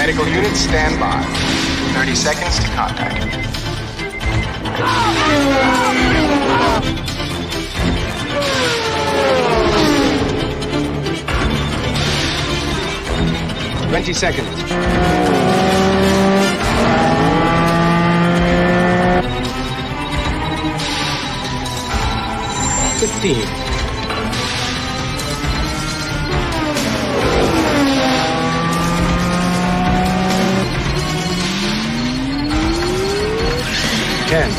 Medical units stand by. 30 seconds to contact. 20 seconds. 15. 10. 5.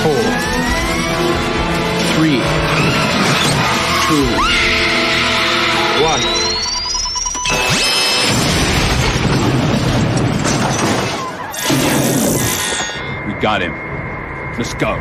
4. 3, 2, 1. We got him. Let's go.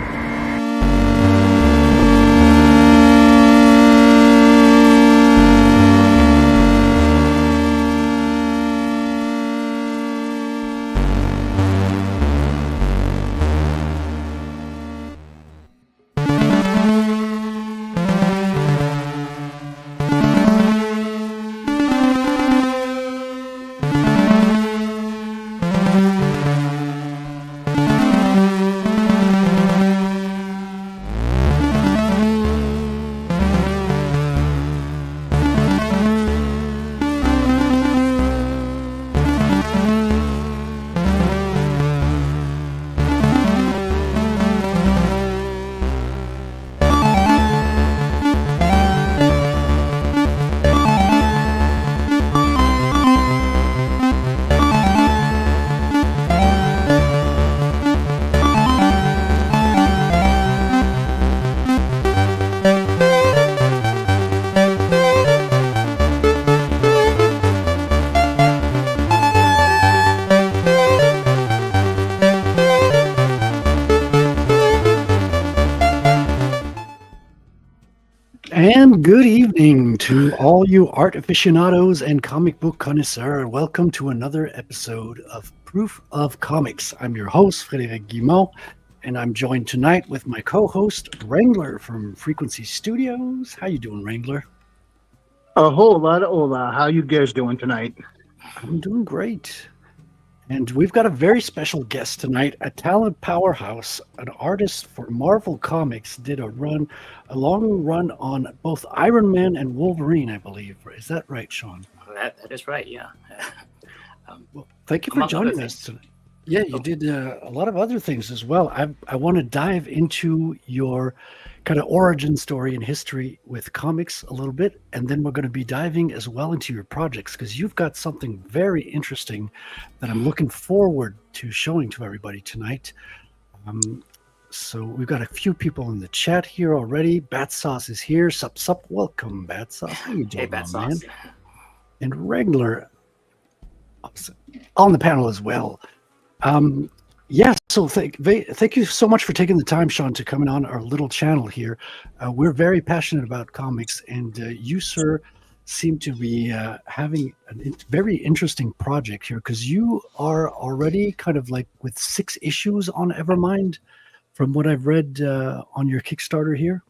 And good evening to all you art aficionados and comic book connoisseurs. Welcome to another episode of Proof of Comics. I'm your host, Frederic Guimont, and I'm joined tonight with my co-host, Wrangler from Frequency Studios. How you doing, Wrangler? A whole lot of hola. How you guys doing tonight? I'm doing great. And we've got a very special guest tonight, a talent powerhouse, an artist for Marvel Comics, did a long run on both Iron Man and Wolverine, I believe. Is that right, Sean? That is right, yeah. Well, thank you for joining us tonight. Yeah, you did a lot of other things as well. I want to dive into your kind of origin story and history with comics a little bit, and then we're going to be diving as well into your projects because you've got something very interesting that I'm looking forward to showing to everybody tonight. So we've got a few people in the chat here already. Bat Sauce is here. Sup, welcome, Bat Sauce. How you doing, hey, Bat Sauce. Man? And Wrangler on the panel as well. So thank you so much for taking the time, Sean, to come in on our little channel here. We're very passionate about comics, and you, sir, seem to be having a very interesting project here because you are already kind of like with 6 issues on Evermind, from what I've read on your Kickstarter here.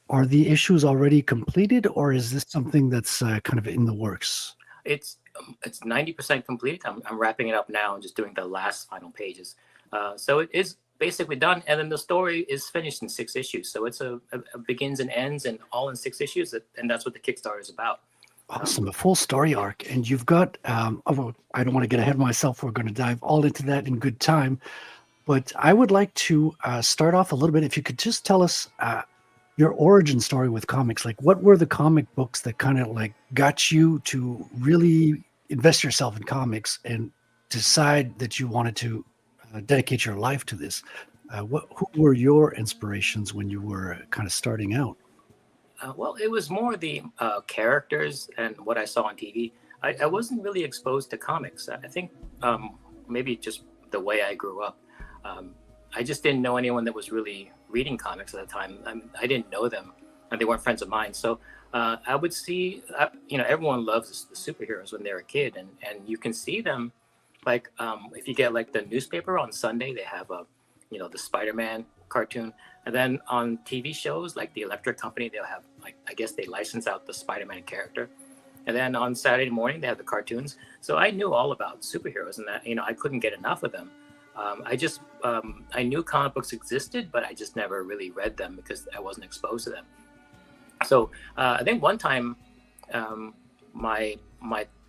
Are the issues already completed, or is this something that's kind of in the works? It's 90% complete. I'm wrapping it up now and just doing the last final pages. So it is basically done, and then the story is finished in 6 issues. So it's a begins and ends, and all in 6 issues, and that's what the Kickstarter is about. Awesome, a full story arc, and you've got. I don't want to get ahead of myself. We're going to dive all into that in good time, but I would like to start off a little bit. If you could just tell us your origin story with comics. Like, what were the comic books that kind of like got you to really invest yourself in comics and decide that you wanted to dedicate your life to this? Who were your inspirations when you were kind of starting out? Well, it was more the characters and what I saw on TV. I wasn't really exposed to comics. I think maybe just the way I grew up. I just didn't know anyone that was really reading comics at the time. I didn't know them, and they weren't friends of mine. So I would see, everyone loves the superheroes when they're a kid, and you can see them, like if you get like the newspaper on Sunday, they have the Spider-Man cartoon. And then on TV shows like the Electric Company, they'll have like, I guess they license out the Spider-Man character. And then on Saturday morning, they have the cartoons. So I knew all about superheroes, and that, I couldn't get enough of them. I knew comic books existed, but I just never really read them because I wasn't exposed to them. So I think one time my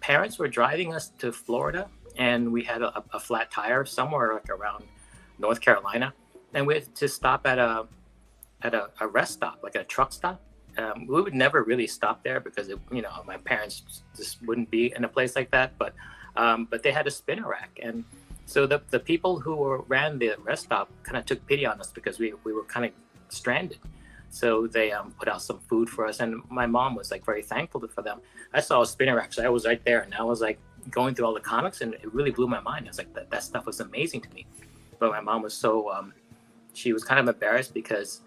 parents were driving us to Florida, and we had a flat tire somewhere like around North Carolina, and we had to stop at a rest stop, like a truck stop. We would never really stop there because my parents just wouldn't be in a place like that. But they had a spinner rack, and so the people who ran the rest stop kind of took pity on us because we were kind of stranded. So they put out some food for us, and my mom was like very thankful for them. I saw a spinner rack, so I was right there, and I was like going through all the comics, and it really blew my mind. I was like, that stuff was amazing to me. But my mom was she was kind of embarrassed because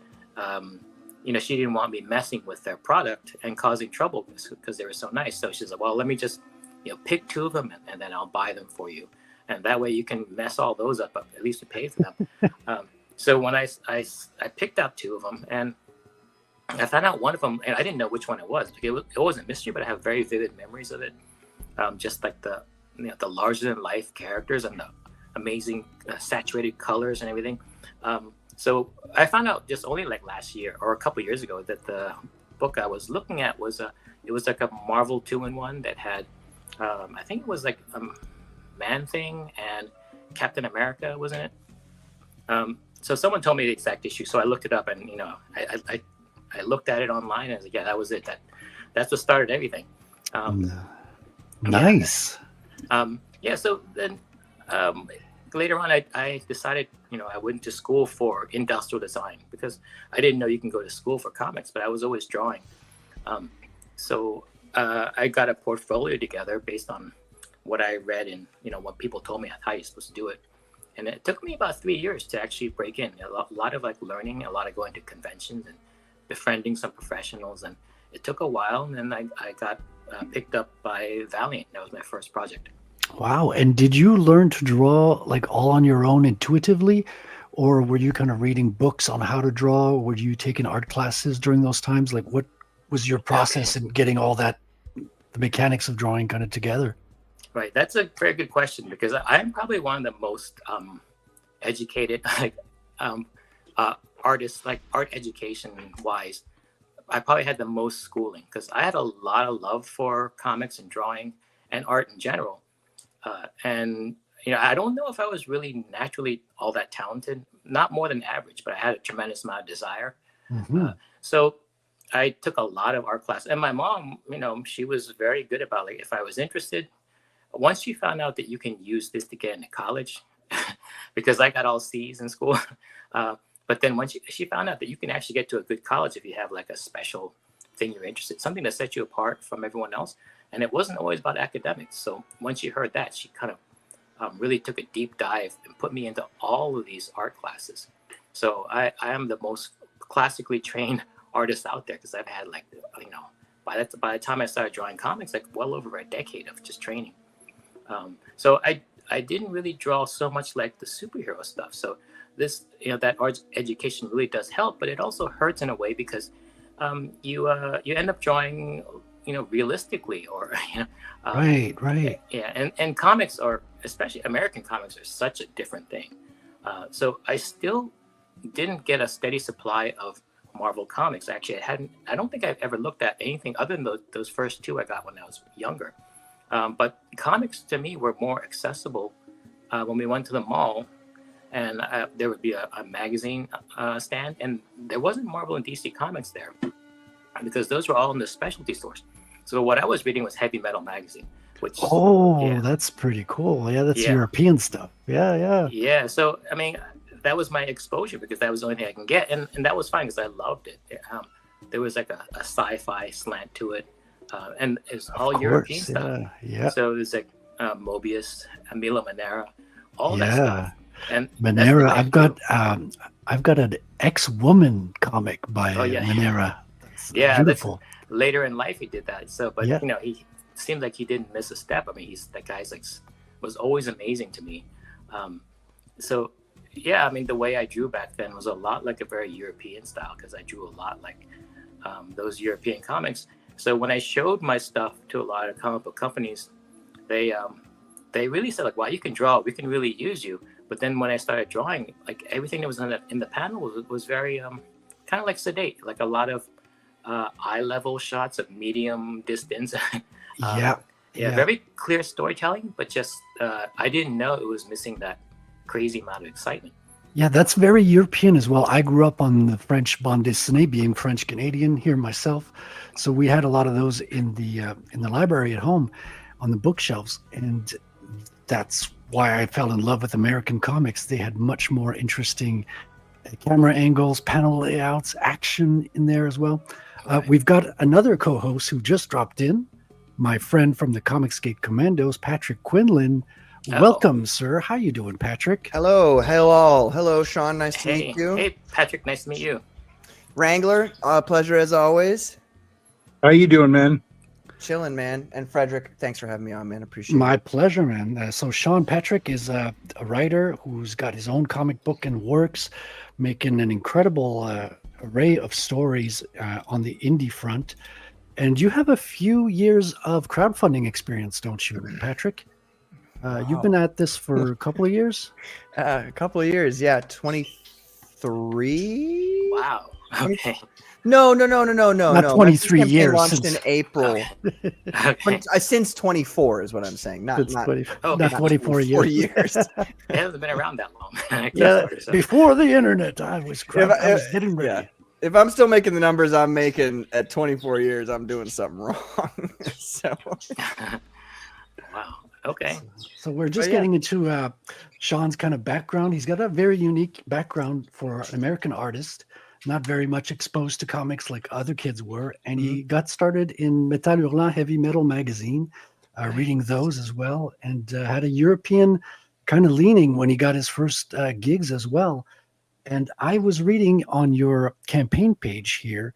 she didn't want me messing with their product and causing trouble because they were so nice. So she's like, well, let me just pick 2 of them, and then I'll buy them for you, and that way you can mess all those up, but at least you pay for them. So when I picked out 2 of them, and I found out one of them, and I didn't know which one it was. It wasn't mystery, but I have very vivid memories of it. Just like the larger than life characters and the amazing saturated colors and everything. So I found out just only like last year or a couple years ago that the book I was looking at was like a Marvel 2-in-1 that had I think it was like Man-Thing and Captain America was in it. So someone told me the exact issue, so I looked it up, and I looked at it online, and I was like, yeah, that was it. That's what started everything. Nice. Yeah. So then later on, I decided, I went to school for industrial design because I didn't know you can go to school for comics, but I was always drawing. So I got a portfolio together based on what I read and, what people told me how you're supposed to do it. And it took me about 3 years to actually break in. A lot of like learning, a lot of going to conventions and befriending some professionals. And it took a while. And then I got picked up by Valiant. That was my first project. Wow. And did you learn to draw like all on your own intuitively? Or were you kind of reading books on how to draw? Were you taking art classes during those times? Like what was your process in getting all that, the mechanics of drawing kind of together? Right. That's a very good question because I'm probably one of the most educated artists, like art education wise. I probably had the most schooling because I had a lot of love for comics and drawing and art in general. And, I don't know if I was really naturally all that talented, not more than average, but I had a tremendous amount of desire. Mm-hmm. So I took a lot of art class, and my mom, she was very good about like, if I was interested, once she found out that you can use this to get into college, because I got all C's in school, but then once she found out that you can actually get to a good college if you have like a special thing you're interested in, something that sets you apart from everyone else. And it wasn't always about academics. So once she heard that, she kind of really took a deep dive and put me into all of these art classes. So I am the most classically trained artist out there because I've had like, by the time I started drawing comics, like well over a decade of just training. So I didn't really draw so much like the superhero stuff. So this, that art education really does help, but it also hurts in a way because you end up drawing, realistically or, Right. Yeah. And comics are, especially American comics, are such a different thing. So I still didn't get a steady supply of Marvel comics. Actually, I don't think I've ever looked at anything other than those first 2 I got when I was younger. But comics to me were more accessible when we went to the mall, and there would be a magazine stand, and there wasn't Marvel and DC comics there because those were all in the specialty stores. So what I was reading was Heavy Metal magazine, which that's pretty cool. Yeah, that's European stuff. Yeah. So I mean, that was my exposure because that was the only thing I can get, and that was fine because I loved it. There was like a sci-fi slant to it. And it's all European stuff. Yeah. So there's like Mobius, Mila Manera, all that stuff. And Manera, I've got an X-Woman comic by Manera. That's beautiful. That's later in life he did that. So, but he seemed like he didn't miss a step. I mean, that guy's like was always amazing to me. So yeah, I mean, the way I drew back then was a lot like a very European style because I drew a lot like those European comics. So when I showed my stuff to a lot of comic book companies, they really said like, "Wow, you can draw. We can really use you." But then when I started drawing, like everything that was in the panel was very kind of like sedate, like a lot of eye level shots of medium distance. Yeah. Very clear storytelling, but just I didn't know it was missing that crazy amount of excitement. Yeah, that's very European as well. I grew up on the French bande dessinée, being French Canadian here myself, so we had a lot of those in the library at home, on the bookshelves, and that's why I fell in love with American comics. They had much more interesting camera angles, panel layouts, action in there as well. We've got another co-host who just dropped in, my friend from the Comicsgate Commandos, Patrick Quinlan. Oh. Welcome, sir. How you doing, Patrick? Hello, all. Hello, Sean. Nice to meet you. Hey, Patrick. Nice to meet you. Wrangler, pleasure as always. How you doing, man? Chilling, man. And Frederic, thanks for having me on, man. Appreciate it. My pleasure, man. So Sean Patrick is a writer who's got his own comic book and works, making an incredible array of stories on the indie front. And you have a few years of crowdfunding experience, don't you, Patrick? You've been at this for a couple of years? A couple of years, yeah. 23? Wow. Okay. No. Not 23 years. Launched in April. Okay. Since 24 is what I'm saying. Not 24 years. It hasn't been around that long. Yeah, before the internet, I was getting ready. Yeah. If I'm still making the numbers I'm making at 24 years, I'm doing something wrong. So. Wow. Okay. So we're just getting into Sean's kind of background. He's got a very unique background for an American artist, not very much exposed to comics like other kids were. And he got started in Metal Hurlant Heavy Metal magazine, reading those as well, and had a European kind of leaning when he got his first gigs as well. And I was reading on your campaign page here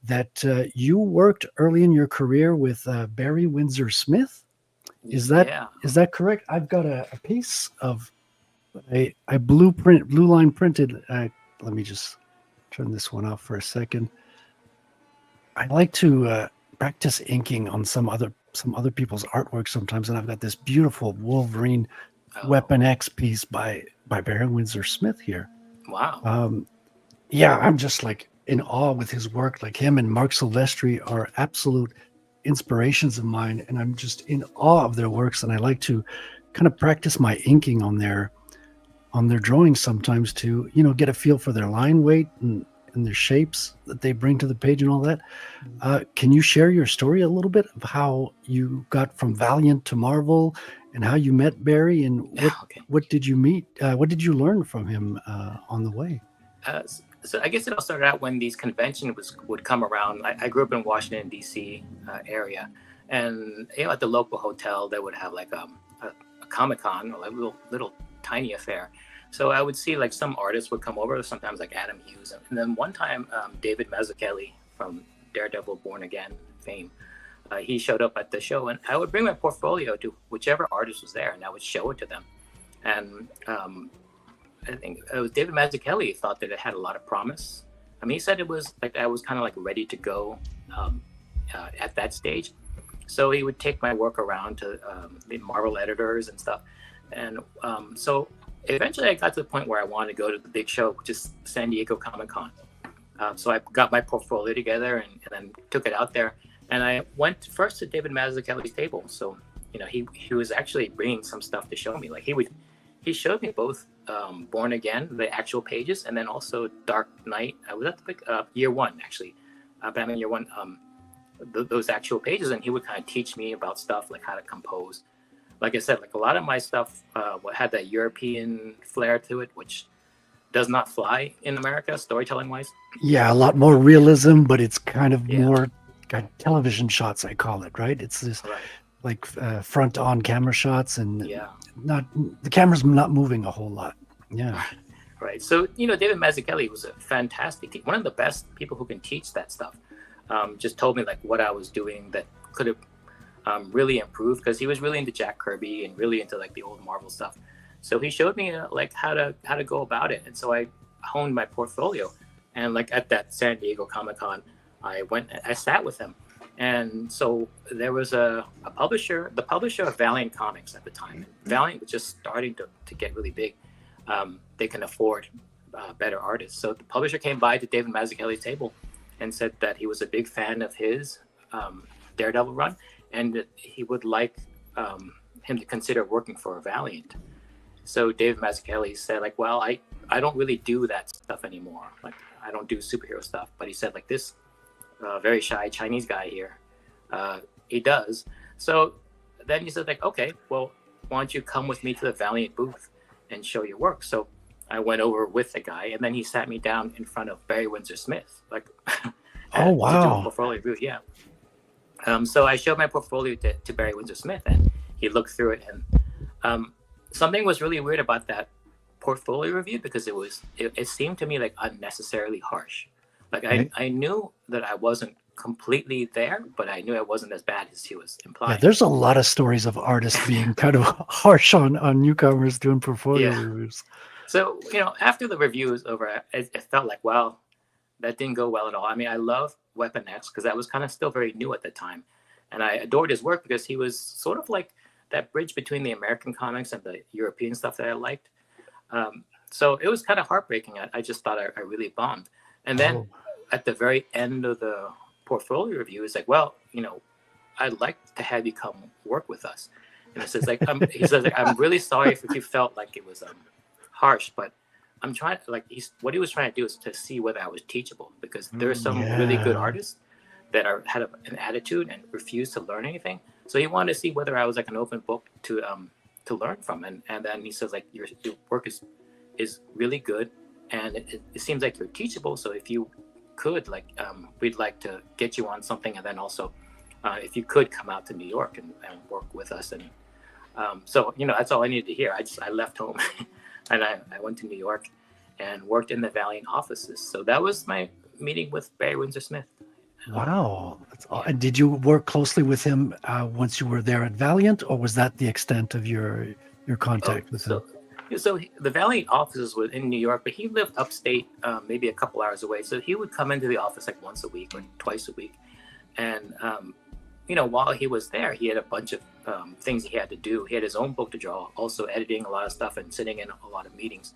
that you worked early in your career with Barry Windsor Smith. Is that correct? I've got a piece of a blue line printed. Let me just turn this one off for a second. I like to practice inking on some other people's artwork sometimes, and I've got this beautiful Wolverine Weapon X piece by Barry Windsor Smith here. Wow. I'm just like in awe with his work. Like him and Mark Silvestri are absolute inspirations of mine, and I'm just in awe of their works. And I like to kind of practice my inking on their drawings sometimes to, get a feel for their line weight and their shapes that they bring to the page and all that. Can you share your story a little bit of how you got from Valiant to Marvel and how you met Barry, and what did you meet? What did you learn from him on the way? So I guess it all started out when these conventions would come around. I grew up in Washington, D.C. Area, and at the local hotel they would have like a Comic-Con, or like a little tiny affair. So I would see like some artists would come over, sometimes like Adam Hughes, and then one time David Mazzucchelli from Daredevil Born Again fame. He showed up at the show, and I would bring my portfolio to whichever artist was there, and I would show it to them. And I think it was David Mazzucchelli thought that it had a lot of promise. I mean, he said it was like I was kind of like ready to go at that stage. So he would take my work around to the Marvel editors and stuff. And so eventually I got to the point where I wanted to go to the big show, which is San Diego Comic-Con. So I got my portfolio together and then took it out there. And I went first to David Mazzucchelli's table. So, he was actually bringing some stuff to show me. Like he showed me both Born Again, the actual pages, and then also Dark Knight. I was at the year one, actually. But I'm in year one, those actual pages. And he would kind of teach me about stuff like how to compose. Like I said, like a lot of my stuff had that European flair to it, which does not fly in America, storytelling-wise. Yeah, a lot more realism, but it's kind of more television shots, I call it, right? It's this like front-on camera shots, and not the camera's not moving a whole lot. Yeah. Right. So, David Mazzucchelli was a fantastic one of the best people who can teach that stuff. Just told me like what I was doing that could have really improved, because he was really into Jack Kirby and really into like the old Marvel stuff. So he showed me like how to go about it, and so I honed my portfolio. And like at that San Diego Comic-Con, I sat with him, and so there was a publisher, the publisher of Valiant Comics at the time. Valiant was just starting to get really big. They can afford better artists. So the publisher came by to David Mazzucchelli's table and said that he was a big fan of his Daredevil run, and that he would like him to consider working for Valiant. So David Mazzucchelli said, like, well, I don't really do that stuff anymore. Like, I don't do superhero stuff. But he said, like, this very shy Chinese guy here, he does. So then he said, like, okay, well, why don't you come with me to the Valiant booth and show your work? So I went over with the guy, and then he sat me down in front of Barry Windsor Smith, like, oh wow, to do a portfolio review. Yeah. So I showed my portfolio to Barry Windsor Smith, and he looked through it, and something was really weird about that portfolio review, because it seemed to me like unnecessarily harsh. Like I knew that I wasn't completely there, but I knew I wasn't as bad as he was implying. Yeah, there's a lot of stories of artists being kind of harsh on newcomers doing portfolio reviews. So, after the review was over, it felt like, well, that didn't go well at all. I mean, I love Weapon X because that was kind of still very new at the time. And I adored his work because he was sort of like that bridge between the American comics and the European stuff that I liked. So it was kind of heartbreaking. I just thought I really bombed. And then at the very end of the portfolio review, it's like, well, I'd like to have you come work with us. And it says, like, he says, like, I'm really sorry if you felt like it was harsh, but I'm trying, like, what he was trying to do is to see whether I was teachable, because there are some really good artists that had an attitude and refused to learn anything. So he wanted to see whether I was like an open book to learn from. And then he says, like, your work is really good, and it seems like you're teachable. So if you could, like, we'd like to get you on something, and then also if you could come out to New York and work with us. And so that's all I needed to hear. I left home and I went to New York and worked in the Valiant offices. So that was my meeting with Barry Windsor Smith. Wow. And did you work closely with him once you were there at Valiant, or was that the extent of your contact with him? So the Valiant offices were in New York, but he lived upstate, maybe a couple hours away. So he would come into the office like once a week or twice a week. And, while he was there, he had a bunch of things he had to do. He had his own book to draw, also editing a lot of stuff and sitting in a lot of meetings.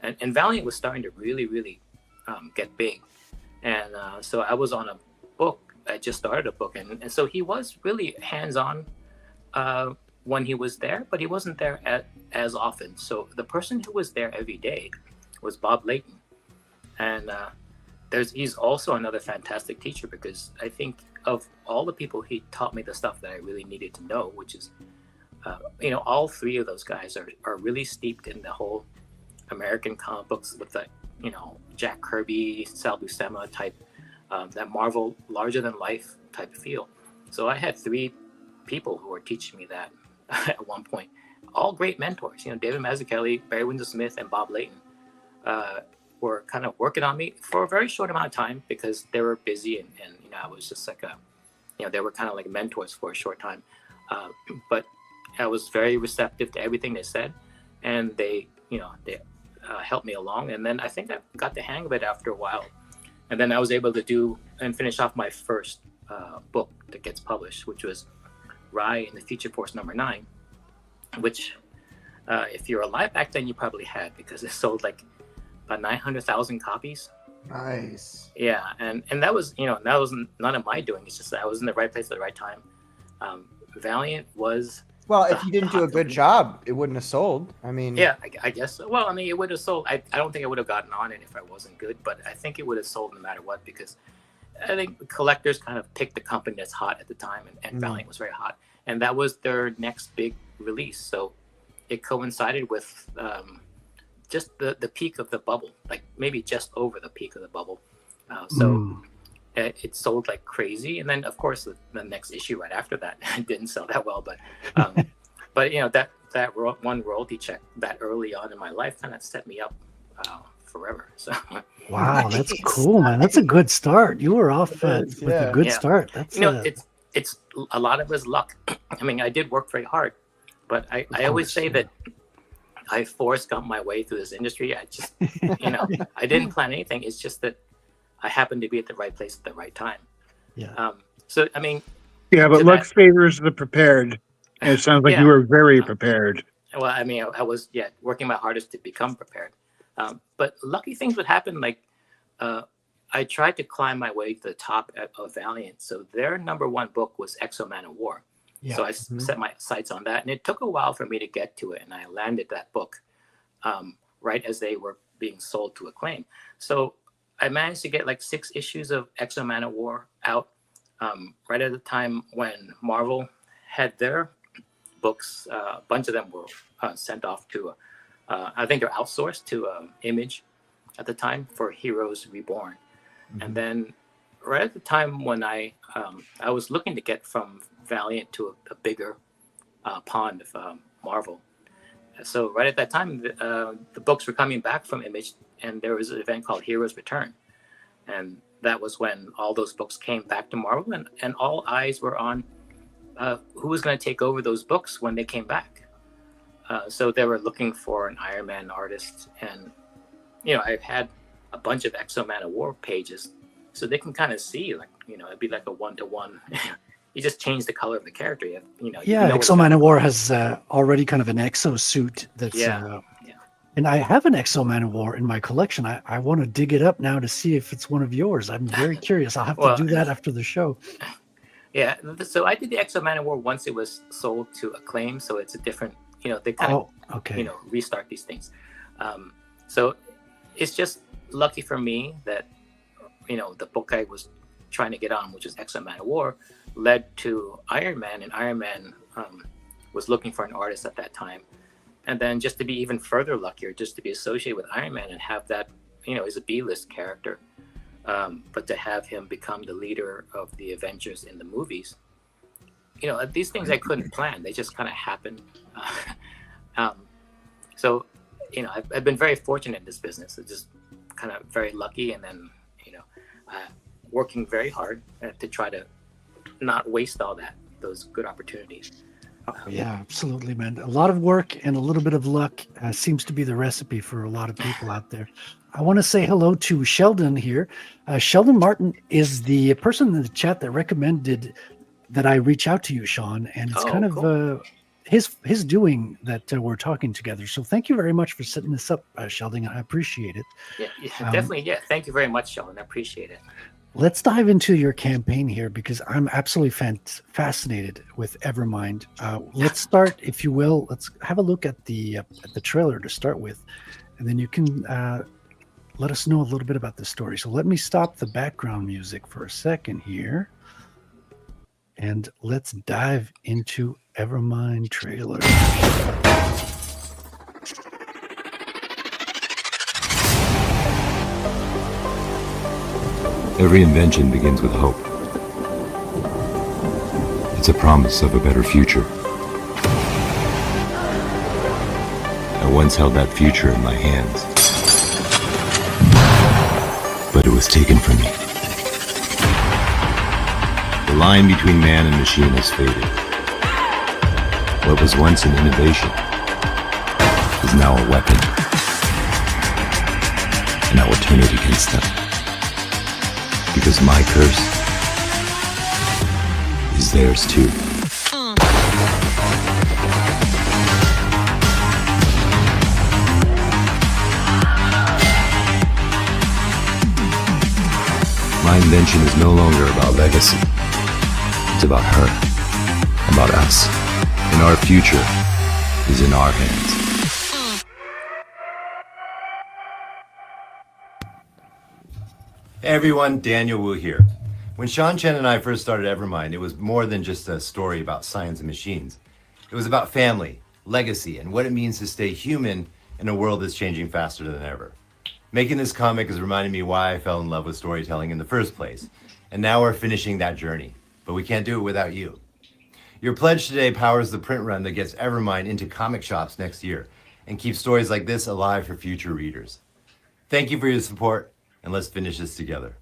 And Valiant was starting to really, really get big. And so I was on a book. I just started a book. And so he was really hands-on when he was there, but he wasn't there as often. So the person who was there every day was Bob Layton. And he's also another fantastic teacher, because I think of all the people, he taught me the stuff that I really needed to know, which is, all three of those guys are really steeped in the whole American comic books with the, Jack Kirby, Sal Buscema type, that Marvel larger than life type feel. So I had three people who were teaching me that at one point. All great mentors, David Mazzucchelli, Barry Windsor Smith, and Bob Layton were kind of working on me for a very short amount of time, because they were busy, and I was just like they were kind of like mentors for a short time. But I was very receptive to everything they said, and they helped me along. And then I think I got the hang of it after a while. And then I was able to do and finish off my first book that gets published, which was Rye and the Future Force #9, which if you're alive back then, you probably had, because it sold like about 900,000 copies. Nice. Yeah, and that was that was none of my doing. It's just that I was in the right place at the right time. Valiant was. Well, if you didn't do a good job, it wouldn't have sold. I mean, yeah, I guess so. Well, I mean, it would have sold. I don't think I would have gotten on it if I wasn't good, but I think it would have sold no matter what, because I think collectors kind of picked the company that's hot at the time, and Valiant was very hot, and that was their next big release. So it coincided with just the peak of the bubble, like maybe just over the peak of the bubble. It sold like crazy, and then of course the next issue right after that didn't sell that well. But that one royalty check that early on in my life kind of set me up forever. So wow, that's cool, man. That's a good start. You were off with a good start. That's it's a lot of his luck. I mean, I did work very hard, but I always say that I forced got my way through this industry. I just, I didn't plan anything. It's just that I happened to be at the right place at the right time. Yeah. So, I mean, Yeah, but luck favors the prepared. And it sounds like you were very prepared. well, I mean, I was, working my hardest to become prepared. But lucky things would happen. Like, I tried to climb my way to the top of Valiant. So their #1 book was Exo-Man of War. Yeah. So I set my sights on that. And it took a while for me to get to it. And I landed that book right as they were being sold to Acclaim. So I managed to get like 6 issues of Exo-Man of War out right at the time when Marvel had their books. A bunch of them were sent off to, I think they're outsourced to Image at the time for Heroes Reborn. Mm-hmm. And then right at the time when I was looking to get from Valiant to a bigger pond of Marvel. So right at that time, the books were coming back from Image, and there was an event called Heroes Return. And that was when all those books came back to Marvel, and all eyes were on who was going to take over those books when they came back. So they were looking for an Iron Man artist, and I've had a bunch of Exo-Man of War pages, so they can kind of see, like, it'd be like a 1-to-1. You just change the color of the character. Exo-Man of War has already kind of an exo suit that's and I have an Exo-Man of War in my collection. I want to dig it up now to see if it's one of yours. I'm very curious. I'll have to do that after the show. Yeah, so I did the Exo-Man of War once it was sold to Acclaim, so it's a different, they kind of, restart these things. So it's just lucky for me that, the book I was trying to get on, which is Exo-Man of War, led to Iron Man, and Iron Man was looking for an artist at that time. And then just to be even further luckier, just to be associated with Iron Man and have that, he's a B-list character, but to have him become the leader of the Avengers in the movies, these things I couldn't plan. They just kind of happened. So, I've been very fortunate in this business. It's just kind of very lucky, and then, working very hard to try to not waste all those good opportunities. Yeah, absolutely, man. A lot of work and a little bit of luck seems to be the recipe for a lot of people out there. I want to say hello to Sheldon here. Sheldon Martin is the person in the chat that recommended that I reach out to you, Sean, and it's of his doing that we're talking together. So thank you very much for setting this up, Sheldon. I appreciate it. Yeah, definitely. Yeah, thank you very much, Sheldon. I appreciate it. Let's dive into your campaign here, because I'm absolutely fascinated with Evermind. Let's start, if you will. Let's have a look at the trailer to start with, and then you can let us know a little bit about the story. So let me stop the background music for a second here, and let's dive into Evermind trailer. Every invention begins with hope. It's a promise of a better future. I once held that future in my hands, but it was taken from me. The line between man and machine has faded. What was once an innovation is now a weapon, and I will turn it against them. Because my curse is theirs too. My invention is no longer about legacy. It's about her, about us. And our future is in our hands. Hey everyone, Daniel Wu here. When Sean, Chen, and I first started Evermind, it was more than just a story about science and machines. It was about family, legacy, and what it means to stay human in a world that's changing faster than ever. Making this comic has reminded me why I fell in love with storytelling in the first place. And now we're finishing that journey, but we can't do it without you. Your pledge today powers the print run that gets Evermind into comic shops next year and keeps stories like this alive for future readers. Thank you for your support, and let's finish this together.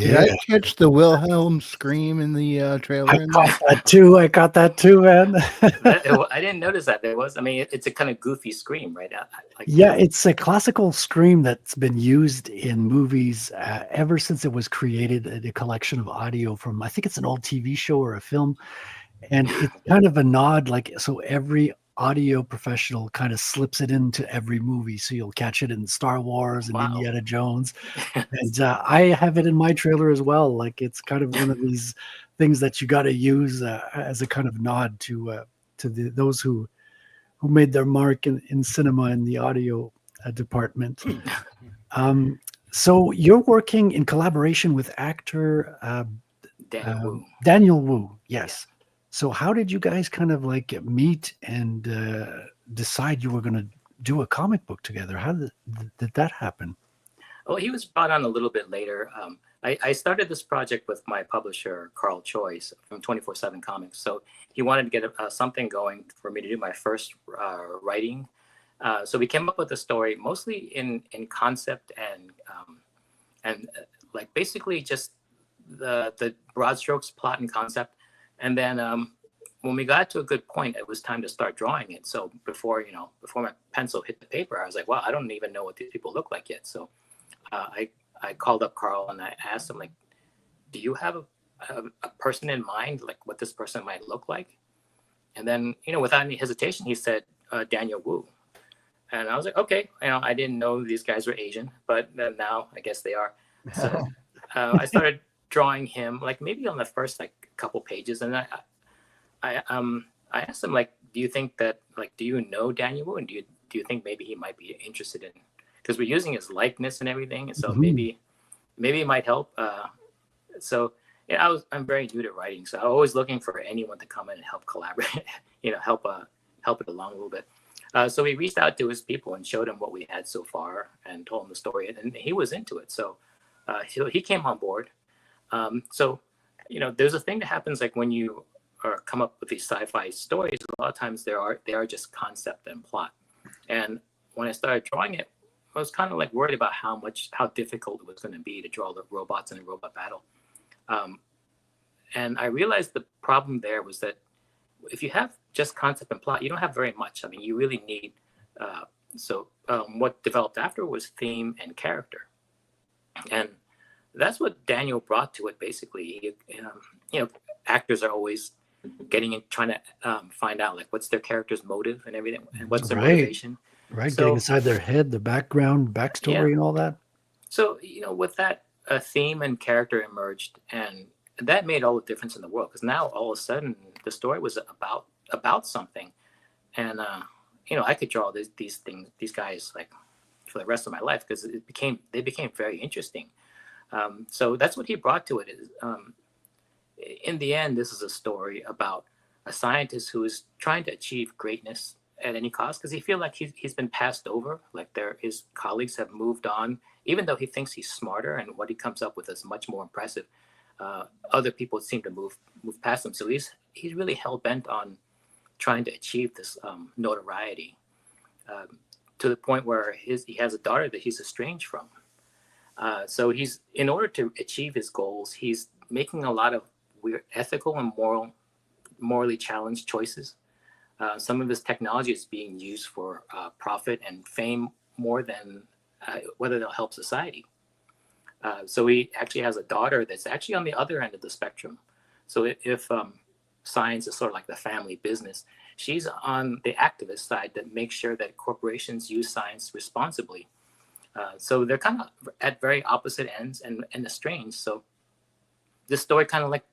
Did I catch the Wilhelm scream in the trailer? I caught that too. I caught that too, man. I didn't notice that there was. I mean, it's a kind of goofy scream, right? Yeah, it's a classical scream that's been used in movies ever since it was created. A collection of audio from, I think it's an old TV show or a film, and it's kind of a nod. Like, so every audio professional kind of slips it into every movie. So you'll catch it in Star Wars and Wow. Indiana Jones, and I have it in my trailer as well. Like, it's kind of one of these things that you got to use as a kind of nod to those who made their mark in cinema in the audio department. So you're working in collaboration with actor Daniel Wu. Yes. So how did you guys kind of like meet and decide you were going to do a comic book together? How did that happen? Well, he was brought on a little bit later. I started this project with my publisher, Carl Choice from 24/7 Comics. So he wanted to get something going for me to do my first writing. So we came up with a story mostly in concept and like basically just the broad strokes, plot and concept. And then when we got to a good point, it was time to start drawing it. So before my pencil hit the paper, I was like, wow, I don't even know what these people look like yet. So I called up Carl and I asked him, like, do you have a person in mind, like what this person might look like? And then, without any hesitation, he said, Daniel Wu. And I was like, okay, I didn't know these guys were Asian, but then now I guess they are. So I started drawing him, like maybe on the first couple pages, and I asked him, like, do you think that, like, do you know Daniel Wu, and do you think maybe he might be interested in, because we're using his likeness and everything, and so maybe it might help. So yeah, I'm very new to writing, so I'm always looking for anyone to come in and help collaborate, help it along a little bit. So we reached out to his people and showed him what we had so far and told him the story, and he was into it. So he came on board. So there's a thing that happens, like when you come up with these sci-fi stories, a lot of times they are just concept and plot. And when I started drawing it, I was kind of like worried about how difficult it was going to be to draw the robots in a robot battle. And I realized the problem there was that if you have just concept and plot, you don't have very much. I mean, you really need, what developed after was theme and character. And that's what Daniel brought to it, basically. Actors are always trying to find out, like, what's their character's motive and everything, and what's their motivation. Right, So, getting inside their head, the background, backstory, and all that. So, with that, a theme and character emerged, and that made all the difference in the world, because now all of a sudden the story was about something, and I could draw these guys like for the rest of my life, because they became very interesting. So that's what he brought to it. Is in the end, this is a story about a scientist who is trying to achieve greatness at any cost, because he feels like he's been passed over, like his colleagues have moved on, even though he thinks he's smarter and what he comes up with is much more impressive. Other people seem to move past him, so he's really hell-bent on trying to achieve this notoriety, to the point where he has a daughter that he's estranged from. So in order to achieve his goals, he's making a lot of weird ethical and morally challenged choices. Some of his technology is being used for profit and fame more than whether they'll help society. So he actually has a daughter that's actually on the other end of the spectrum. So if science is sort of like the family business, she's on the activist side that makes sure that corporations use science responsibly. So they're kind of at very opposite ends and estranged. So this story kind of like,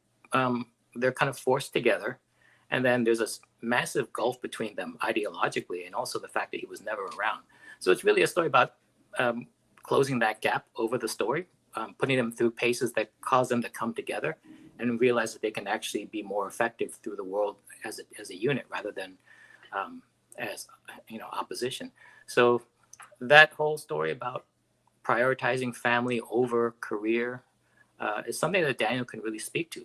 they're kind of forced together. And then there's a massive gulf between them ideologically, and also the fact that he was never around. So it's really a story about closing that gap over the story, putting them through paces that cause them to come together and realize that they can actually be more effective through the world as a unit rather than as opposition. So that whole story about prioritizing family over career is something that Daniel can really speak to,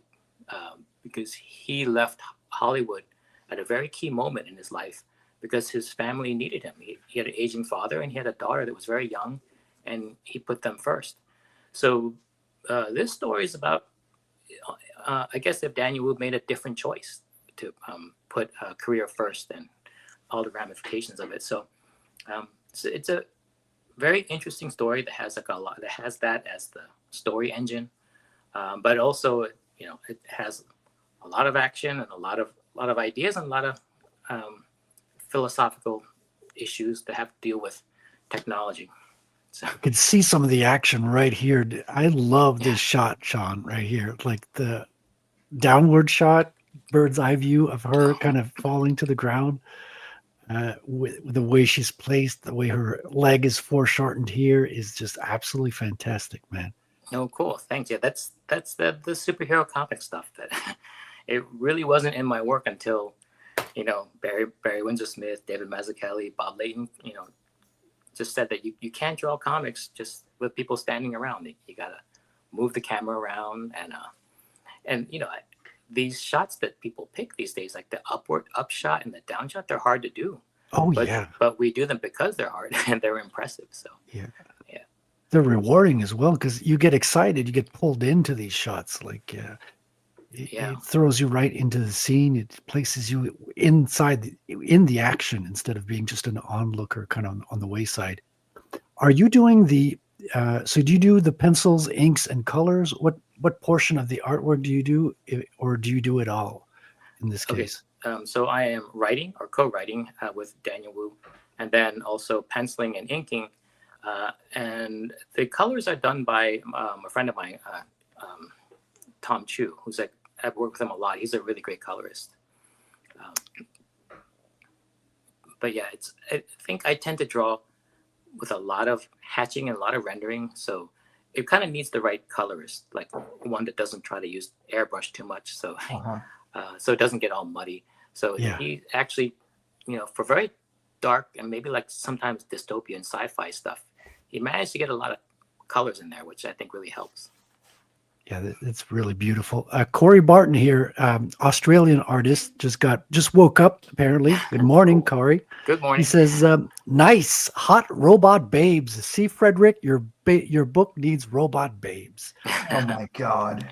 because he left Hollywood at a very key moment in his life because his family needed him. He had an aging father and he had a daughter that was very young, and he put them first. So this story is about, I guess, if Daniel Wu made a different choice to put career first and all the ramifications of it. So it's a very interesting story that has like a lot, that has that as the story engine, but also it has a lot of action and a lot of ideas and a lot of philosophical issues that have to deal with technology. So I could see some of the action right here. I love this shot, Sean, right here. Like the downward shot, bird's eye view of her kind of falling to the ground. With the way she's placed, the way her leg is foreshortened here is just absolutely fantastic, man. Oh, cool. Thanks. Yeah, that's the superhero comic stuff that it really wasn't in my work until, Barry Windsor Smith, David Mazzucchelli, Bob Layton, just said that you can't draw comics just with people standing around. You gotta move the camera around and these shots that people pick these days, like the up shot and the down shot, they're hard to do. Oh, but we do them because they're hard and they're impressive. So yeah. They're rewarding as well because you get excited, you get pulled into these shots. Like it throws you right into the scene. It places you inside in the action instead of being just an onlooker kind of on the wayside. Are you doing the so do you do the pencils, inks, and colors? What portion of the artwork do you do, or do you do it all in this case? So I am writing or co-writing with Daniel Wu, and then also penciling and inking. And the colors are done by a friend of mine, Tom Chu, I've worked with him a lot. He's a really great colorist. But yeah, I think I tend to draw with a lot of hatching and a lot of rendering. So it kind of needs the right colorist, like one that doesn't try to use airbrush too much. So, so it doesn't get all muddy. So he actually, for very dark and maybe like sometimes dystopian sci-fi stuff, he managed to get a lot of colors in there, which I think really helps. Yeah, it's really beautiful. Corey Barton here, Australian artist, just woke up apparently. Good morning, Corey. Good morning. He says, "Nice hot robot babes. See, Frederic, your book needs robot babes." Oh my God.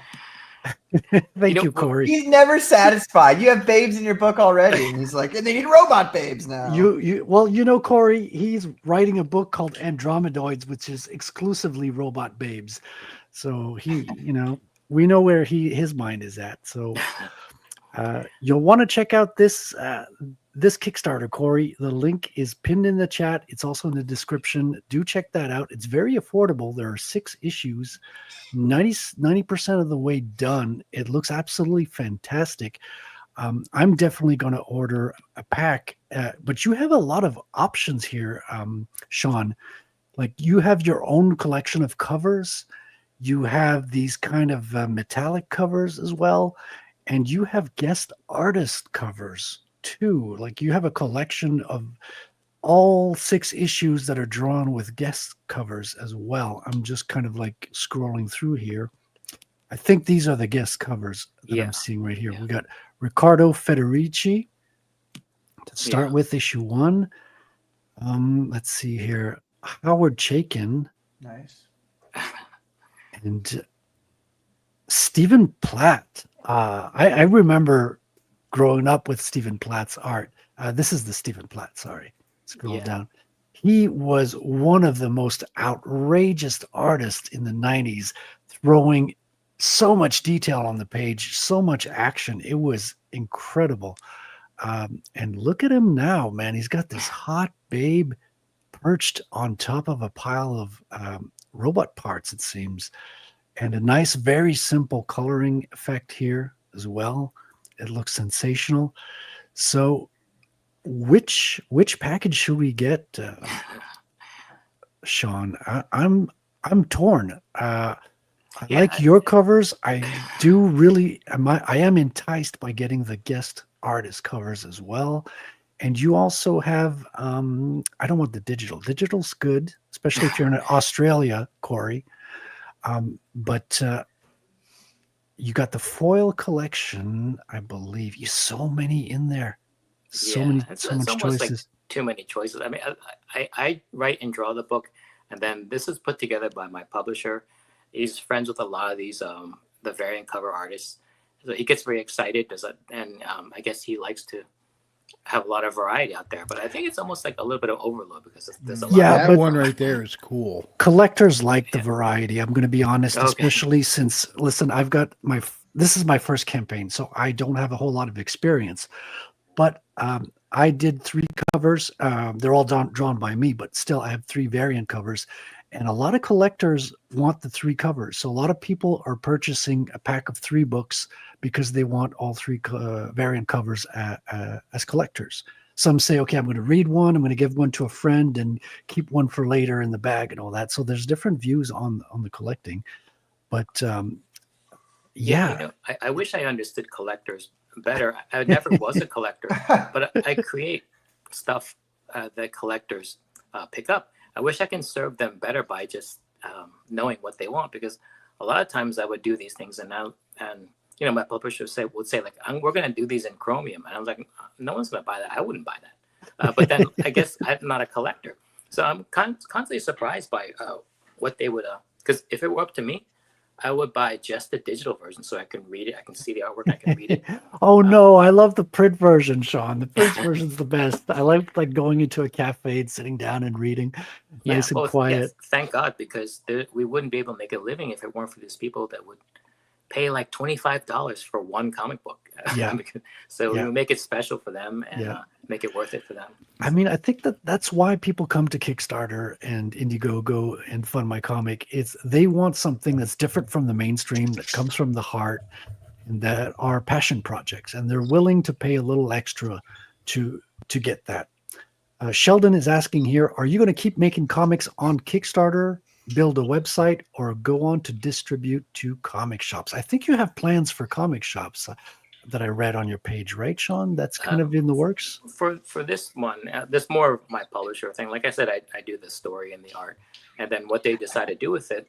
Thank you, Corey. He's never satisfied. You have babes in your book already, and he's like, and they need robot babes now. Corey, he's writing a book called Andromedoids, which is exclusively robot babes. So we know where his mind is at. So you'll want to check out this Kickstarter, Corey. The link is pinned in the chat. It's also in the description. Do check that out. It's very affordable. There are 6 issues, 90% of the way done. It looks absolutely fantastic. I'm definitely going to order a pack, but you have a lot of options here, Sean. Like you have your own collection of covers. You have these kind of metallic covers as well. And you have guest artist covers too. Like you have a collection of all 6 issues that are drawn with guest covers as well. I'm just kind of like scrolling through here. I think these are the guest covers that I'm seeing right here. We got Riccardo Federici to start with, issue 1. Let's see here. Howard Chaykin. Nice. And Stephen Platt. I remember growing up with Stephen Platt's art. This is the Stephen Platt, sorry. Scroll down. He was one of the most outrageous artists in the 90s, throwing so much detail on the page, so much action. It was incredible. And look at him now, man. He's got this hot babe perched on top of a pile of robot parts, it seems. And a nice, very simple coloring effect here as well. It looks sensational. So which package should we get, Sean? I'm torn. I like your covers. I do really. I am enticed by getting the guest artist covers as well. And you also have. I don't want the digital. Digital's good, especially if you're in Australia, Corey. But you got the foil collection, I believe. So many in there. So much choices. Like too many choices. I mean, I write and draw the book, and then this is put together by my publisher. he's friends with a lot of these the variant cover artists. So he gets very excited, and I guess he likes to have a lot of variety out there. But I think it's almost like a little bit of overload because there's a lot. Yeah, That one right there is cool. Collectors like the variety. I'm going to be honest, Okay. especially since, listen, this is my first campaign, so I don't have a whole lot of experience. But I did 3 covers. They're all drawn by me, but still I have 3 variant covers. And a lot of collectors want the 3 covers. So a lot of people are purchasing a pack of 3 books because they want all 3 variant covers as collectors. Some say, okay, I'm going to read one, I'm going to give one to a friend and keep one for later in the bag and all that. So there's different views on the collecting. But yeah. I wish I understood collectors better. I never was a collector, but I create stuff that collectors pick up. I wish I can serve them better by just knowing what they want, because a lot of times I would do these things and my publisher would say like, we're going to do these in chromium, and I was like, no one's going to buy that. I wouldn't buy that. But then I guess I'm not a collector, so I'm constantly surprised by what they would. Because if it were up to me, I would buy just the digital version so I can read it. I can see the artwork. I can read it. Oh no, I love the print version, Sean. The print version's the best. I like going into a cafe and sitting down and reading, nice and quiet. Yes, thank God, because we wouldn't be able to make a living if it weren't for these people that would pay like $25 for one comic book. Yeah. So we make it special for them and make it worth it for them. I mean, I think that's why people come to Kickstarter and Indiegogo and FundMyComic. It's they want something that's different from the mainstream, that comes from the heart, and that are passion projects, and they're willing to pay a little extra to get that. Sheldon is asking here, are you going to keep making comics on Kickstarter, build a website, or go on to distribute to comic shops? I think you have plans for comic shops that I read on your page, right, Sean? That's kind of in the works? For this one, this more of my publisher thing. Like I said, I do the story and the art. And then what they decide to do with it,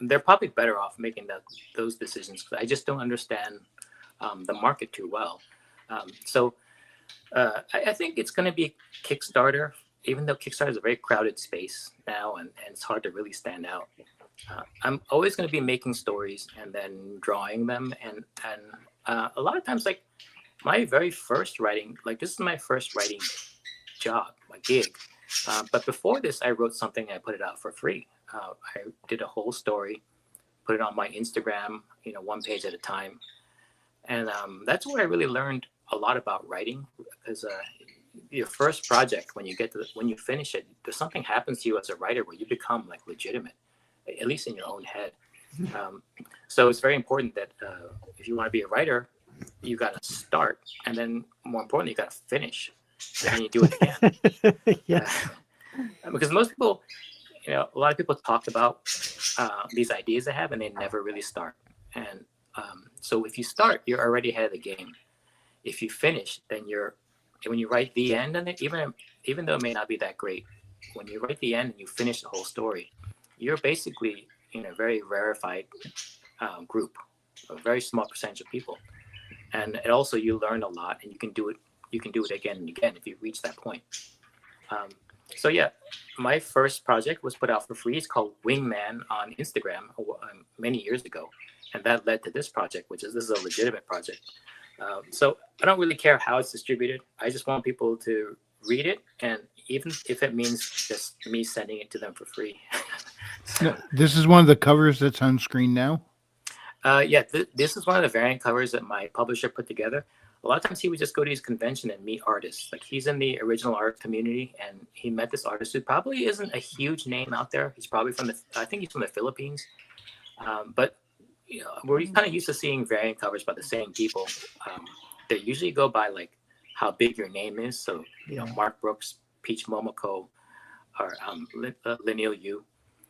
they're probably better off making those decisions, because I just don't understand the market too well. So I think it's going to be Kickstarter, even though Kickstarter is a very crowded space now, and it's hard to really stand out. I'm always going to be making stories and then drawing them. And a lot of times, like my very first writing, like this is my first writing job, my gig. But before this, I wrote something and I put it out for free. I did a whole story, put it on my Instagram, 1 page at a time. And that's where I really learned a lot about writing, because your first project, when you finish it, there's something happens to you as a writer where you become like legitimate, at least in your own head. So it's very important that if you want to be a writer, you got to start, and then more importantly, you got to finish, and you do it again. Yeah. Because most people, a lot of people talk about these ideas they have, and they never really start. And so if you start, you're already ahead of the game. If you finish, then when you write the end, and even though it may not be that great, when you write the end and you finish the whole story, you're basically in a very rarefied group, a very small percentage of people. And also you learn a lot, and you can do it again and again if you reach that point. So yeah, my first project was put out for free. It's called Wingman on Instagram many years ago, and that led to this project, this is a legitimate project. So I don't really care how it's distributed. I just want people to read it, and even if it means just me sending it to them for free. No, this is one of the covers that's on screen now. This is one of the variant covers that my publisher put together. A lot of times he would just go to his convention and meet artists. Like he's in the original art community, and he met this artist who probably isn't a huge name out there. He's probably I think he's from the Philippines. But we're kind of used to seeing variant covers by the same people. They usually go by like how big your name is. So, Mark Brooks, Peach Momoko, or Lineal Yu.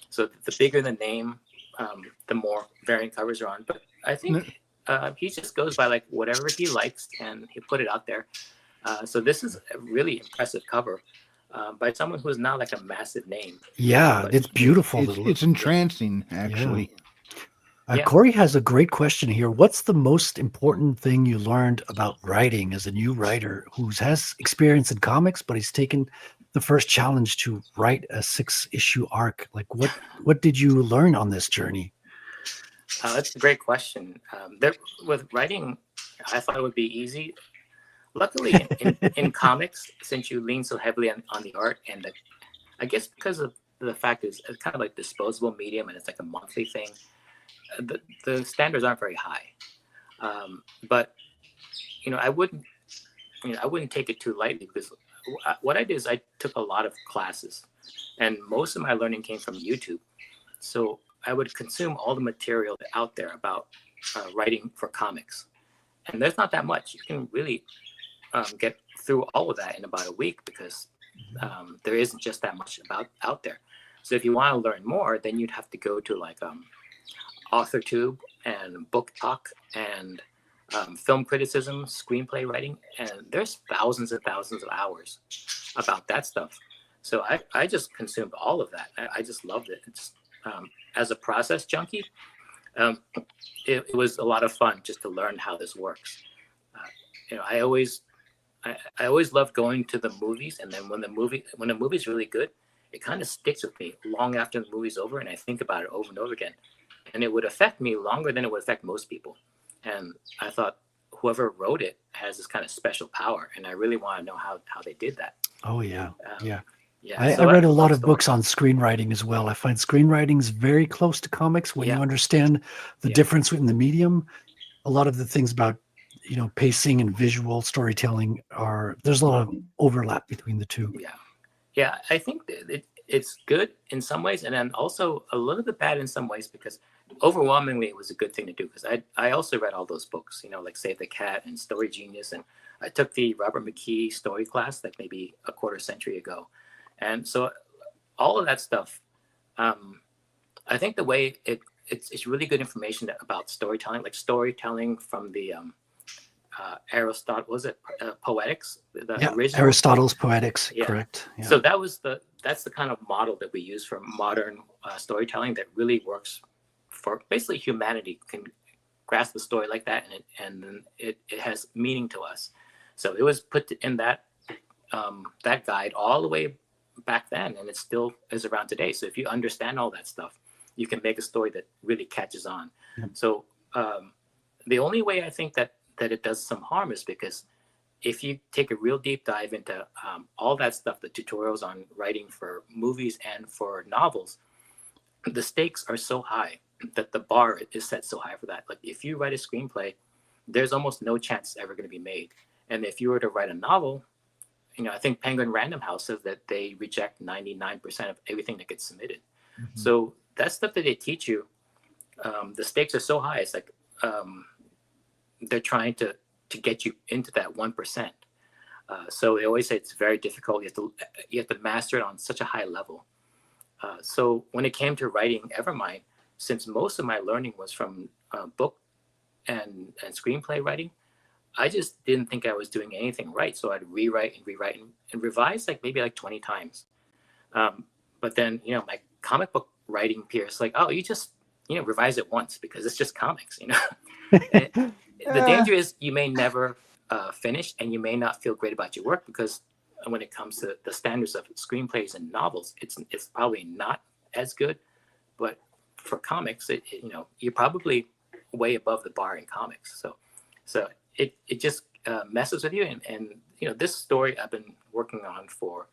So the bigger the name, the more variant covers are on. But I think he just goes by like whatever he likes, and he put it out there. So this is a really impressive cover by someone who's not like a massive name. Yeah, it's beautiful. It's entrancing, actually. Corey has a great question here. What's the most important thing you learned about writing as a new writer who has experience in comics, but he's taken the first challenge to write a 6-issue arc? Like what did you learn on this journey? That's a great question. With writing, I thought it would be easy. Luckily, in comics, since you lean so heavily on the art and I guess because of the fact it's kind of like disposable medium and it's like a monthly thing, the standards aren't very high. But I wouldn't take it too lightly because what I did is I took a lot of classes, and most of my learning came from YouTube. So I would consume all the material out there about writing for comics, and there's not that much. You can really get through all of that in about a week because there isn't just that much out there. So if you want to learn more, then you'd have to go to like AuthorTube and Book Talk and film criticism, screenplay writing, and there's thousands and thousands of hours about that stuff. So I just consumed all of that. I just loved it. It's, as a process junkie, it was a lot of fun just to learn how this works. I always loved going to the movies, and then when the movie's really good, it kind of sticks with me long after the movie's over, and I think about it over and over again, and it would affect me longer than it would affect most people. And I thought whoever wrote it has this kind of special power, and I really want to know how they did that. Oh yeah, yeah. Yeah, I read a lot of books on screenwriting as well. I find screenwriting is very close to comics when you understand the difference in the medium. A lot of the things about pacing and visual storytelling there's a lot of overlap between the two. Yeah. I think it's good in some ways, and then also a little bit bad in some ways because overwhelmingly it was a good thing to do because I also read all those books, like Save the Cat and Story Genius, and I took the Robert McKee story class like maybe a quarter century ago. And so all of that stuff, I think the way it's really good information about storytelling, like storytelling from the Aristotle, was it Poetics? The original Aristotle's Poetics, correct. Yeah. So that's the kind of model that we use for modern storytelling that really works for basically humanity can grasp the story like that, and then it has meaning to us. So it was put in that guide all the way back then, and it still is around today. So if you understand all that stuff, you can make a story that really catches on. So the only way I think that it does some harm is because if you take a real deep dive into all that stuff, the tutorials on writing for movies and for novels, the stakes are so high that the bar is set so high for that. Like if you write a screenplay, there's almost no chance it's ever going to be made. And if you were to write a novel, I think Penguin Random House says that they reject 99% of everything that gets submitted. Mm-hmm. So that stuff that they teach you, the stakes are so high. It's like they're trying to get you into that 1%. So they always say it's very difficult. You have to master it on such a high level. So when it came to writing Evermind, since most of my learning was from book and screenplay writing, I just didn't think I was doing anything right. So I'd rewrite and revise maybe 20 times. But then, my comic book writing peers oh, you just, revise it once because it's just comics, The danger is you may never finish and you may not feel great about your work because when it comes to the standards of screenplays and novels, it's probably not as good. But for comics, you're probably way above the bar in comics. So it just messes with you. And this story I've been working on for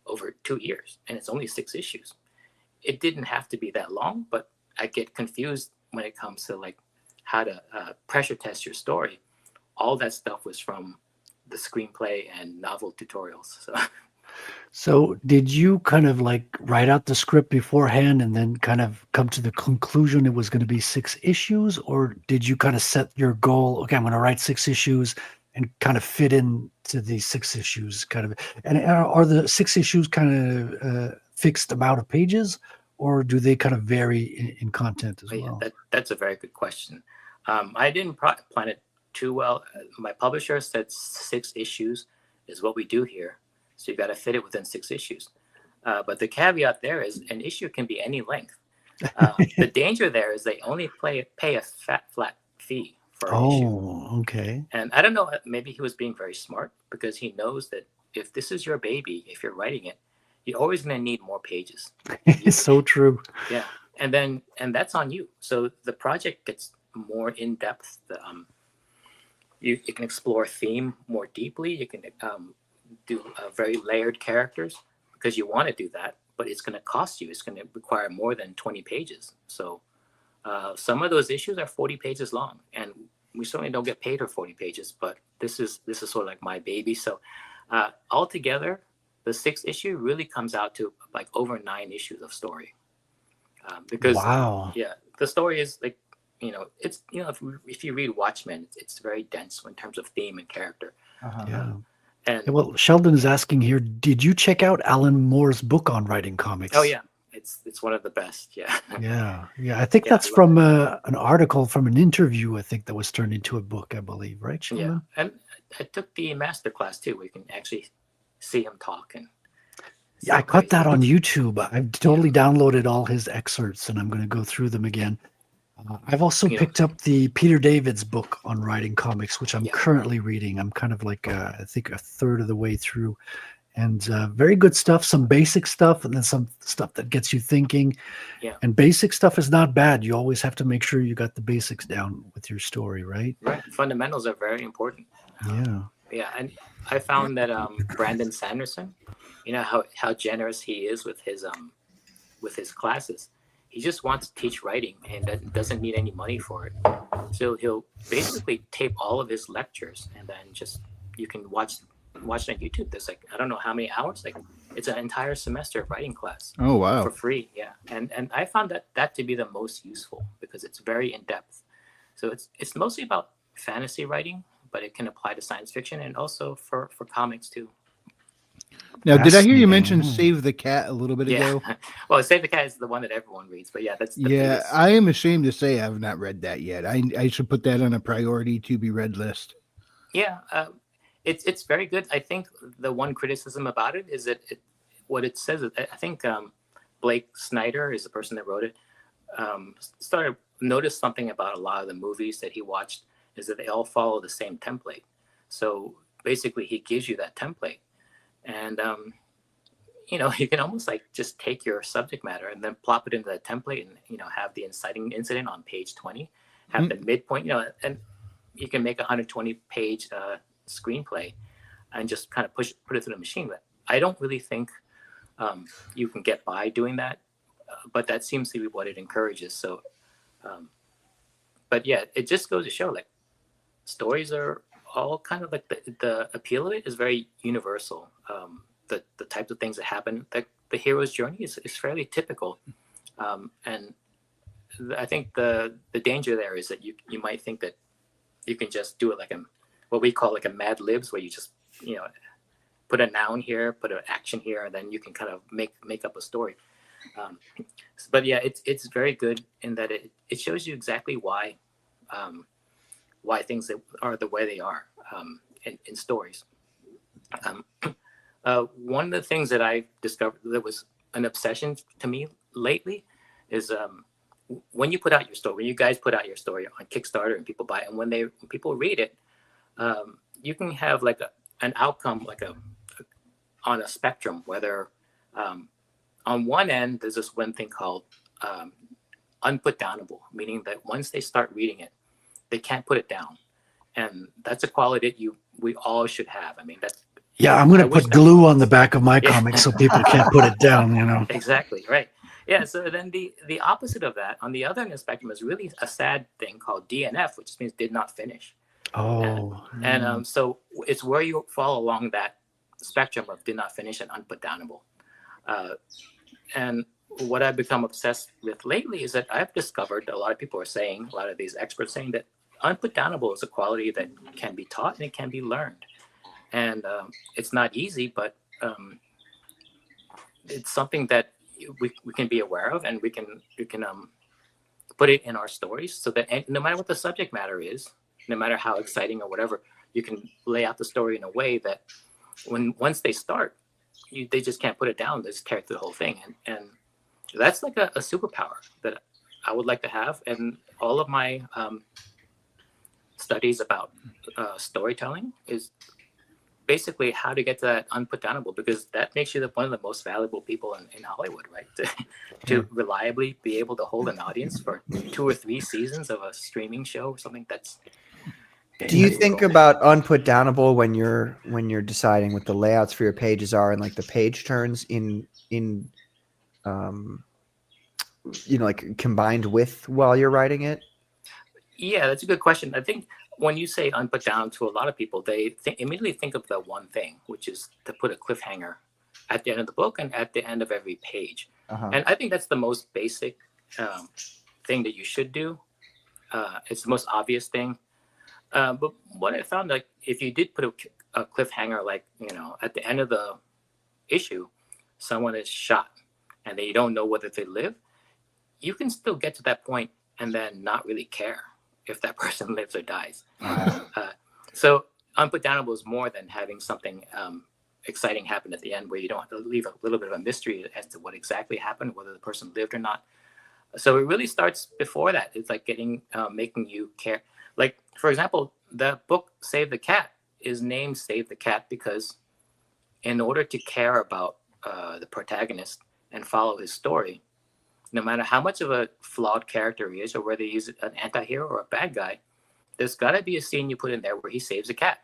over 2 years, and it's only 6 issues. It didn't have to be that long, but I get confused when it comes to how to pressure test your story. All that stuff was from the screenplay and novel tutorials. So did you kind of write out the script beforehand and then kind of come to the conclusion it was going to be 6 issues? Or did you kind of set your goal, okay, I'm going to write 6 issues and kind of fit into these 6 issues and are the 6 issues kind of fixed amount of pages, or do they kind of vary in content as well? That's a very good question. I didn't plan it too well. My publisher said 6 issues is what we do here. So you've got to fit it within 6 issues. But the caveat there is an issue can be any length. The danger there is they only pay a flat fee for an issue. Oh, okay. And I don't know, maybe he was being very smart because he knows that if this is your baby, if you're writing it, you're always going to need more pages. It's so true. Yeah. and that's on you. So the project gets more in depth. You can explore theme more deeply. You can do very layered characters because you want to do that, but it's going to cost you. It's going to require more than 20 pages. So some of those issues are 40 pages long, and we certainly don't get paid for 40 pages. But this is sort of like my baby. So altogether, the 6th issue really comes out to like over 9 issues of story. Because wow. yeah, the story is like, it's, if you read Watchmen, it's very dense in terms of theme and character. Yeah. And Well, Sheldon is asking here, did you check out Alan Moore's book on writing comics? oh yeah, it's one of the best. Yeah. Yeah. I think that's from an article from an interview, I think, that was turned into a book, I believe, right, Sheldon? Yeah, and I took the master class too, where you can actually see him talk. And yeah, I caught that on YouTube. I've totally downloaded all his excerpts, and I'm going to go through them again. I've also picked up the Peter David's book on writing comics, which I'm currently reading. I'm kind of like, I think, a third of the way through. And very good stuff, some basic stuff, and then some stuff that gets you thinking. Yeah. And basic stuff is not bad. You always have to make sure you got the basics down with your story, right? Right. Fundamentals are very important. Yeah. And I found that Brandon Sanderson, how generous he is with his classes. He just wants to teach writing and doesn't need any money for it. So he'll basically tape all of his lectures, and then you can watch it on YouTube. There's like, I don't know how many hours. Like, it's an entire semester of writing class. Oh wow! For free, yeah. And I found that to be the most useful because it's very in depth. So it's mostly about fantasy writing, but it can apply to science fiction and also for comics too. Now, did I hear you mention Save the Cat a little bit ago? Well, Save the Cat is the one that everyone reads, but yeah, that's the biggest. I am ashamed to say I have not read that yet. I should put that on a priority to be read list. Yeah, it's very good. I think the one criticism about it is that what it says. I think Blake Snyder is the person that wrote it. Noticed something about a lot of the movies that he watched is that they all follow the same template. So basically, he gives you that template. And, you can almost like just take your subject matter and then plop it into that template and, have the inciting incident on page 20, have the midpoint, and you can make a 120-page screenplay and just kind of put it through the machine. But I don't really think you can get by doing that, but that seems to be what it encourages. So, but yeah, it just goes to show like stories are all kind of like the appeal of it is very universal. The types of things that happen, the hero's journey is fairly typical. And I think the danger there is that you might think that you can just do it like what we call like a Mad Libs, where you just, put a noun here, put an action here, and then you can kind of make up a story. But yeah, it's very good in that it shows you exactly why things are the way they are in stories. One of the things that I discovered that was an obsession to me lately is when you put out your story, when you guys put out your story on Kickstarter and people buy it, and when people read it, you can have like an outcome like on a spectrum, whether on one end there's this one thing called unputdownable, meaning that once they start reading it, they can't put it down. And that's a quality that we all should have. I mean, that's. Yeah, I'm going to put glue on the back of my comic so people can't put it down, Exactly, right. Yeah, so then the opposite of that, on the other end of the spectrum, is really a sad thing called DNF, which means did not finish. Oh. And so it's where you fall along that spectrum of did not finish and unputdownable. And what I've become obsessed with lately is that I've discovered a lot of people are saying, a lot of these experts saying that unputdownable is a quality that can be taught and it can be learned. And it's not easy, but it's something that we can be aware of, and we can put it in our stories so that no matter what the subject matter is, no matter how exciting or whatever, you can lay out the story in a way that once they start, they just can't put it down. They just carry through the whole thing. And that's like a superpower that I would like to have. And all of my studies about storytelling is basically how to get to that unputdownable, because that makes you one of the most valuable people in Hollywood, right? To reliably be able to hold an audience for 2 or 3 seasons of a streaming show or something. Do you think about unputdownable when you're deciding what the layouts for your pages are and like the page turns in like combined with while you're writing it? Yeah, that's a good question. I think when you say unputdown, to a lot of people, they immediately think of the one thing, which is to put a cliffhanger at the end of the book and at the end of every page. And I think that's the most basic thing that you should do. It's the most obvious thing. But what I found, like, if you did put a cliffhanger, like, at the end of the issue, someone is shot and then you don't know whether they live, you can still get to that point and then not really care if that person lives or dies. So unputdownable is more than having something exciting happen at the end where you don't have to leave a little bit of a mystery as to what exactly happened, whether the person lived or not. So it really starts before that. It's like making you care. Like, for example, the book Save the Cat is named Save the Cat because in order to care about the protagonist and follow his story, no matter how much of a flawed character he is, or whether he's an anti-hero or a bad guy, there's got to be a scene you put in there where he saves a cat.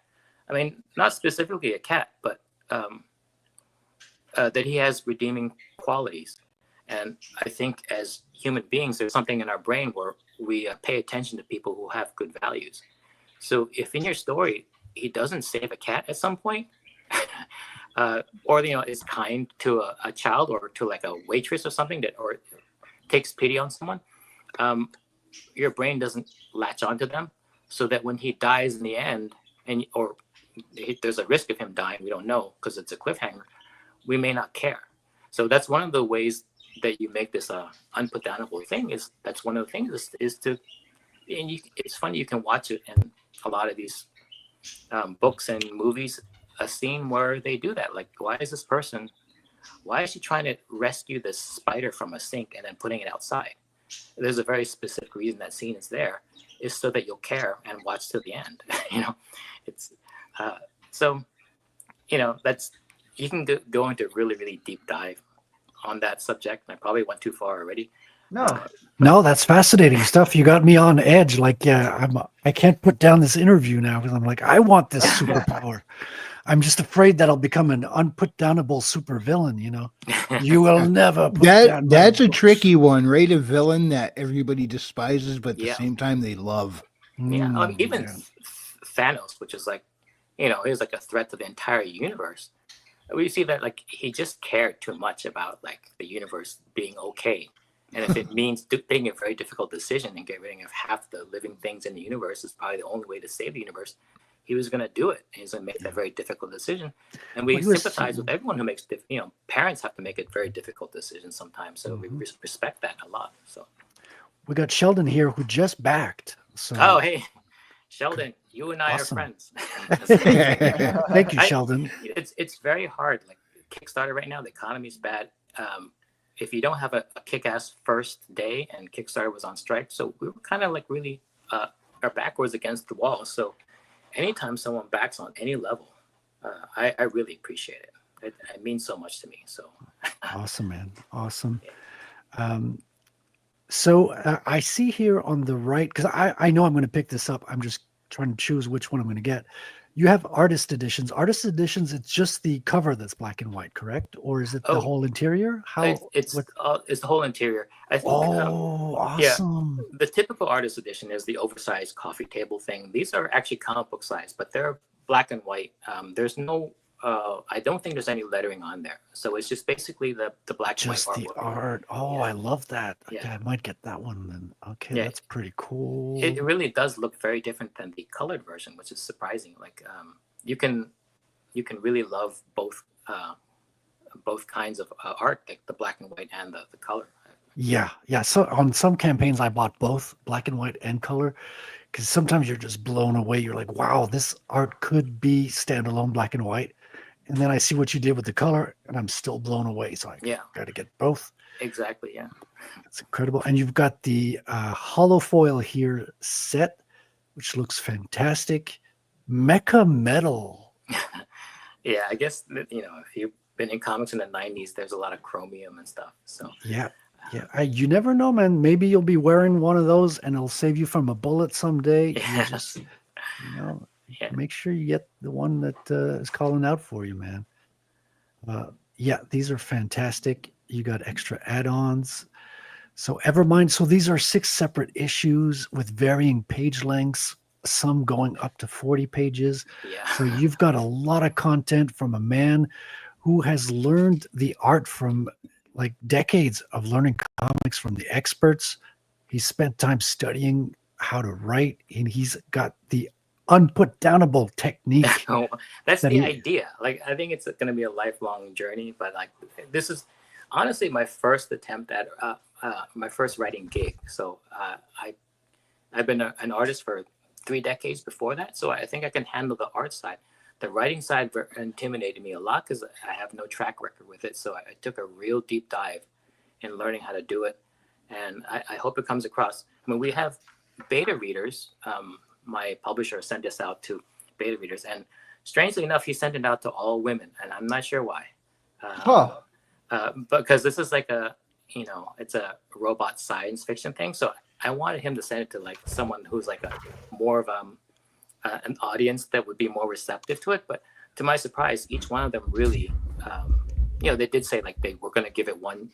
I mean, not specifically a cat, but that he has redeeming qualities. And I think as human beings, there's something in our brain where we pay attention to people who have good values. So if in your story, he doesn't save a cat at some point, or, is kind to a child or to like a waitress or something, or takes pity on someone, your brain doesn't latch onto them, so that when he dies in the end, or there's a risk of him dying, we don't know because it's a cliffhanger, we may not care. So that's one of the ways that you make this unputdownable thing. That's one of the things is to, and it's funny, you can watch it in a lot of these books and movies, a scene where they do that. Like, why is she trying to rescue this spider from a sink and then putting it outside? There's a very specific reason that scene is there, is so that you'll care and watch to the end. It's so, that's, you can go into really, really deep dive on that subject. I probably went too far already. No, that's fascinating stuff. You got me on edge. Like, I can't put down this interview now because I'm like, I want this superpower. I'm just afraid that I'll become an unputdownable supervillain. You will never put down. That's a tricky one, right? A villain that everybody despises, but at the same time they love. Yeah, even Thanos, which is like, he's like a threat to the entire universe. We see that, like, he just cared too much about, like, the universe being okay. And if it means taking a very difficult decision and getting rid of half the living things in the universe is probably the only way to save the universe, he was going to do it. He's going to make that very difficult decision. And we sympathize with everyone who makes, parents have to make a very difficult decision sometimes. So we respect that a lot. So we got Sheldon here who just backed. So. Oh, hey, Sheldon, you and I are friends. Thank you, Sheldon. It's very hard. Like Kickstarter right now, the economy's bad. If you don't have a kick-ass first day, and Kickstarter was on strike, so we were kind of like really our back was against the wall. So anytime someone backs on any level, I really appreciate it. It means so much to me. So awesome, man. Awesome. So I see here on the right, because I know I'm going to pick this up. I'm just trying to choose which one I'm going to get. You have artist editions. Artist editions, it's just the cover that's black and white, correct? Or is it the whole interior? It's the whole interior. I think. Awesome. Yeah, the typical artist edition is the oversized coffee table thing. These are actually comic book size, but they're black and white. There's no. I don't think there's any lettering on there, so it's just basically the black and white artwork. Just the art. I love that. Okay, I might get that one then. Okay, that's pretty cool. It really does look very different than the colored version, which is surprising. Like you can really love both kinds of art, like the black and white and the color. Yeah. So on some campaigns, I bought both black and white and color. Because sometimes you're just blown away. You're like, wow, this art could be standalone black and white. And then I see what you did with the color, and I'm still blown away. So I got to get both. Exactly, yeah. It's incredible. And you've got the hollow foil here set, which looks fantastic. Mecha metal. Yeah, I guess if you've been in comics in the '90s, there's a lot of chromium and stuff. So Yeah. Yeah. You never know, man. Maybe you'll be wearing one of those and it'll save you from a bullet someday. You just, yeah, make sure you get the one that is calling out for you, man. Yeah, these are fantastic. You got extra add-ons. So Evermind. So these are 6 separate issues with varying page lengths, some going up to 40 pages. yeah. So you've got a lot of content from a man who has learned the art from like decades of learning comics from the experts. He spent time studying how to write, and he's got the unputdownable technique. That's that the he- idea. Like, I think it's going to be a lifelong journey, but like, this is honestly my first attempt at my first writing gig. So I've been an artist for 3 decades before that, so I think I can handle the art side. The writing side intimidated me a lot because I have no track record with it. So I took a real deep dive in learning how to do it, and I hope it comes across. I mean, we have beta readers. My publisher sent this out to beta readers, and strangely enough, he sent it out to all women, and I'm not sure why. Because this is like it's a robot science fiction thing. So I wanted him to send it to like someone who's like a more of an audience that would be more receptive to it. But to my surprise, each one of them really, they did say like they were going to give it one,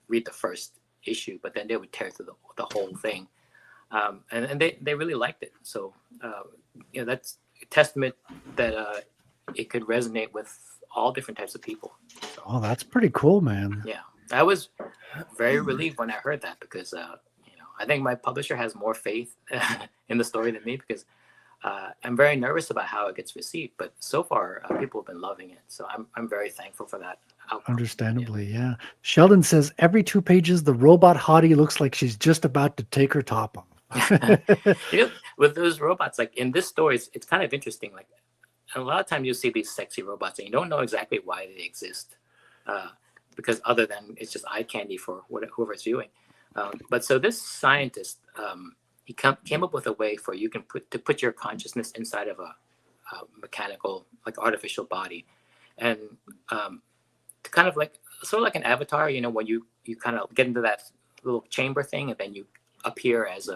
read the first issue, but then they would tear through the whole thing. And they really liked it. So, that's a testament that it could resonate with all different types of people. So, Oh, that's pretty cool, man. yeah, I was very relieved when I heard that because, I think my publisher has more faith in the story than me because I'm very nervous about how it gets received. But so far, people have been loving it. So I'm very thankful for that outcome. Understandably, yeah. Sheldon says every 2 pages, the robot hottie looks like she's just about to take her top off. With those robots, like in this story, it's kind of interesting. Like a lot of times you see these sexy robots and you don't know exactly why they exist because other than it's just eye candy for whoever's viewing. But so this scientist, he came up with a way for you can put your consciousness inside of a mechanical, like artificial body, and to kind of like sort of like an avatar, when you kind of get into that little chamber thing, and then you appear as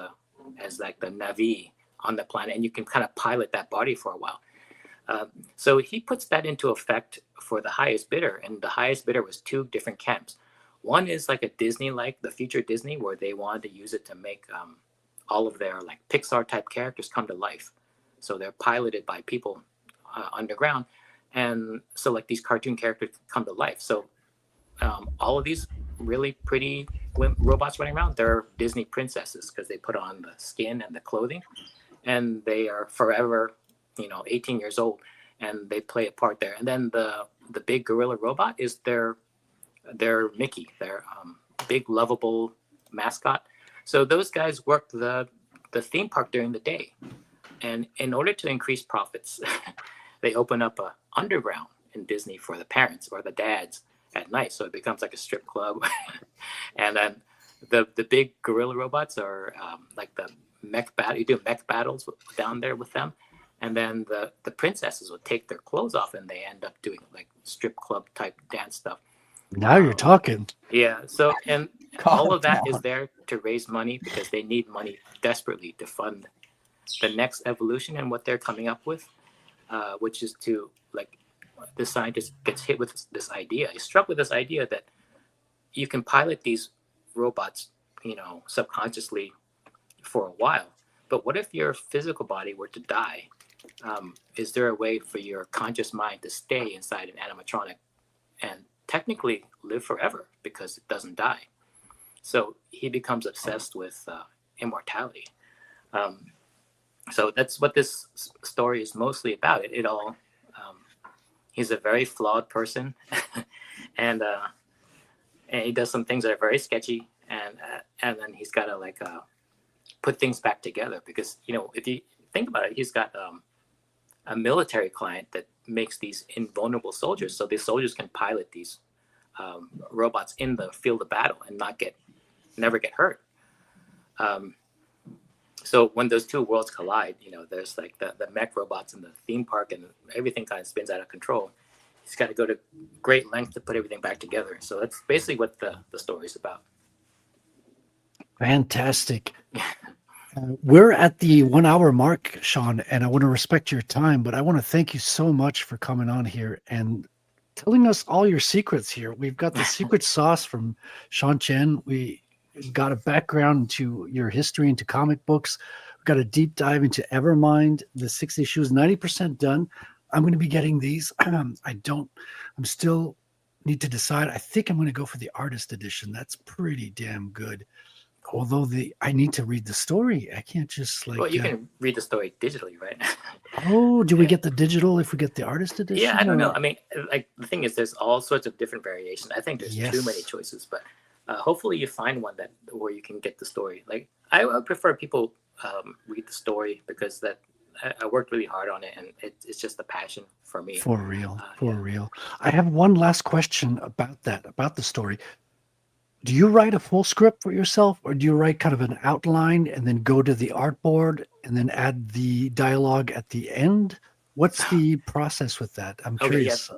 like the Navi on the planet, and you can kind of pilot that body for a while. So he puts that into effect for the highest bidder, and the highest bidder was 2 different camps. One is like a Disney, like the future Disney, where they wanted to use it to make all of their like Pixar type characters come to life. So they're piloted by people underground, and so like these cartoon characters come to life. So all of these really pretty robots running around, they're Disney princesses because they put on the skin and the clothing, and they are forever 18 years old, and they play a part there. And then the big gorilla robot is their Mickey, their big lovable mascot. So those guys work the theme park during the day, and in order to increase profits, they open up a underground in Disney for the parents or the dads at night. So it becomes like a strip club, and then the big gorilla robots are like the mech battle. You do mech battles down there with them. And then the princesses will take their clothes off and they end up doing like strip club type dance stuff. Now you're talking. Yeah. So, and all of that is there to raise money because they need money desperately to fund the next evolution and what they're coming up with, which is to like the scientist gets hit with this idea. He's struck with this idea that you can pilot these robots, subconsciously for a while. But what if your physical body were to die? Is there a way for your conscious mind to stay inside an animatronic and technically live forever because it doesn't die? So he becomes obsessed with immortality. So that's what this story is mostly about. It all. He's a very flawed person, and he does some things that are very sketchy, and then he's got to put things back together because if you think about it, he's got a military client that makes these invulnerable soldiers, so these soldiers can pilot these robots in the field of battle and never get hurt. So when those 2 worlds collide, there's like the mech robots in the theme park, and everything kind of spins out of control. he's got to go to great length to put everything back together. So that's basically what the story is about. Fantastic. We're at the 1 hour mark, Sean, and I want to respect your time, but I want to thank you so much for coming on here and telling us all your secrets here. We've got the secret sauce from Sean Chen. We got a background into your history, into comic books. We've got a deep dive into Evermind, the 6 issues, 90% done. I'm going to be getting these. I'm still need to decide. I think I'm going to go for the artist edition. That's pretty damn good. Although I need to read the story. I can't just Well, you can read the story digitally, right? Oh, do we get the digital if we get the artist edition? Yeah, I don't know. I mean, like the thing is, there's all sorts of different variations. I think there's too many choices, but hopefully you find one where you can get the story. Like I would prefer people read the story because I worked really hard on it, and it's just a passion for me. For real, real. I have one last question about the story. Do you write a full script for yourself, or do you write kind of an outline and then go to the artboard and then add the dialogue at the end? What's the process with that? I'm curious.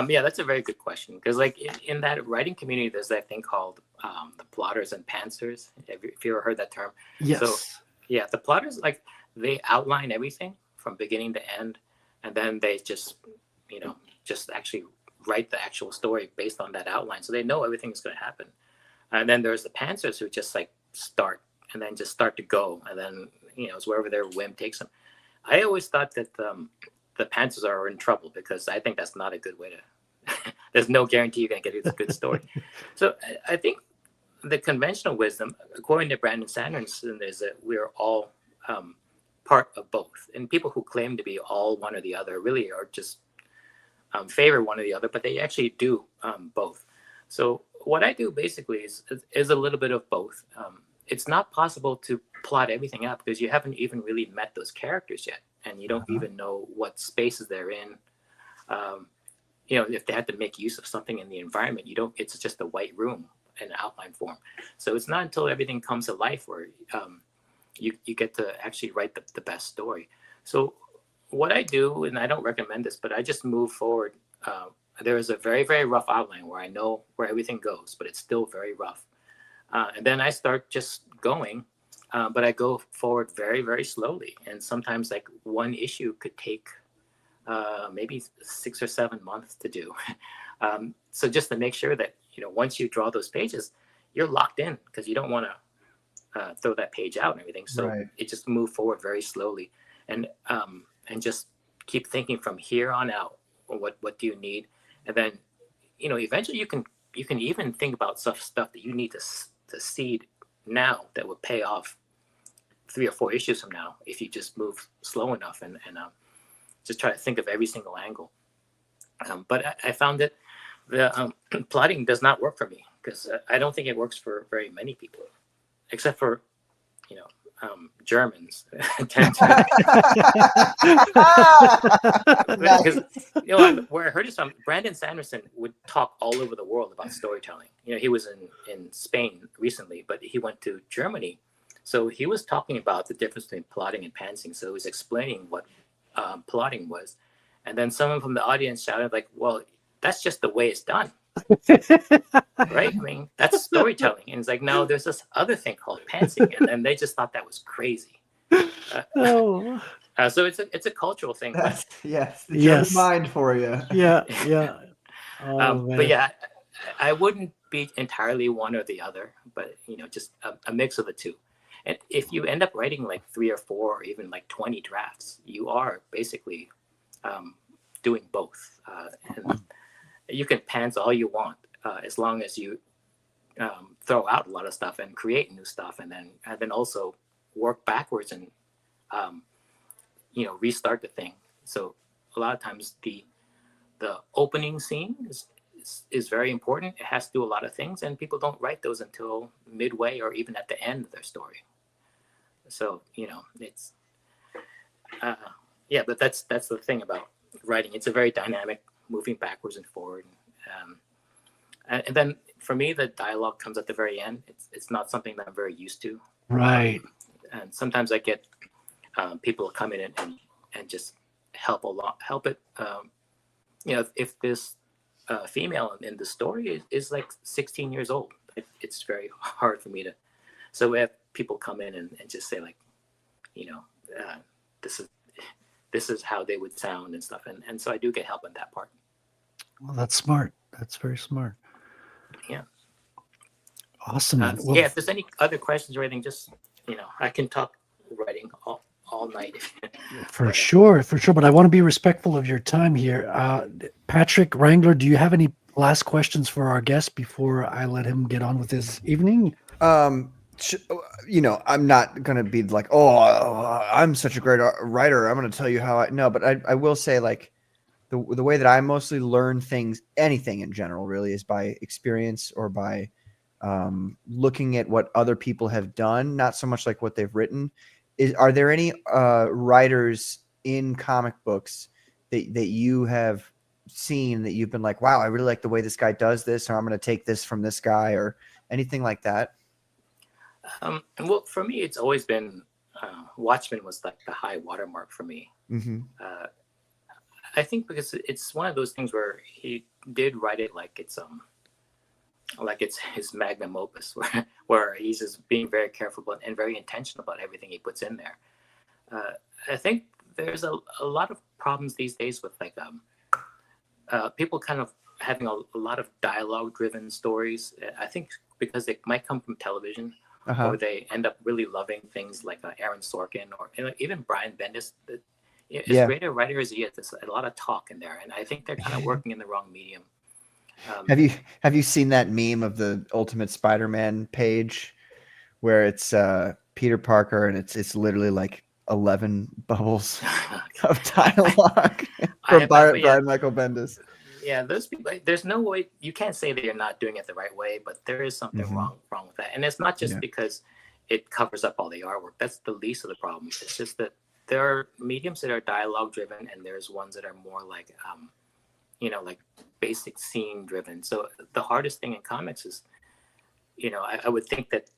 Yeah, that's a very good question, because like in that writing community, there's that thing called the plotters and pantsers. If you ever heard that term? Yes. So yeah, the plotters, like they outline everything from beginning to end, and then they just actually write the actual story based on that outline, so they know everything is going to happen. And then there's the pantsers who just like start and then just start to go, and then it's wherever their whim takes them. I always thought that the pantsers are in trouble, because I think that's not a good way to. There's no guarantee you're going to get a good story. So I think the conventional wisdom, according to Brandon Sanderson, is that we're all part of both, and people who claim to be all one or the other really are just favor one or the other, but they actually do both. So what I do basically is a little bit of both. It's not possible to plot everything out because you haven't even really met those characters yet, and you don't even know what spaces they're in. If they had to make use of something in the environment, it's just a white room in outline form. So it's not until everything comes to life where you get to actually write the best story. So what I do, and I don't recommend this, but I just move forward. There is a very, very rough outline where I know where everything goes, but it's still very rough. And then I start just going, but I go forward very, very slowly. And sometimes like one issue could take maybe 6 or 7 months to do. So just to make sure that, once you draw those pages, you're locked in, because you don't want to throw that page out and everything. So it just moved forward very slowly, and just keep thinking from here on out. What do you need? And then, eventually you can even think about stuff that you need to seed now that would pay off 3 or 4 issues from now if you just move slow enough and just try to think of every single angle. But I found that the plotting does not work for me, because I don't think it works for very many people, except for Germans tend to. Because where I heard it from, Brandon Sanderson would talk all over the world about storytelling. He was in Spain recently, but he went to Germany, so he was talking about the difference between plotting and pantsing. So he was explaining what plotting was, and then someone from the audience shouted like, "Well, that's just the way it's done." Right? I mean, that's storytelling. And it's like, no, there's this other thing called pantsing, and they just thought that was crazy. So it's a cultural thing. Yes, mind for you. Yeah. But yeah, I wouldn't be entirely one or the other, but just a mix of the two. And if you end up writing like 3 or 4 or even like 20 drafts, you are basically doing both. And you can pants all you want, as long as you throw out a lot of stuff and create new stuff, and then also work backwards and restart the thing. So a lot of times the opening scene is very important. It has to do a lot of things, and people don't write those until midway or even at the end of their story. So it's but that's the thing about writing. It's a very dynamic, moving backwards and forward. And then for me, the dialogue comes at the very end. It's not something that I'm very used to. Right. And sometimes I get people come in and just help it if this female in the story is like 16 years old, it's very hard for me to. So we have people come in and just say like, uh, this is how they would sound and stuff, and so I do get help in that part. Well, that's smart. That's very smart. Yeah. Awesome. Well, yeah. If there's any other questions or anything, just I can talk writing all night. For sure. But I want to be respectful of your time here. Patrick Wrangler, do you have any last questions for our guest before I let him get on with his evening? I'm not going to be like, I'm such a great writer. I'm going to tell you how but I will say like the way that I mostly learn things, anything in general really, is by experience or by looking at what other people have done, not so much like what they've written. Are there any writers in comic books that you have seen that you've been like, wow, I really like the way this guy does this, or I'm going to take this from this guy, or anything like that? Well, for me, it's always been Watchmen was like the high watermark for me. Mm-hmm. I think because it's one of those things where he did write it like it's his magnum opus, where he's just being very careful and very intentional about everything he puts in there. I think there's a lot of problems these days with like people kind of having a lot of dialogue-driven stories. I think because they might come from television, or they end up really loving things like Aaron Sorkin or even Brian Bendis. As great a writer as he is, there's a lot of talk in there, and I think they're kind of working in the wrong medium. Have you seen that meme of the Ultimate Spider-Man page where it's Peter Parker and it's literally like 11 bubbles of dialogue from Brian Michael Bendis? Yeah, those people. There's no way you can't say that you're not doing it the right way, but there is something wrong with that, and it's not just because it covers up all the artwork. That's the least of the problem. It's just that there are mediums that are dialogue driven, and there's ones that are more like, like basic scene driven. So the hardest thing in comics is, I would think that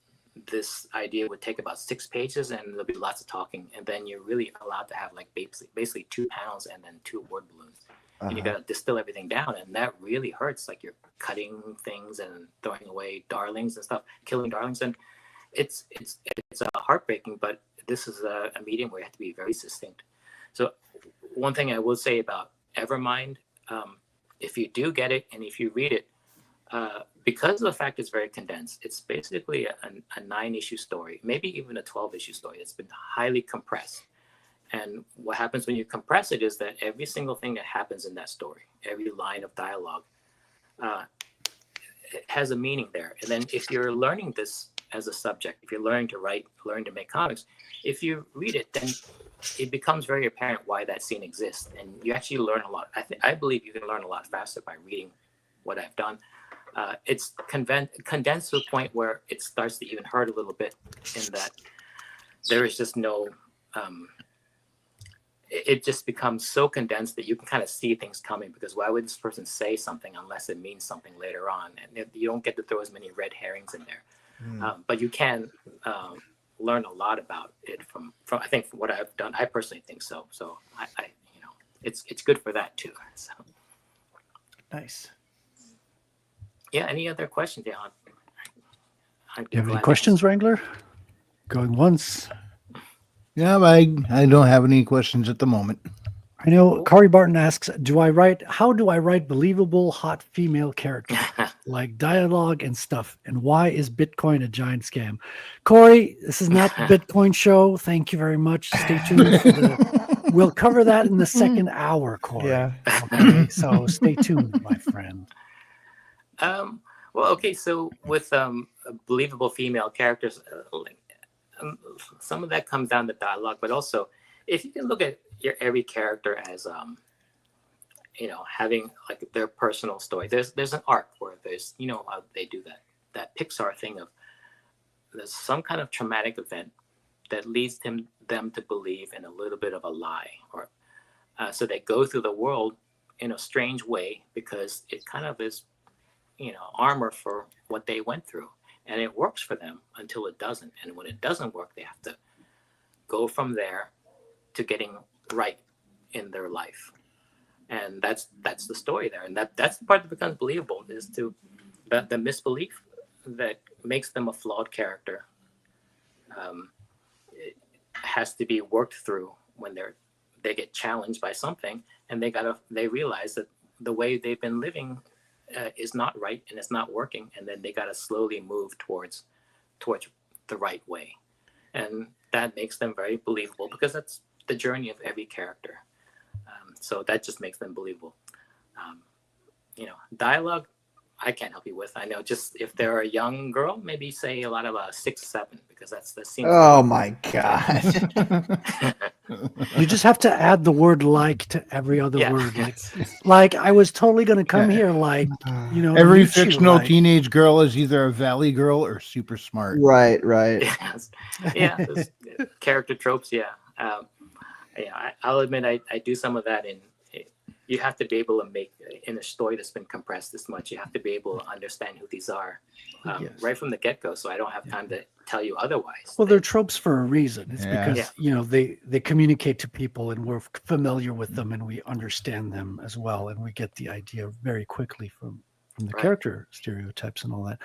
this idea would take about 6 pages and there'll be lots of talking, and then you're really allowed to have like basically 2 panels and then 2 word balloons. And you got to distill everything down, and that really hurts. Like you're cutting things and throwing away darlings and stuff, killing darlings, and it's heartbreaking. But this is a medium where you have to be very succinct. So one thing I will say about Evermind, if you do get it and if you read it, because of the fact it's very condensed, it's basically a 9-issue story, maybe even a 12-issue story. It's been highly compressed. And what happens when you compress it is that every single thing that happens in that story, every line of dialogue, it has a meaning there. And then if you're learning this as a subject, if you're learning to write, learning to make comics, if you read it, then it becomes very apparent why that scene exists. And you actually learn a lot. I believe you can learn a lot faster by reading what I've done. It's condensed to a point where it starts to even hurt a little bit, in that there is just no... it just becomes so condensed that you can kind of see things coming, because why would this person say something unless it means something later on? And you don't get to throw as many red herrings in there. But you can learn a lot about it from I think from what I've done. I personally think so. So I it's good for that too. So nice. Yeah. Any other questions, Jan? Do you have any questions, Wrangler? Going once. Yeah, I don't have any questions at the moment. I know Corey Barton asks, how do I write believable hot female characters like dialogue and stuff? And why is Bitcoin a giant scam? Corey, this is not the Bitcoin show. Thank you very much. Stay tuned. We'll cover that in the second hour, Corey. Yeah. Okay, so stay tuned, my friend. Well, okay. So with believable female characters, some of that comes down to dialogue, but also if you can look at every character as having like their personal story. There's an arc where there's how they do that Pixar thing of there's some kind of traumatic event that leads them to believe in a little bit of a lie, or so they go through the world in a strange way because it kind of is armor for what they went through. And it works for them until it doesn't. And when it doesn't work, they have to go from there to getting right in their life. and that's the story there, and that's the part that becomes believable, is to the misbelief that makes them a flawed character. It has to be worked through when they get challenged by something, and they realize that the way they've been living is not right and it's not working, and then they got to slowly move towards the right way, and that makes them very believable, because that's the journey of every character. So that just makes them believable. Dialogue, I can't help you with. I know, just if they're a young girl, maybe say a lot of 6, 7, because that seems. Oh my God! You just have to add the word "like" to every other word. Like I was totally going to come here. Like every meet you, fictional like- teenage girl is either a valley girl or super smart. Right. Yes. Yeah, there's character tropes. Yeah. I'll admit I do some of that. You have to be able to make, in a story that's been compressed this much, you have to be able to understand who these are right from the get-go, so I don't have time to tell you otherwise. Well, they're tropes for a reason. It's Yeah. because they communicate to people, and we're familiar with them, and we understand them as well, and we get the idea very quickly from the character stereotypes and all that.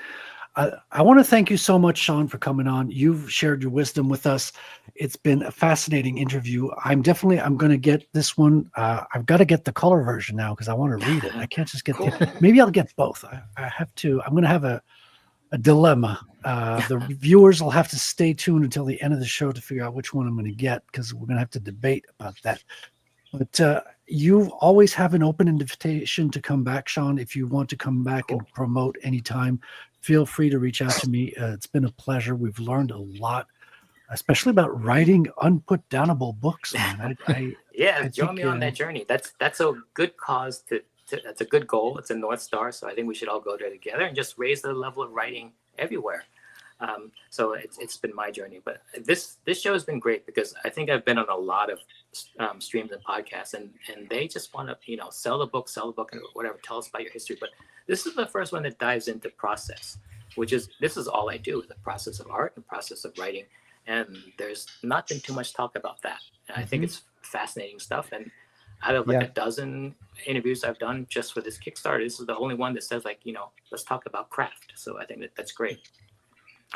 I want to thank you so much, Sean, for coming on. You've shared your wisdom with us. It's been a fascinating interview. I'm going to get this one. I've got to get the color version now because I want to read it. I can't just get maybe I'll get both. I have to. I'm going to have a dilemma. The viewers will have to stay tuned until the end of the show to figure out which one I'm going to get, because we're going to have to debate about that. But you always have an open invitation to come back, Sean. If you want to come back and promote anytime, feel free to reach out to me. It's been a pleasure. We've learned a lot, especially about writing unputdownable books, man. Join me on that journey. That's a good cause that's a good goal. It's a North Star. So I think we should all go there together and just raise the level of writing everywhere. So it's been my journey, but this show has been great, because I think I've been on a lot of streams and podcasts, and they just want to sell the book and whatever, tell us about your history. But this is the first one that dives into process, this is all I do, the process of art and process of writing, and there's not been too much talk about that. And I think it's fascinating stuff. And out of a dozen interviews I've done just for this Kickstarter, this is the only one that says let's talk about craft. So I think that's great.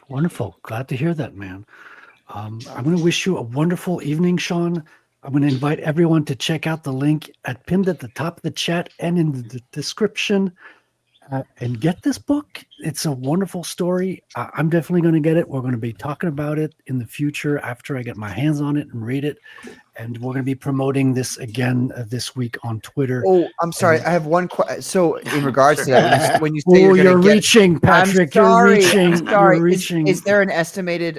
Wonderful. Glad to hear that, man. I'm going to wish you a wonderful evening, Sean. I'm going to invite everyone to check out the link pinned at the top of the chat and in the description, and get this book. It's a wonderful story. I'm definitely going to get it. We're going to be talking about it in the future after I get my hands on it and read it. And we're going to be promoting this again this week on Twitter. Oh, I'm sorry. I have one question. So, in regards to that, when you say you're reaching, Patrick. You're reaching. You're reaching. Is there an estimated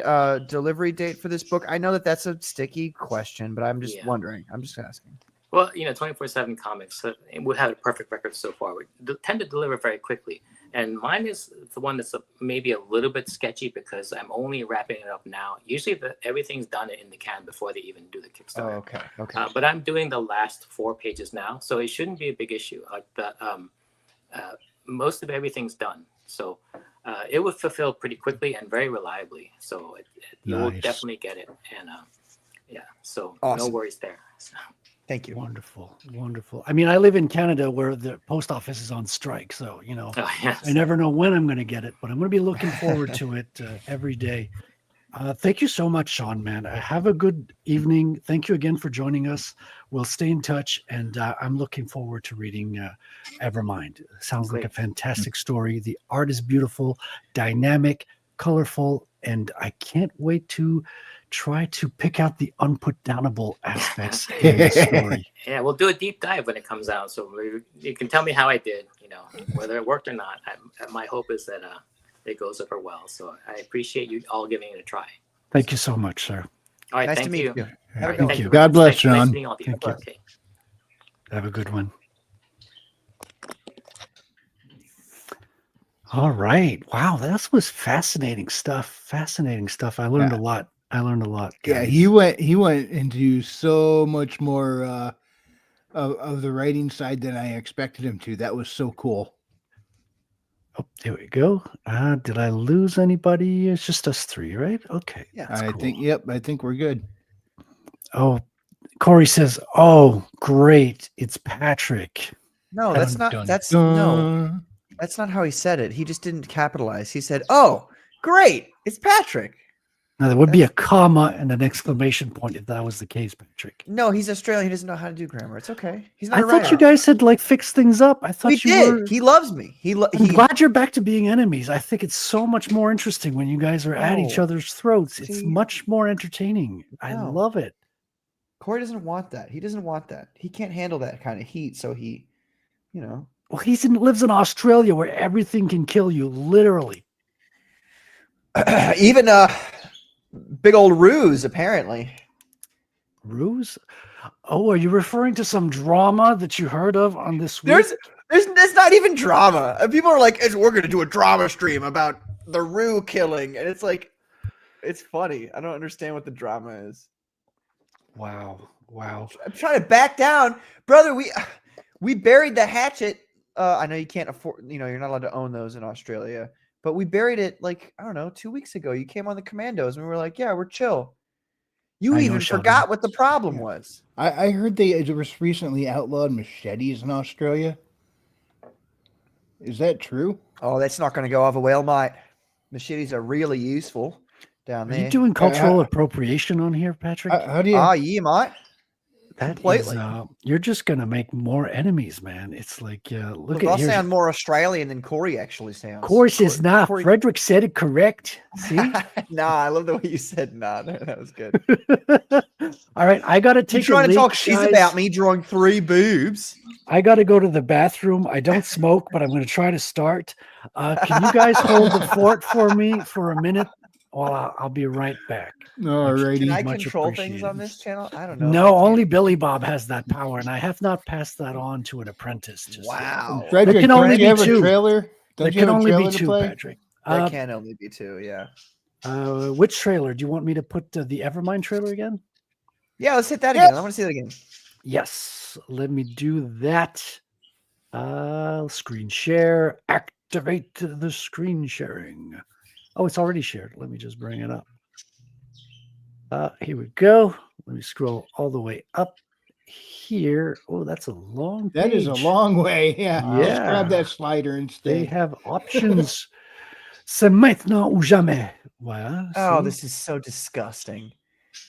delivery date for this book? I know that's a sticky question, but I'm just wondering. I'm just asking. Well, 24/7 Comics, we have a perfect record so far. We tend to deliver very quickly. And mine is the one that's maybe a little bit sketchy, because I'm only wrapping it up now. Usually everything's done in the can before they even do the Kickstarter. Oh, okay. But I'm doing the last 4 pages now, so it shouldn't be a big issue. Like most of everything's done. So it will fulfill pretty quickly and very reliably. So you will definitely get it. And so awesome. No worries there. So. Thank you. Wonderful. I mean, I live in Canada where the post office is on strike. So, I never know when I'm going to get it, but I'm going to be looking forward to it every day. Thank you so much, Sean, man. Have a good evening. Thank you again for joining us. We'll stay in touch, and I'm looking forward to reading Evermind. Sounds like a fantastic story. The art is beautiful, dynamic, colorful, and I can't wait to try to pick out the unputdownable aspects in the story. Yeah, we'll do a deep dive when it comes out, so you can tell me how I did, whether it worked or not. My hope is that it goes over well. So I appreciate you all giving it a try. Thank you so much, sir. All right, nice to meet you. Thank you. God bless, Sean. Nice meeting all of you. Thank you. Okay. Have a good one. All right. Wow, this was fascinating stuff. I learned a lot. Guys. Yeah, he went into so much more of the writing side than I expected him to. That was so cool. Oh, there we go. Did I lose anybody? It's just us three, right? Okay. Yeah. I think we're good. Oh, Corey says, "Oh, great, it's Patrick." No, that's Dun, not. dun, That's no. That's not how he said it. He just didn't capitalize. He said, "Oh, great, it's Patrick." Now there would be a comma and an exclamation point if that was the case, Patrick. No, he's Australian. He doesn't know how to do grammar. It's okay. He's not I a thought writer. you guys had like fixed things up. I thought We you did. were. He loves me. I'm glad you're back to being enemies. I think it's so much more interesting when you guys are at each No. other's throats. It's See? much more entertaining. I No. love it. Corey doesn't want that. He doesn't want that. He can't handle that kind of heat. So he, you know. Well, lives in Australia where everything can kill you, literally. Even big old ruse, apparently. Ruse? Oh, are you referring to some drama that you heard of on this week? There's not even drama. And people are like, we're going to do a drama stream about the Rue killing. And it's like, it's funny. I don't understand what the drama is. Wow. I'm trying to back down. Brother, we buried the hatchet. I know you can't afford, you're not allowed to own those in Australia. But we buried it like, I don't know, 2 weeks ago. You came on the commandos and we were like, yeah, we're chill. You even forgot what the problem was. I heard they just recently outlawed machetes in Australia. Is that true? Oh, that's not going to go over well, mate. Machetes are really useful down there. Are you doing cultural appropriation on here, Patrick? How do you? Yeah, mate. That Completely. is, you're just going to make more enemies, man. It's like, look I'll at here. sound more Australian than Corey actually sounds. Corey says, nah, Frederick said it correct. See? Nah, I love the way you said nah. That was good. All right, I got to take You're trying a to leak, talk shit guys. about me drawing 3 boobs. I got to go to the bathroom. I don't smoke, but I'm going to try to start. Can you guys hold the fort for me for a minute? Well, I'll be right back. Alrighty. Can I Much control things appreciated. on this channel? I don't know. No, only Billy Bob has that power, and I have not passed that on to an apprentice. Just yet. Wow. Frederick, can only don't be you have a two. trailer? There Don't you can have a only be trailer to 2, play? Patrick. That can only be 2, yeah. Which trailer? Do you want me to put the Evermind trailer again? Yeah, let's hit that again. I want to see that again. Yes. Let me do that. Screen share. Activate the screen sharing. Oh, it's already shared. Let me just bring it up. Here we go. Let me scroll all the way up here. Oh, that's a long page. That is a long way. Yeah. Just Yeah. grab that slider and They stay. have options. C'est maintenant ou jamais. Voilà, Oh, see? this is so disgusting.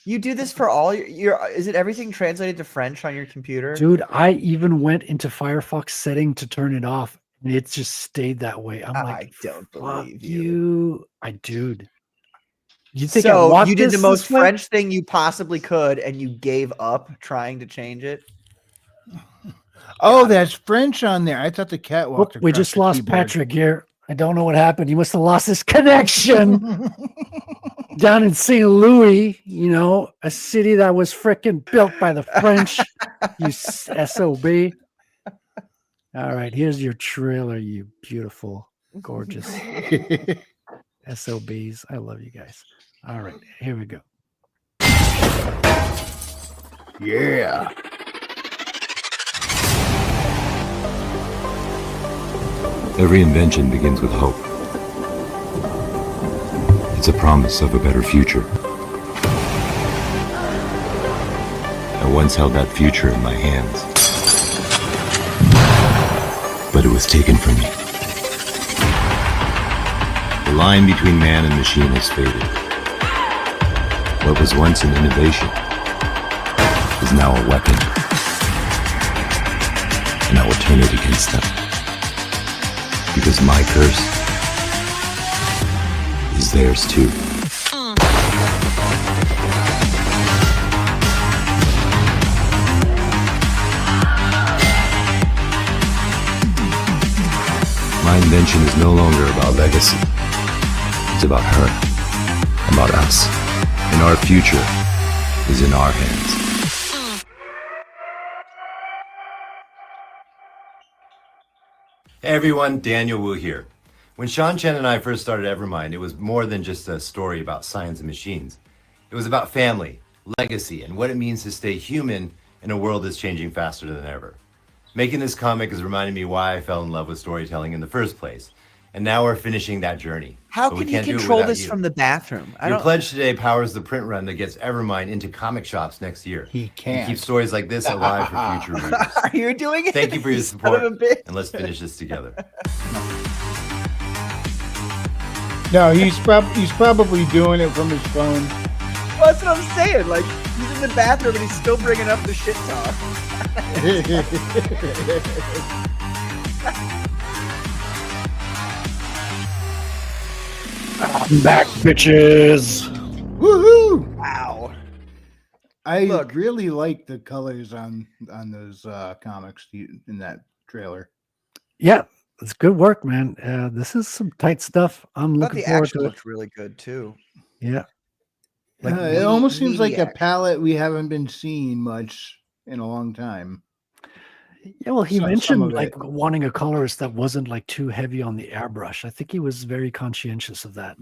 You do this for all your is it everything translated to French on your computer? Dude, I even went into Firefox setting to turn it off, and it just stayed that way. I'm I like, don't fuck believe you. Dude. You think I So want you did the this most this way? French thing you possibly could, and you gave up trying to change it. Oh, that's French on there. I thought the cat Whoop, walked we across just the lost keyboard. Patrick here. I don't know what happened. He must have lost his connection down in St. Louis, a city that was freaking built by the French. You SOB. All right, here's your trailer, you beautiful, gorgeous SOBs. I love you guys. All right, here we go. Yeah. Every invention begins with hope. It's a promise of a better future. I once held that future in my hands, but it was taken from me. The line between man and machine has faded. What was once an innovation is now a weapon, and I will turn it against them. Because my curse is theirs too. My invention is no longer about legacy. It's about her, about us. And our future is in our hands. Hey everyone, Daniel Wu here. When Chen and I first started Evermind, it was more than just a story about science and machines. It was about family, legacy, and what it means to stay human in a world that's changing faster than ever. Making this comic has reminded me why I fell in love with storytelling in the first place, And now we're finishing that journey. How But we can you can't do it control without this you. from the bathroom? Your pledge today powers the print run that gets Evermind into comic shops next year. He And can't. keep stories like this alive for future readers. Are you doing it? Thank you for your Son support, of a bitch. and let's finish this together. No, he's probably doing it from his phone. Well, that's what I'm saying. Like, he's in the bathroom and he's still bringing up the shit talk. I'm back, bitches. Woohoo! Wow. I Look. really like the colors on those comics in that trailer. Yeah, it's good work, man. This is some tight stuff. I'm I thought looking the forward action to it. looked really good too. Yeah. Like It almost seems like a maniac. palette we haven't been seeing much in a long time. Yeah, well, he Some mentioned of like it. wanting a colorist that wasn't like too heavy on the airbrush. I think he was very conscientious of that.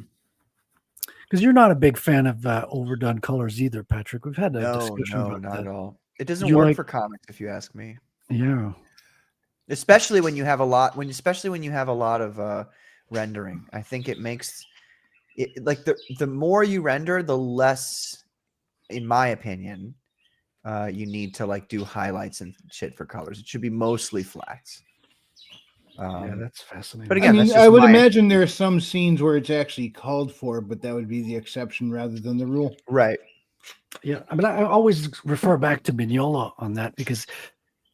Because you're not a big fan of overdone colors either, Patrick. We've had a discussion about not that. at all. It doesn't You work like- for comics, if you ask me. Yeah. Especially when you have a lot. Especially when you have a lot of rendering. I think it makes it like the more you render, the less, in my opinion, you need to like do highlights and shit for colors. It should be mostly flats. Yeah, that's fascinating. but again, I mean, that's just I would my imagine there are some scenes where it's actually called for, but that would be the exception rather than the rule. right. Yeah, I mean, I always refer back to Mignola on that because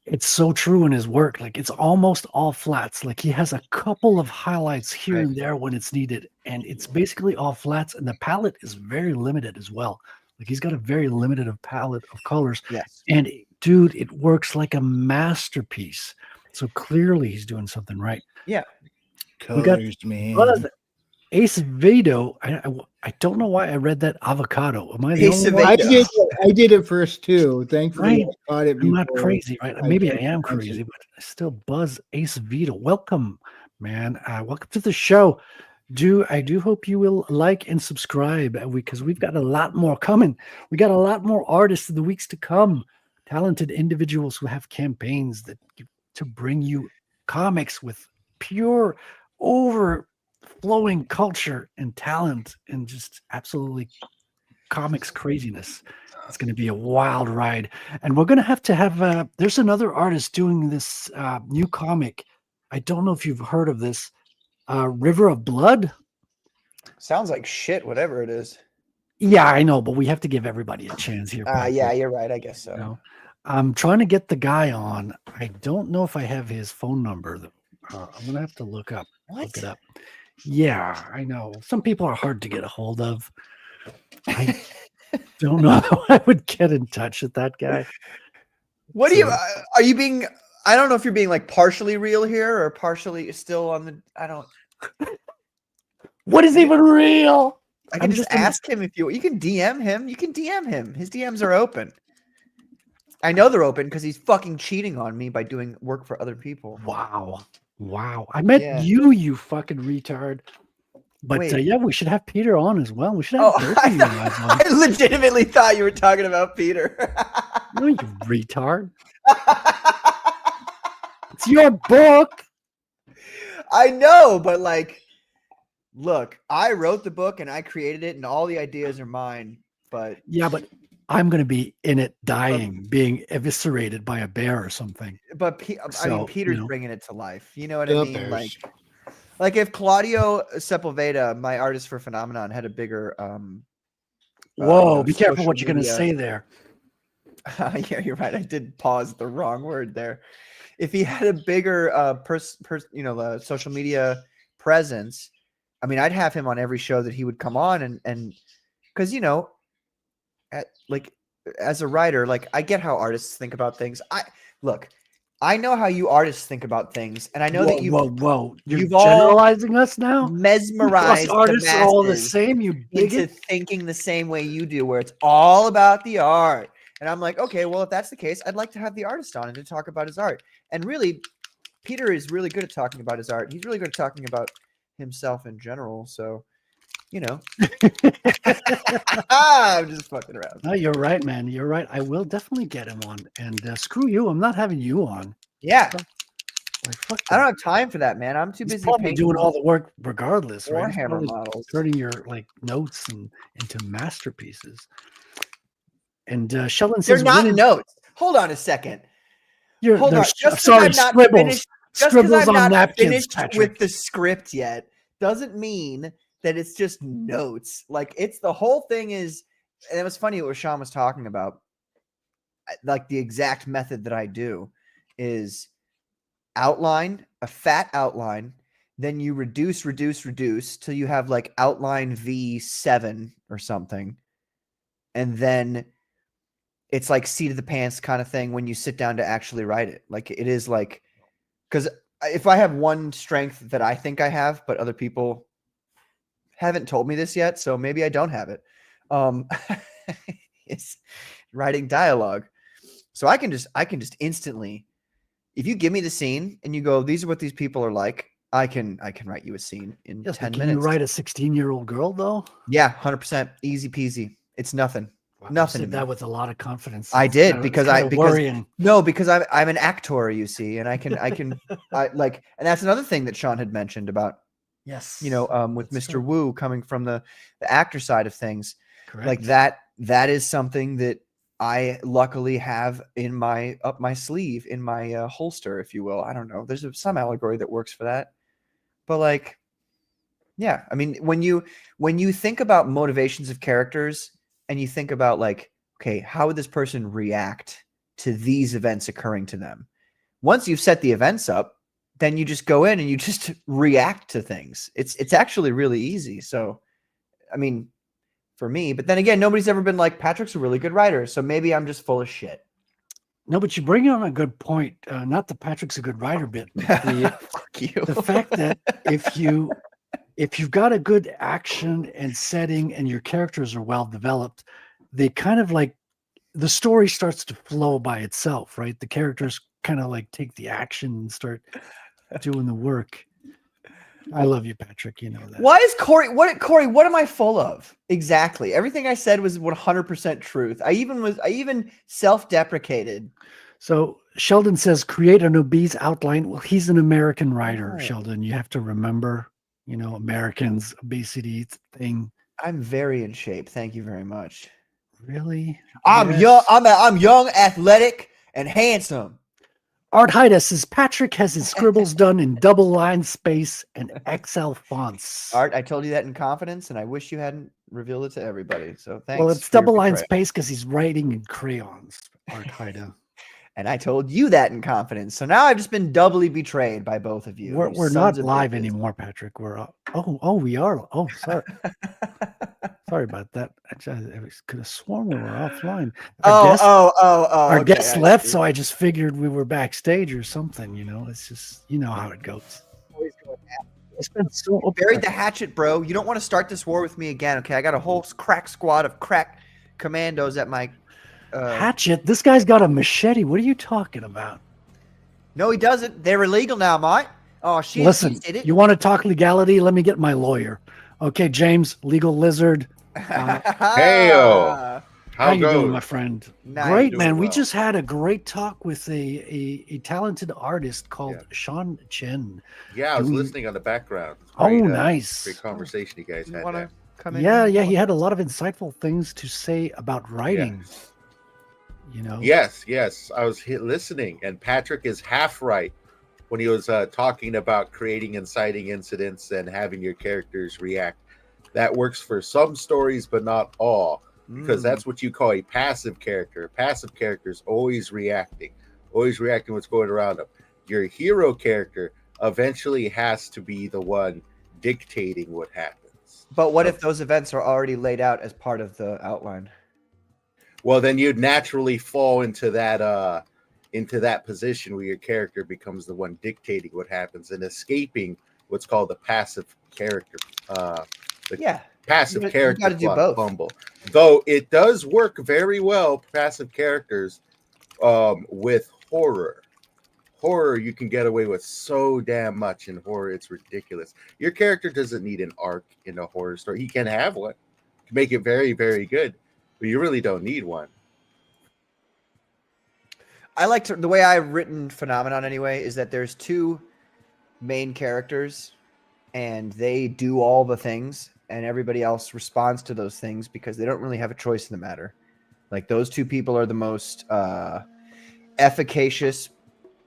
it's so true in his work. Like, it's almost all flats. Like, he has a couple of highlights here Right. and there when it's needed, and it's basically all flats. And the palette is very limited as well. Like, he's got a very limited palette of colors. Yes. And dude, it works like a masterpiece. So clearly, he's doing something right. We got Colors, man. Buzz Ace Vado. I don't know why I read that avocado. Am I the Ace only one? Vado. I did it first too. Thankfully, Right. I caught it I'm not before. crazy, right? I Maybe I paid am attention. crazy, but I still buzz Ace Vito. Welcome, man. Welcome to the show. I do hope you will like and subscribe because we've got a lot more coming. We got a lot more artists in the weeks to come. Talented individuals who have campaigns to bring you comics with pure, overflowing culture and talent and just absolutely comics craziness. It's going to be a wild ride. And we're going to have there's another artist doing this new comic. I don't know if you've heard of this, River of Blood. Sounds like shit, whatever it is. Yeah, I know, but we have to give everybody a chance here. Patrick. Yeah, you're right. I guess so. You know? I'm trying to get the guy on. I don't know if I have his phone number. I'm going to have to look it up. Yeah, I know. Some people are hard to get a hold of. I don't know how I would get in touch with that guy. What are you being? I don't know if you're being like partially real here or partially still on the. I don't. What is even real? I can just ask him if you can DM him. You can DM him. His DMs are open. I know they're open because he's fucking cheating on me by doing work for other people. Wow. I met you fucking retard. But Wait. yeah, we should have Peter on as well. We should have both of you guys on. I legitimately thought you were talking about Peter. No, you retard. It's your book. I know, but like, look, I wrote the book and I created it, and all the ideas are mine. But yeah, but I'm going to be in it, dying, being eviscerated by a bear or something. But I mean, Peter's bringing it to life. You know what I mean? Bears. Like if Claudio Sepulveda, my artist for Phenomenon, had a bigger whoa, be careful social what you're going to media- say there. Yeah, you're right. I did pause the wrong word there. If he had a bigger social media presence, I mean, I'd have him on every show that he would come on, and because as a writer, like I get how artists think about things. I know how you artists think about things, and I know that Whoa! You're you've all generalizing us now. mesmerized Us artists the are all the masses same. You into bigot. thinking the same way you do, where it's all about the art. And I'm like, okay, well, if that's the case, I'd like to have the artist on and to talk about his art. And really, Peter is really good at talking about his art. He's really good at talking about himself in general. So, I'm just fucking around. No, you're right, man. You're right. I will definitely get him on. And screw you. I'm not having you on. Yeah. Like, fuck I don't that. have time for that, man. I'm too He's busy probably painting doing all the work regardless, right? He's Warhammer probably models. turning your like notes into masterpieces. And Sheldon They're says, not "Really, notes. Hold on a second. Hold on. there's Just because sorry, I'm not scribbles, finished, scribbles on not napkins, finished Patrick." with the script yet, doesn't mean that it's just notes. Like it's the whole thing is, and it was funny what Sean was talking about. Like the exact method that I do is outline, a fat outline, then you reduce till you have like outline V7 or something. And then it's like seat of the pants kind of thing when you sit down to actually write it. Like it is like, because if I have one strength that I think I have, but other people haven't told me this yet, so maybe I don't have it. It's writing dialogue. So I can just instantly, if you give me the scene and you go, these are what these people are like, I can write you a scene in 10 Can minutes. you write a 16-year-old girl though? Yeah, 100%, easy peasy. It's nothing. Wow, Nothing. You said that with a lot of confidence. I did because worrying. No, because I'm an actor, you see, and I can and that's another thing that Sean had mentioned about, Yes, with Mr. Wu coming from the actor side of things. Correct. Like that is something that I luckily have in up my sleeve, in my holster, if you will. I don't know. There's some allegory that works for that, but like, yeah. I mean, when you think about motivations of characters and you think about like, okay, how would this person react to these events occurring to them? Once you've set the events up, then you just go in and you just react to things. It's actually really easy. So, I mean, for me, but then again, nobody's ever been like, Patrick's a really good writer, so maybe I'm just full of shit. No, but you bring on a good point. Not that Patrick's a good writer bit. Fuck you. The fact that if you've got a good action and setting and your characters are well developed, they kind of like the story starts to flow by itself, right? The characters kind of like take the action and start doing the work. I love you, Patrick. You know that. Why is Corey? What am I full of? Exactly. Everything I said was 100% truth. I even self-deprecated. So Sheldon says, create an obese outline. Well, he's an American writer, Sheldon. You have to remember, Americans, obesity thing. I'm very in shape. Thank you very much. Really? I'm young. I'm young, athletic, and handsome. Art Haida says Patrick has his scribbles done in double line space and XL fonts. Art, I told you that in confidence, and I wish you hadn't revealed it to everybody. So thanks. Well, it's double line space because he's writing in crayons, Art Haida. And I told you that in confidence. So now I've just been doubly betrayed by both of you. We're not live anymore, Patrick. We're we are. Oh, sorry. Sorry about that. I could have sworn we were offline. Our guest left, so I just figured we were backstage or something. It's just how it goes. It's been so buried the hatchet, bro. You don't want to start this war with me again, okay? I got a whole crack squad of crack commandos at my hatchet. This guy's got a machete. What are you talking about? No, he doesn't. They're illegal now, Mike. Oh shit! Listen, you want to talk legality? Let me get my lawyer. Okay, James, legal lizard. Heyo. How you doing, my friend? Nice. Great, man. Well. We just had a great talk with a talented artist called Sean Chen. Yeah, I was listening on the background. Great, nice. Great conversation you guys had there. Yeah. He had a lot of insightful things to say about writing. Yes. I was listening, and Patrick is half right when he was talking about creating inciting incidents and having your characters react. That works for some stories, but not all, because that's what you call a passive character. A passive character is always reacting what's going around them. Your hero character eventually has to be the one dictating what happens. But what if those events are already laid out as part of the outline? Well, then you'd naturally fall into that position where your character becomes the one dictating what happens and escaping what's called the passive character. Passive character plot fumble. Though it does work very well, passive characters, with horror. Horror, you can get away with so damn much in horror, it's ridiculous. Your character doesn't need an arc in a horror story. He can have one to make it very, very good, but you really don't need one. I like to, the way I've written Phenomenon anyway is that there's two main characters and they do all the things and everybody else responds to those things because they don't really have a choice in the matter. Like those two people are the most efficacious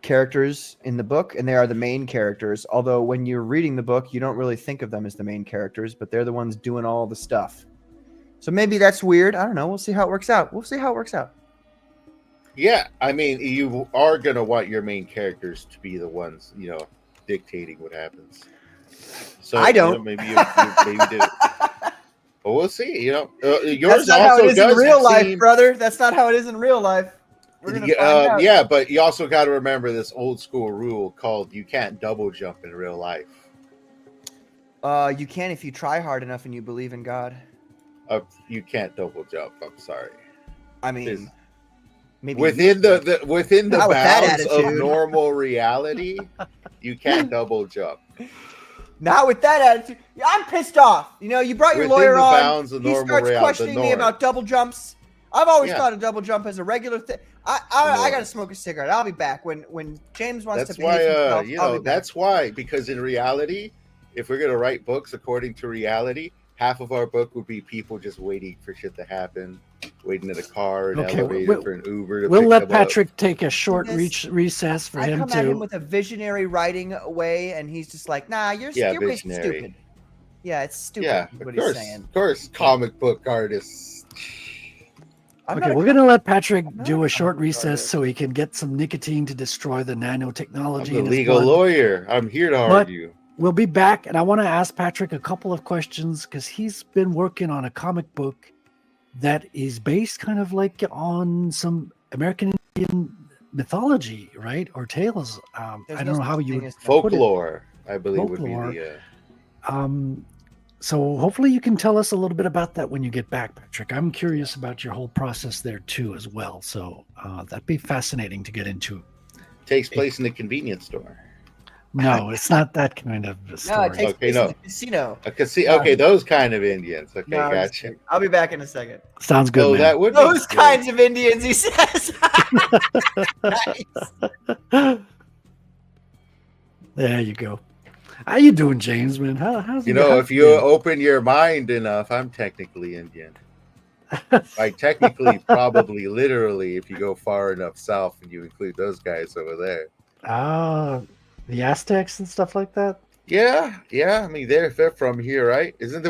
characters in the book, and they are the main characters. Although when you're reading the book, you don't really think of them as the main characters, but they're the ones doing all the stuff. So maybe that's weird. I don't know. We'll see how it works out. Yeah, I mean, you are gonna want your main characters to be the ones, dictating what happens. So I don't. Maybe you do. Well, we'll see. Yours That's not how also it is does in real life, seem- brother. That's not how it is in real life. We're gonna find out. Yeah, but you also got to remember this old school rule called you can't double jump in real life. You can if you try hard enough and you believe in God. You can't double jump. I'm sorry. I mean, maybe within the Not with that bounds of attitude. normal reality, you can't double jump. not with that attitude. Yeah, I'm pissed off. You brought your Within lawyer the on. bounds of He normal starts reality, questioning the me norm. about double jumps. I've always Yeah. thought a double jump as a regular thing. I gotta smoke a cigarette. I'll be back when James wants That's to behave himself. why I'll be back. that's why, because in reality, if we're gonna write books according to reality, half of our book would be people just waiting for shit to happen, waiting in a car, an Okay, elevator, for an Uber to We'll pick let them Patrick take a short This- recess for I him come at him to. with a visionary writing way, and he's just like, "Nah, you're Yeah, basically visionary. stupid." Yeah, it's up. stupid. Yeah, what of he's course, saying. of course, comic book artists. I'm Okay, not a we're gonna let Patrick not do a a short comic recess artist. so he can get some nicotine to destroy the I'm nanotechnology the in his legal blood. lawyer. I'm here to But- argue. We'll be back, and I want to ask Patrick a couple of questions because he's been working on a comic book that is based kind of like on some American Indian mythology, right? Or tales. There's I no don't know how such you thing would as that. put it. Folklore, I believe, Folklore. would be the. So hopefully you can tell us a little bit about that when you get back, Patrick. I'm curious about your whole process there too, as well. So that'd be fascinating to get into. Takes place in a convenience store. No, it's not that kind of a No, story. it takes Okay, place no. in the casino. A casino. Okay, those kind of Indians. Okay, No, I'm just gotcha. kidding. I'll be back in a second. Sounds good, Oh, man. that would be Those good. kinds of Indians, he says. Nice. There you go. How you doing, James, man? How's If you open your mind enough, I'm technically Indian. Like technically, probably literally, if you go far enough south and you include those guys over there. The Aztecs and stuff like that? Yeah. I mean, they're from here, right? Isn't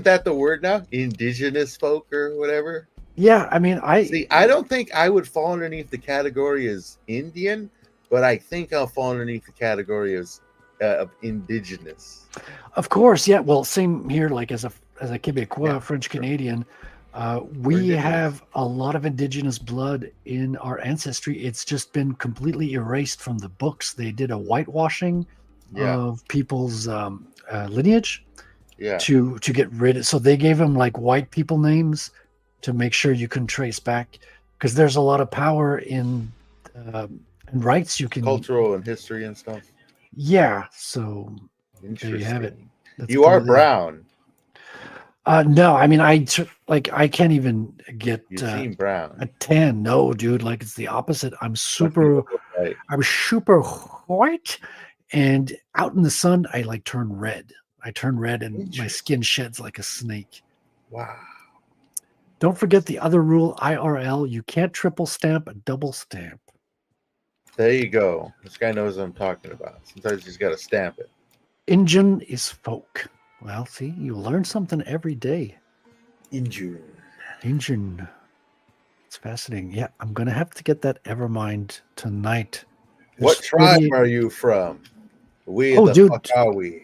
that the word now? Indigenous folk or whatever. Yeah, I mean, I don't think I would fall underneath the category as Indian, but I think I'll fall underneath the category as of indigenous. Of course, yeah. Well, same here. Like as a Quebecois, Yeah, French sure. Canadian, We're we indigenous. have a lot of indigenous blood in our ancestry. It's just been completely erased from the books. They did a whitewashing Yeah. of people's lineage Yeah. to get rid of. So they gave them like white people names to make sure you can trace back, because there's a lot of power in rights you can. Cultural and history and stuff. Yeah. So there you have it. Interesting. That's You are part of the- brown. No, I mean, I can't even get You seem a brown. 10. No, dude, like it's the opposite. I'm super Right. white, and out in the sun, I like turn red. I turn red, and my skin sheds like a snake. Wow. Don't forget the other rule, IRL. You can't triple stamp a double stamp. There you go. This guy knows what I'm talking about. Sometimes you just got to stamp it. Injun is folk. Well, see, you learn something every day. Injun. Injun. It's fascinating. Yeah, I'm gonna have to get that Evermind tonight. What There's tribe 40 are you from? We Oh, the dude. fuck are we?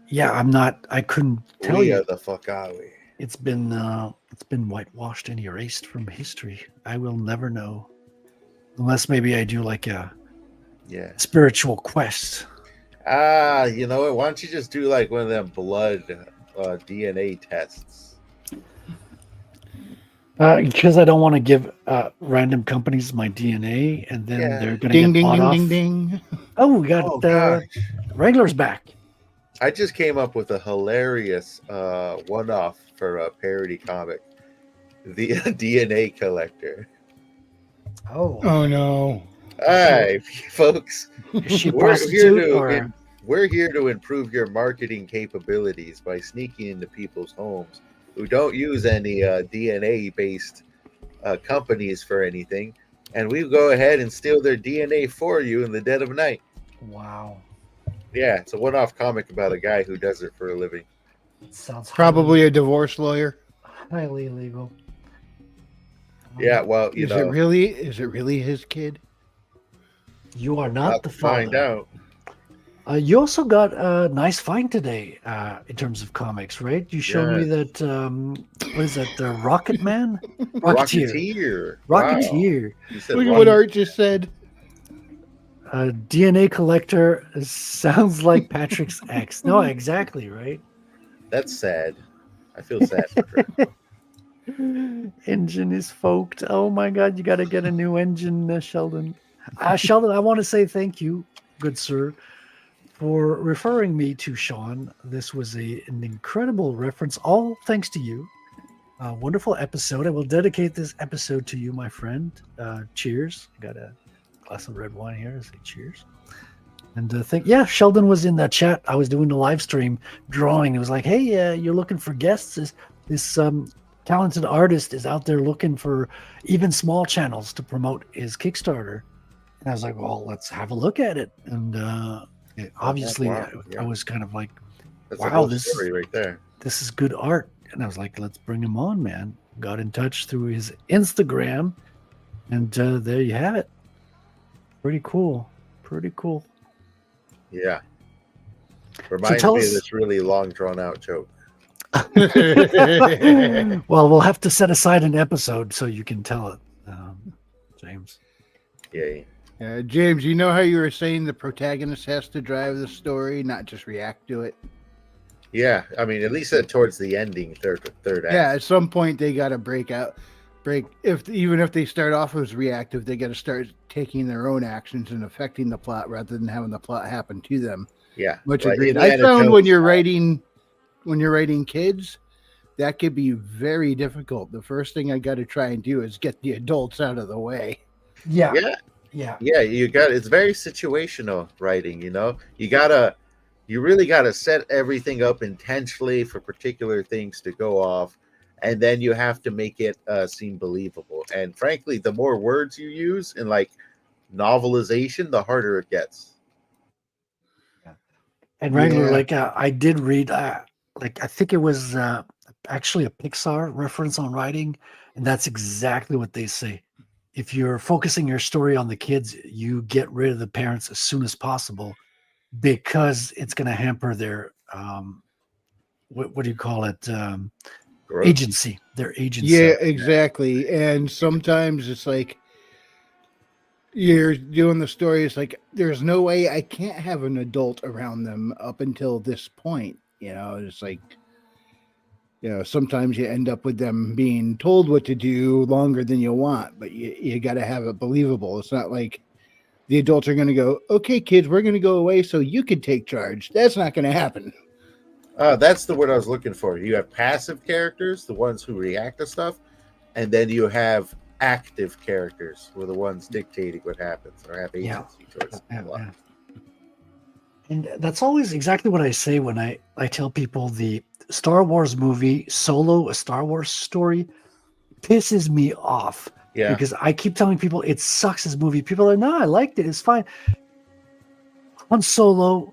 Yeah, I'm not. I couldn't tell We you. are the fuck are we? It's been whitewashed and erased from history. I will never know, unless maybe I do like a Yeah. spiritual quest. You know what? Why don't you just do like one of them blood DNA tests? Because I don't want to give random companies my DNA, and then Yeah. they're going to Ding, get ding, bought ding, off. ding, ding. Oh, we got Oh, gosh. Wrangler's back. I just came up with a hilarious one-off for a parody comic. The DNA collector. Oh, Oh no. Hi, folks. Is she a We're here prostitute to or? we're here to improve your marketing capabilities by sneaking into people's homes who don't use any DNA-based companies for anything, and we go ahead and steal their DNA for you in the dead of night. Wow. Yeah, it's a one-off comic about a guy who does it for a living. It sounds Probably a divorce lawyer. highly illegal. Yeah, well, Is it really his kid? You are I'll not the find father. out. You also got a nice find today in terms of comics, right? You showed me that, what is that, the Rocket Man? Rocketeer. Rocketeer. Wow. You said Look at what Art just said. DNA collector sounds like Patrick's ex. No, exactly, right? That's sad. I feel sad for her. Engine is forked. Oh my God, you got to get a new engine, Sheldon. Sheldon, I want to say thank you, good sir, for referring me to Sean. This was an incredible reference, all thanks to you. Wonderful episode. I will dedicate this episode to you, my friend. Cheers. I got a glass of red wine here. I say cheers. And Sheldon was in that chat. I was doing the live stream drawing. It was like, hey, you're looking for guests. This talented artist is out there looking for even small channels to promote his Kickstarter. And I was like, well, let's have a look at it. And obviously, wow. I was kind of like, That's wow, a whole this story right there. this is good art. And I was like, let's bring him on, man. Got in touch through his Instagram. And there you have it. Pretty cool. Pretty cool. Yeah. Reminds tell me us- of this really long, drawn out joke. Well, we'll have to set aside an episode so you can tell it, James. Yay. James, you know how you were saying the protagonist has to drive the story, not just react to it? Yeah, I mean, at least towards the ending, third act. Yeah, at some point they got to break. Even if they start off as reactive, they got to start taking their own actions and affecting the plot rather than having the plot happen to them. Yeah, Much like agreed. Indiana I found Jones when you're style. writing kids, that could be very difficult. The first thing I got to try and do is get the adults out of the way. Yeah. Yeah, it's very situational writing, you really gotta set everything up intentionally for particular things to go off, and then you have to make it seem believable. And frankly, the more words you use in like novelization, the harder it gets. And Wrangler, I did read, I think it was actually a Pixar reference on writing, and that's exactly what they say. If you're focusing your story on the kids, you get rid of the parents as soon as possible because it's going to hamper their, what do you call it? Agency, their agency. Yeah, exactly. And sometimes it's like you're doing the story. It's like, there's no way I can't have an adult around them up until this point. It's like, sometimes you end up with them being told what to do longer than you want, but you got to have it believable. It's not like the adults are going to go, okay, kids, we're going to go away so you could take charge. That's not going to happen. That's the word I was looking for. You have passive characters, the ones who react to stuff, and then you have active characters, who are the ones dictating what happens or have agency towards Yeah. And that's always exactly what I say when I tell people the Star Wars movie Solo, a Star Wars story, pisses me off. Yeah. Because I keep telling people it sucks as movie. People are, no, I liked it. It's fine. Han Solo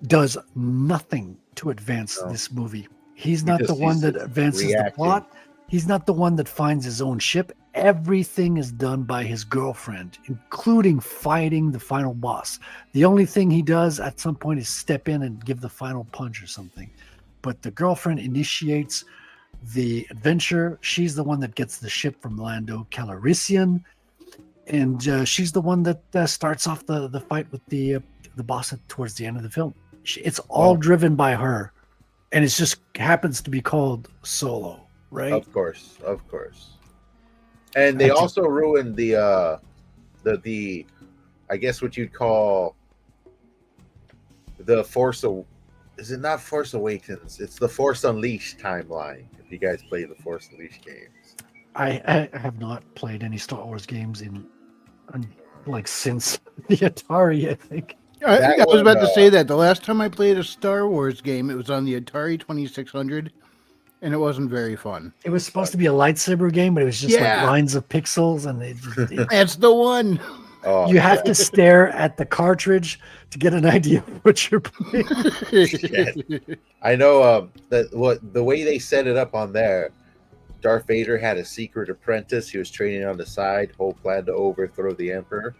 does nothing to advance this movie. He's not the one that advances the plot. He's not the one that finds his own ship. Everything is done by his girlfriend, including fighting the final boss. The only thing he does at some point is step in and give the final punch or something. But the girlfriend initiates the adventure. She's the one that gets the ship from Lando Calrissian, and she's the one that starts off the fight with the boss towards the end of the film. It's all driven by her, and it just happens to be called Solo, right? Of course. And they also ruined the I guess what you'd call the Force. Is it not Force Awakens? It's the Force Unleashed timeline. If you guys play the Force Unleashed games, I have not played any Star Wars games in like since the Atari, I think. I was about to say that. The last time I played a Star Wars game, it was on the Atari 2600, and it wasn't very fun. It was supposed to be a lightsaber game, but it was just like lines of pixels, and That's the one. Oh, you have to stare at the cartridge to get an idea of what you're playing. I know the way they set it up on there. Darth Vader had a secret apprentice. He was training on the side, whole plan to overthrow the Emperor.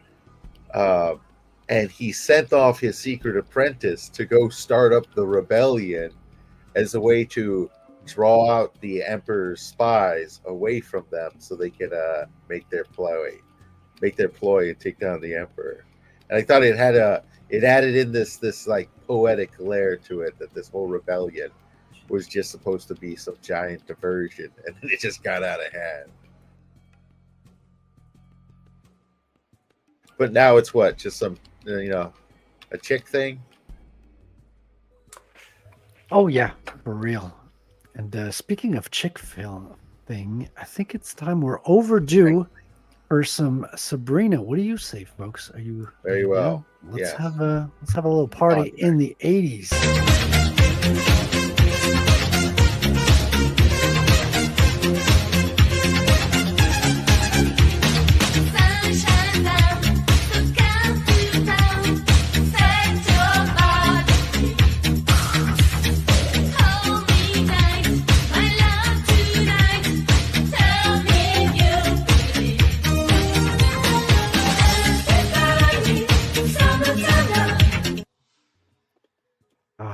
And he sent off his secret apprentice to go start up the rebellion as a way to draw out the Emperor's spies away from them so they could make their ploy and take down the Emperor. And I thought it added in this like poetic layer to it, that this whole rebellion was just supposed to be some giant diversion, and then it just got out of hand. But now it's what? Just some, a chick thing? Oh, yeah, for real. And speaking of chick film thing, I think it's time we're overdue for some Sabrina. What do you say, folks? Are you very well? Let's have a little party in the 80s.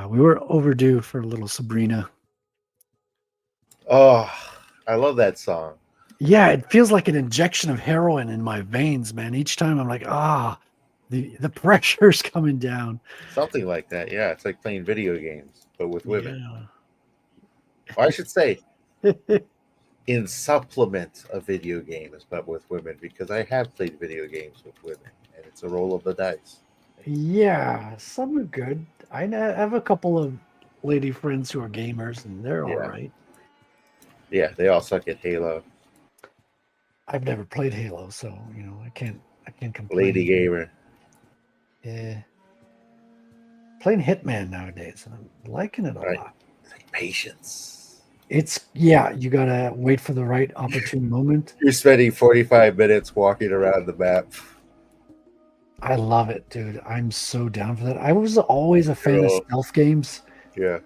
We were overdue for a little Sabrina. Oh, I love that song. Yeah, it feels like an injection of heroin in my veins, man. Each time I'm like, the pressure's coming down. Something like that, yeah. It's like playing video games, but with women. Yeah. Or I should say, in supplement of video games, but with women, because I have played video games with women, and it's a roll of the dice. Yeah, some are good. I have a couple of lady friends who are gamers, and they're all right. Yeah, they all suck at Halo. I've never played Halo, so I can't complain. Lady gamer. Yeah. Playing Hitman nowadays, and I'm liking it a lot. Like patience. You gotta wait for the right opportune moment. You're spending 45 minutes walking around the map. I love it, dude. I'm so down for that. I was always a fan of stealth games. Yeah.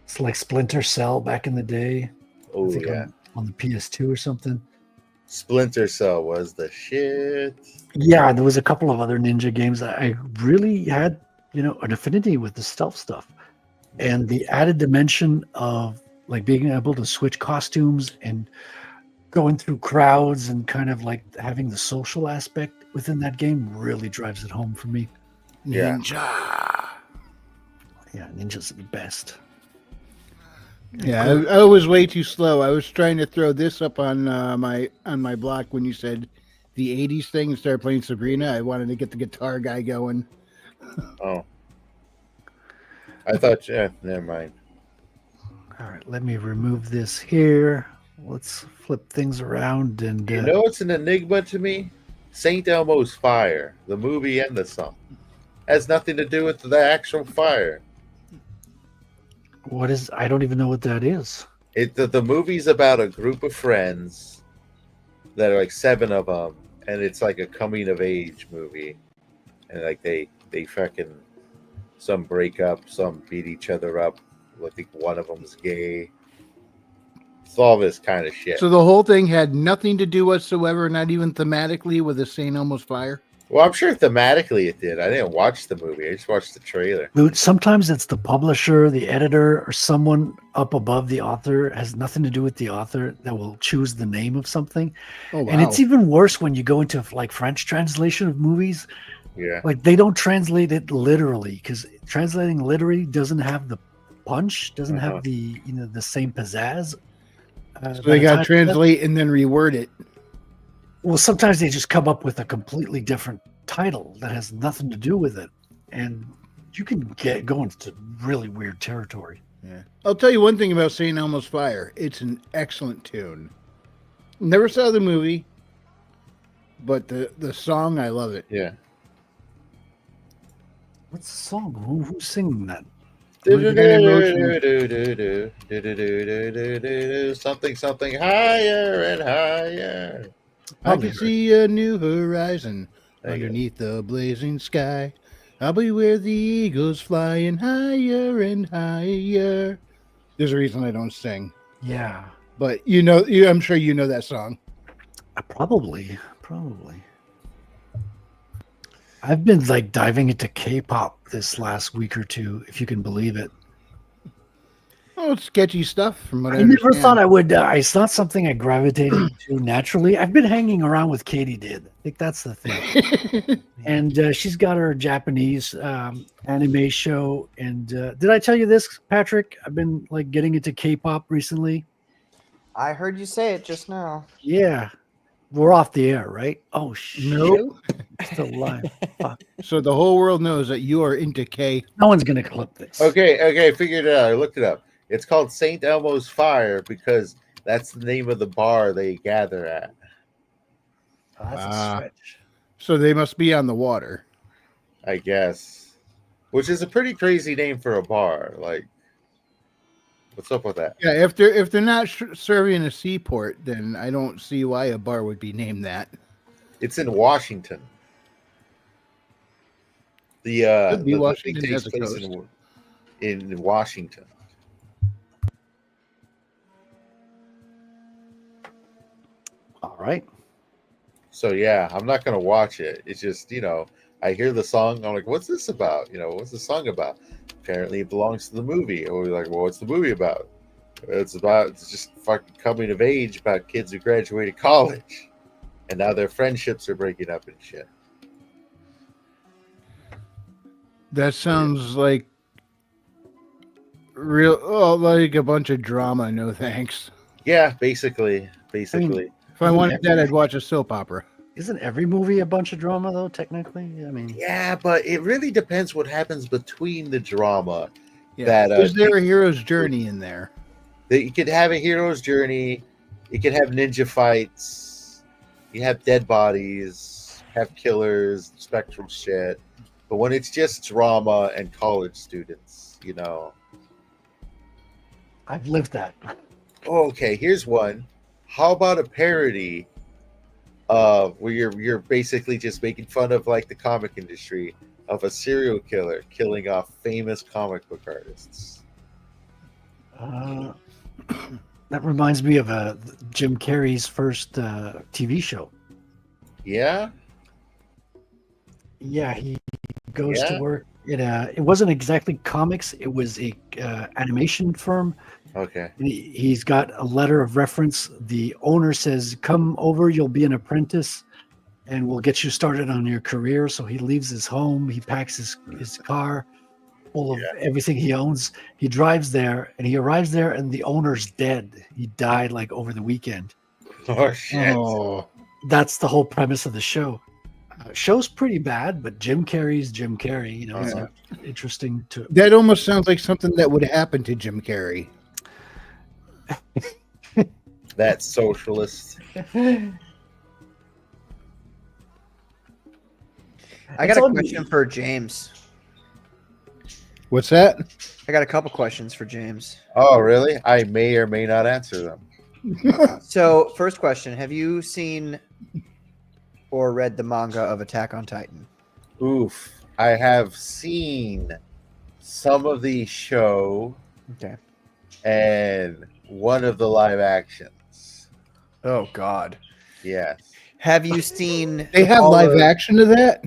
It's like Splinter Cell back in the day. Oh, yeah. On the PS2 or something. Splinter Cell was the shit. Yeah, there was a couple of other ninja games that I really had, an affinity with the stealth stuff. And the added dimension of like being able to switch costumes and going through crowds and kind of like having the social aspect within that game really drives it home for me. Yeah. Ninja. Yeah, ninjas are the best. Yeah, I was way too slow. I was trying to throw this up on my block when you said the 80s thing and started playing Sabrina. I wanted to get the guitar guy going. Oh. I thought, never mind. All right, let me remove this here. Let's flip things around and... it's an enigma to me? St. Elmo's Fire, the movie and the song, has nothing to do with the actual fire. What is? I don't even know what that is. The movie's about a group of friends that are like 7 of them, and it's like a coming of age movie, and like they fucking, some break up, some beat each other up. I think one of them's gay. It's all this kind of shit. So the whole thing had nothing to do whatsoever, not even thematically, with the St. Elmo's Fire? Well, I'm sure thematically it did. I didn't watch the movie. I just watched the trailer. Dude, sometimes it's the publisher, the editor, or someone up above the author. It has nothing to do with the author that will choose the name of something. Oh, wow. And it's even worse when you go into like French translation of movies. Yeah. Like they don't translate it literally, because translating literally doesn't have the punch, doesn't have the the same pizzazz. So they got to translate and then reword it. Well, sometimes they just come up with a completely different title that has nothing to do with it. And you can go into really weird territory. Yeah. I'll tell you one thing about St. Elmo's Fire. It's an excellent tune. Never saw the movie. but the song, I love it. Yeah. What's the song? Who's singing that? Something, something higher and higher. I can see a new horizon There you go. underneath the blazing sky. I'll be where the eagles flying higher and higher. There's a reason I don't sing, Yeah, but I'm sure you know that song. probably. I've been like diving into K-pop this last week or two, if you can believe it. Oh, it's sketchy stuff from what I I never understand. thought I would. It's not something I gravitated to naturally. I've been hanging around with Katie did. I think that's the thing. And she's got her Japanese anime show. And did I tell you this, Patrick? I've been like getting into K-pop recently. I heard you say it just now. Yeah. We're off the air, right? Oh, shit. Nope. Still live. Fuck. So the whole world knows that you are into K. No one's going to clip this. Okay, figured it out. I looked it up. It's called St. Elmo's Fire because that's the name of the bar they gather at. Oh, that's a stretch. So they must be on the water. I guess. Which is a pretty crazy name for a bar. Like, what's up with that? Yeah, if they're not serving a seaport, then I don't see why a bar would be named that. It's in Washington. The Could be thing Washington takes has a place coast. in Washington. All right. So yeah, I'm not gonna watch it. It's just, I hear the song, I'm like, what's this about? What's the song about? Apparently it belongs to the movie. Or we're like, well, what's the movie about? It's just fucking coming of age about kids who graduated college. And now their friendships are breaking up and shit. That sounds like like a bunch of drama. No thanks. Yeah, basically. If I wanted that, I'd watch a soap opera. Isn't every movie a bunch of drama, though, technically? I mean, Yeah, but it really depends what happens between the drama. Yeah. That Is there a hero's journey in there? that you could have a hero's journey, you could have ninja fights, you have dead bodies, have killers, spectral shit. But when it's just drama and college students, I've lived that. Okay, here's one. How about a parody where you're basically just making fun of like the comic industry of a serial killer killing off famous comic book artists? That reminds me of Jim Carrey's first TV show. Yeah? Yeah, he goes to work in it wasn't exactly comics, it was a animation firm. Okay. He's got a letter of reference. The owner says, come over, you'll be an apprentice and we'll get you started on your career. So he leaves his home, he packs his car full of everything he owns. He drives there and he arrives there and the owner's dead. He died like over the weekend. Oh, shit. Oh, That's the whole premise of the show. Show's pretty bad, but Jim Carrey's Jim Carrey. It's interesting to. that almost sounds like something that would happen to Jim Carrey. That socialist. I got a question for James. What's that? I got a couple questions for James. Oh, really? I may or may not answer them. So, first question: have you seen or read the manga of Attack on Titan? Oof. I have seen some of the show Okay. and one of the live actions. Oh God. Yes. Have you seen? They have all live of- action of that?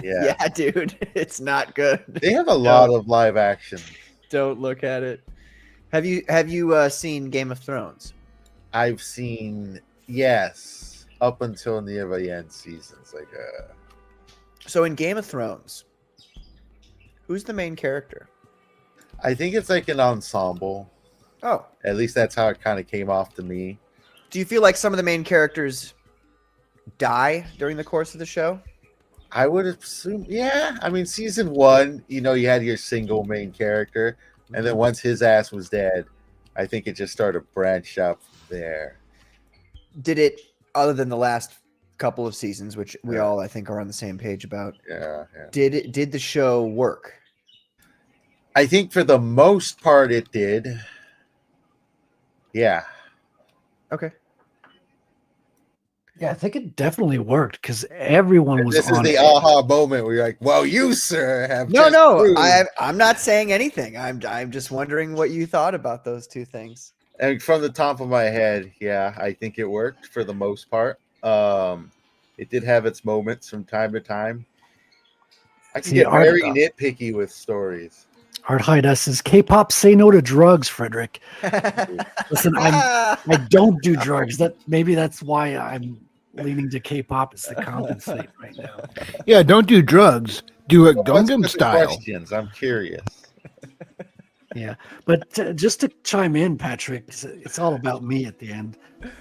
Yeah. Yeah, dude, it's not good. They have a lot of live action. Don't look at it. Have you seen Game of Thrones? I've seen, yes, up until near the end seasons. So in Game of Thrones, who's the main character? I think it's like an ensemble. Oh, At least that's how it kind of came off to me. do you feel like some of the main characters die during the course of the show? I would assume, yeah. I mean, season one, you had your single main character, and then once his ass was dead, I think it just started to branch out from there. Did it, other than the last couple of seasons, which we all I think are on the same page about. Yeah. Did the show work? I think for the most part it did. Yeah. Okay. Yeah, I think it definitely worked because everyone was This is on the it. aha moment where you're like, well, you, sir, have No, just proved. I'm not saying anything. I'm just wondering what you thought about those two things. And from the top of my head, yeah, I think it worked for the most part. It did have its moments from time to time. I can get very nitpicky with stories. Art Hyde says, K-pop, say no to drugs, Frederick. Listen, I don't do drugs. Maybe that's why I'm leaning to K-pop is to compensate right now. Yeah, don't do drugs. Do it Let's Gangnam put the style. questions. I'm curious. Yeah, but just to chime in, Patrick, it's all about me at the end.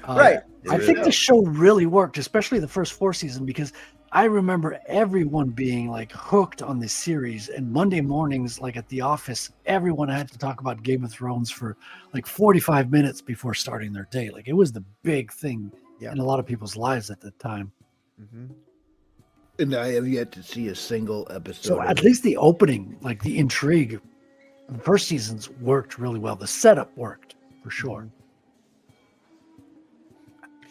Right. I think the show really worked, especially the first 4 seasons, because I remember everyone being like hooked on this series. And Monday mornings, like at the office, everyone had to talk about Game of Thrones for like 45 minutes before starting their day. Like it was the big thing in a lot of people's lives at the time. Mm-hmm. And I have yet to see a single episode. So at least the opening, like the intrigue, the first seasons worked really well. The setup worked for sure.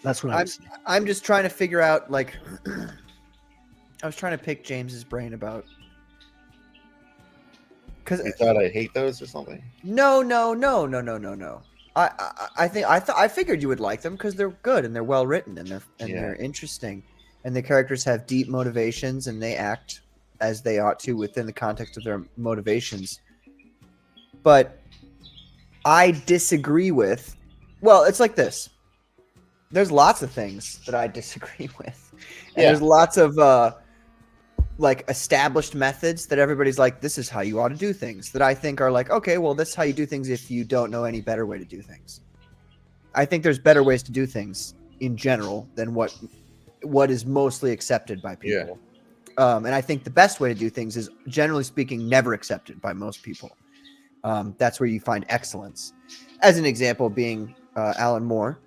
That's what I'm just trying to figure out, like, I was trying to pick James's brain about, because You thought I hate those or something? No. I figured you would like them because they're good and they're well written and they're interesting, and the characters have deep motivations and they act as they ought to within the context of their motivations. But I disagree with. Well, it's like this. There's lots of things that I disagree with, and there's lots of like established methods that everybody's like, this is how you ought to do things, that I think are like, okay, well, this is how you do things if you don't know any better way to do things. I think there's better ways to do things in general than what is mostly accepted by people. And I think the best way to do things is, generally speaking, never accepted by most people. That's where you find excellence. As an example being Alan Moore,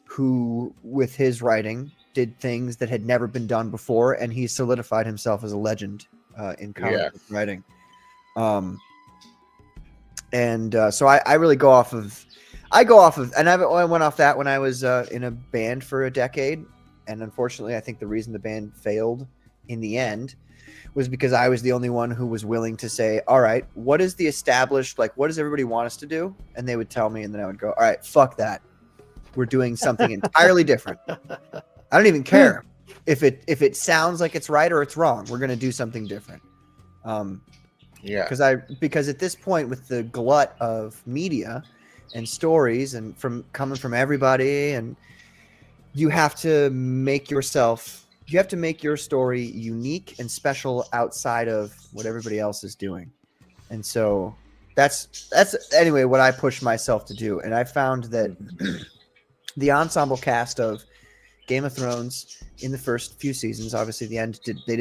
who with his writing did things that had never been done before, and he solidified himself as a legend in comic book writing. So I really go off of, and I went off that when I was in a band for a decade, and unfortunately, I think the reason the band failed in the end was because I was the only one who was willing to say, all right, what is the established, like, what does everybody want us to do? And they would tell me, and then I would go, all right, fuck that. We're doing something entirely different. I don't even care if it sounds like it's right or it's wrong. We're going to do something different. Because at this point, with the glut of media and stories and coming from everybody, and you have to make your story unique and special outside of what everybody else is doing. And so that's anyway what I push myself to do. And I found that the ensemble cast of Game of Thrones in the first few seasons, obviously the end they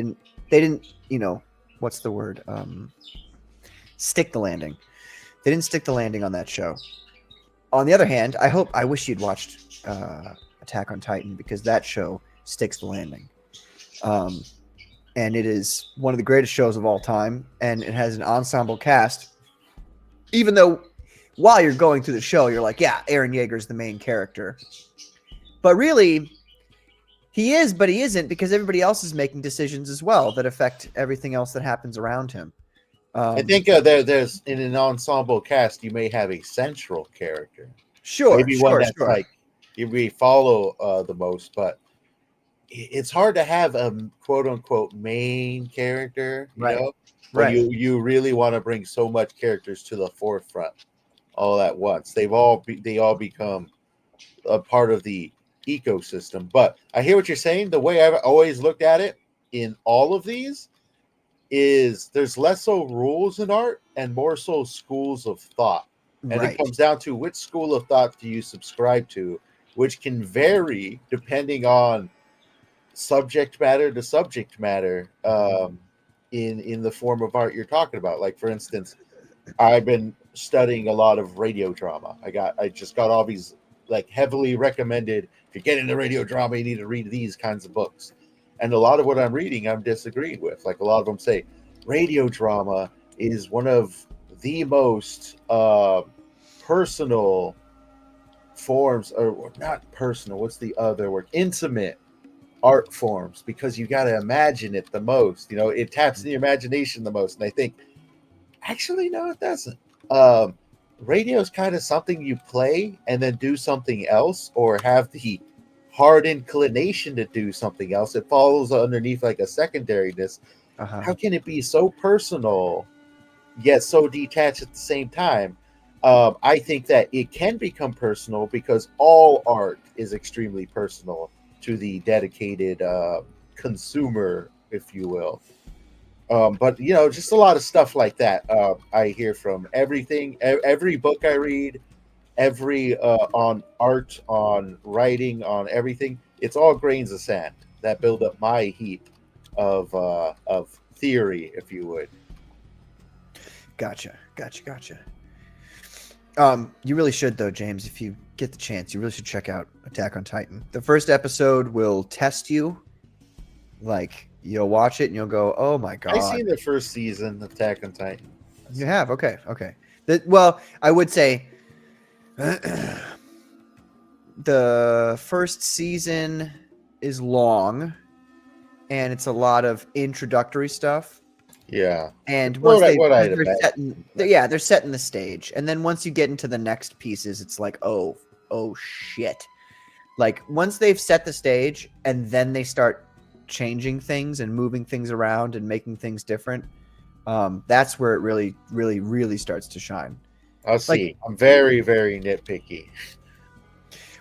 didn't what's the word, stick the landing. They didn't stick the landing on that show. On the other hand, I wish you'd watched Attack on Titan, because that show sticks the landing. And it is one of the greatest shows of all time, and it has an ensemble cast. Even though while you're going through the show, you're like, yeah, Eren Yeager's the main character. But really, he is, but he isn't, because everybody else is making decisions as well that affect everything else that happens around him. I think there's in an ensemble cast, you may have a central character. Sure. Maybe one that's like we follow the most, but it's hard to have a quote unquote main character, you know? Right. You really want to bring so much characters to the forefront all at once. They all become a part of the ecosystem. But I hear what you're saying. The way I've always looked at it in all of these is there's less so rules in art and more so schools of thought. And it comes down to which school of thought do you subscribe to, which can vary depending on subject matter to subject matter in the form of art you're talking about. Like, for instance, I've been studying a lot of radio drama. I just got all these like heavily recommended. If you're getting into radio drama, you need to read these kinds of books. And a lot of what I'm reading, I'm disagreeing with. Like a lot of them say, radio drama is one of the most personal forms, or not personal, what's the other word? Intimate art forms, because you got to imagine it the most. You know, it taps in your imagination the most. And I think, actually, no, it doesn't. Radio is kind of something you play and then do something else, or have the hard inclination to do something else. It falls underneath like a secondariness. How can it be so personal yet so detached at the same time? I think that it can become personal because all art is extremely personal to the dedicated consumer, if you will. But you know, just a lot of stuff like that. I hear from everything, every book I read, every on art, on writing, on everything. It's all grains of sand that build up my heap of theory, if you would. Gotcha. You really should, though, James. If you get the chance, you really should check out Attack on Titan. The first episode will test you. Like, you'll watch it and you'll go, "Oh my god!" I've seen the first season of Attack on Titan. You have? Okay. Well, I would say the first season is long, and it's a lot of introductory stuff. Yeah. And once they're setting the stage, and then once you get into the next pieces, it's like, oh shit! Like once they've set the stage, and then they start changing things and moving things around and making things different. That's where it really starts to shine. I'll see. I'm very, very nitpicky.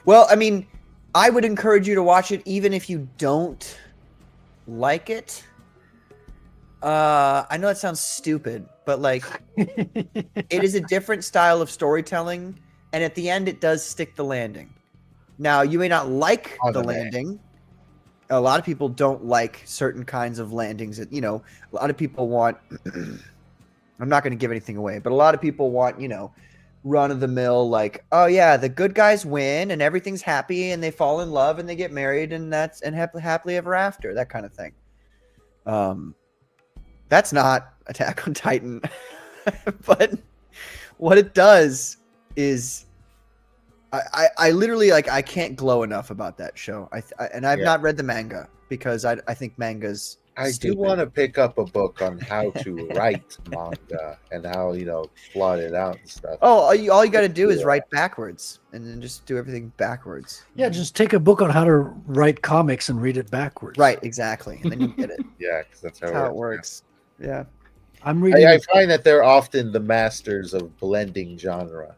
Well, I mean, I would encourage you to watch it even if you don't like it. I know that sounds stupid, but like it is a different style of storytelling, and at the end it does stick the landing. Now, you may not like the landing. A lot of people don't like certain kinds of landings that, you know, a lot of people want I'm not going to give anything away, but a lot of people want, you know, run of the mill, like, oh yeah, the good guys win and everything's happy and they fall in love and they get married and happily ever after, that kind of thing. That's not Attack on Titan. But what it does is I literally, like, I can't glow enough about that show. I've not read the manga because I think manga's stupid. Do want to pick up a book on how to write manga and how, you know, plot it out and stuff. Oh, all you got to do is write backwards and then just do everything backwards. Yeah, just take a book on how to write comics and read it backwards. Right, exactly, and then you get it. Yeah, because that's how it works. Yeah. I'm reading. I find that they're often the masters of blending genre.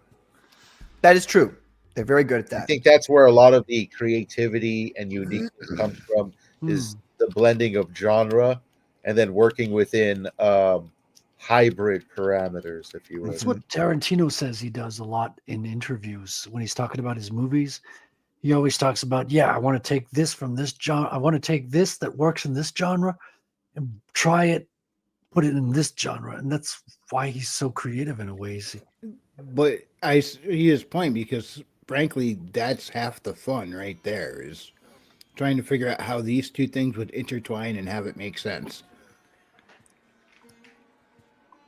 That is true. They're very good at that. I think that's where a lot of the creativity and uniqueness comes from, is the blending of genre and then working within hybrid parameters, if you will. That's what Tarantino says he does a lot in interviews when he's talking about his movies. He always talks about, I want to take this from this genre. I want to take this that works in this genre and try it, put it in this genre. And that's why he's so creative in a way. But I see his point, because frankly, that's half the fun right there, is trying to figure out how these two things would intertwine and have it make sense.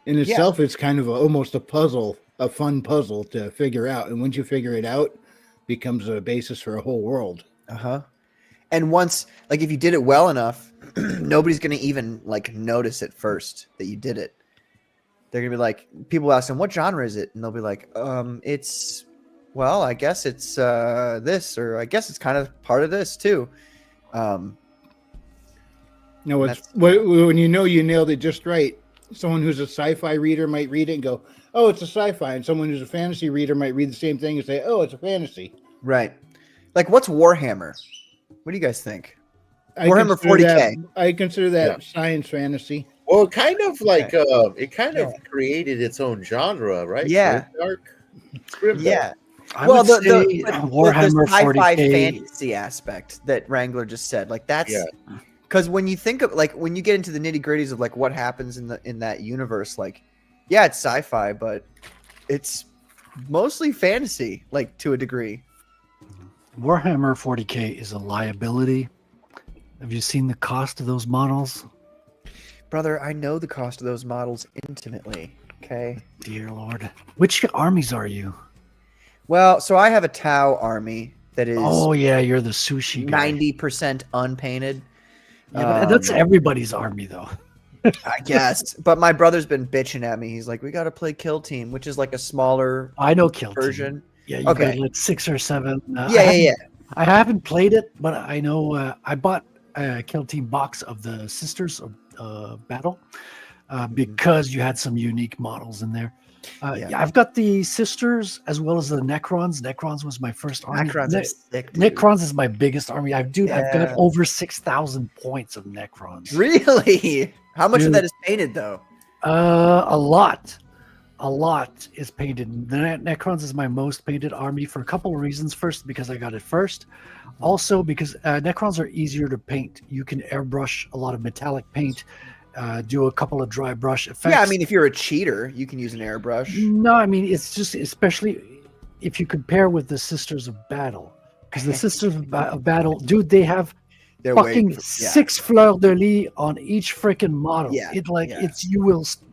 In itself, it's kind of almost a puzzle, a fun puzzle to figure out. And once you figure it out, it becomes a basis for a whole world. And once, like, if you did it well enough, nobody's going to even, like, notice at first that you did it. They're going to be like, people ask them, what genre is it? And they'll be like, it's, well, I guess it's this, or I guess it's kind of part of this too. No, it's when you know you nailed it just right. Someone who's a sci-fi reader might read it and go, oh, it's a sci-fi. And someone who's a fantasy reader might read the same thing and say, oh, it's a fantasy. Right. Like, what's Warhammer? What do you guys think? Warhammer 40K. I consider that science fantasy. Well, kind of like it kind of created its own genre, right? Yeah. Grimdark. Yeah. Well, the Warhammer sci-fi fantasy aspect that Wrangler just said, like, that's because when you think of, like, when you get into the nitty gritties of, like, what happens in that universe, like, yeah, it's sci-fi, but it's mostly fantasy, like, to a degree. Warhammer 40K is a liability. Have you seen the cost of those models? Brother, I know the cost of those models intimately. Okay. Dear Lord. Which armies are you? Well, so I have a Tau army that is Oh, yeah, you're the sushi guy. 90% unpainted. Yeah, but that's everybody's army, though. I guess. But my brother's been bitching at me. He's like, we got to play Kill Team, which is like a smaller I know Kill version. Team. Yeah, you got like 6 or 7. Yeah. I haven't played it, but I know I bought a Kill Team box of the Sisters of Battle because you had some unique models in there. Yeah, I've got the Sisters as well as the Necrons. Necrons was my first army. Necrons are sick, dude. Necrons is my biggest army. I've got over 6,000 points of Necrons. Really? How much of that is painted, though? A lot. A lot is painted. The Necrons is my most painted army for a couple of reasons. First, because I got it first. Also, because Necrons are easier to paint. You can airbrush a lot of metallic paint, do a couple of dry brush effects. Yeah, I mean, if you're a cheater, you can use an airbrush. No, I mean, it's just, especially if you compare with the Sisters of Battle. Because the Sisters of Battle, dude, they have fucking 6 fleurs de lis on each freaking model. Yeah,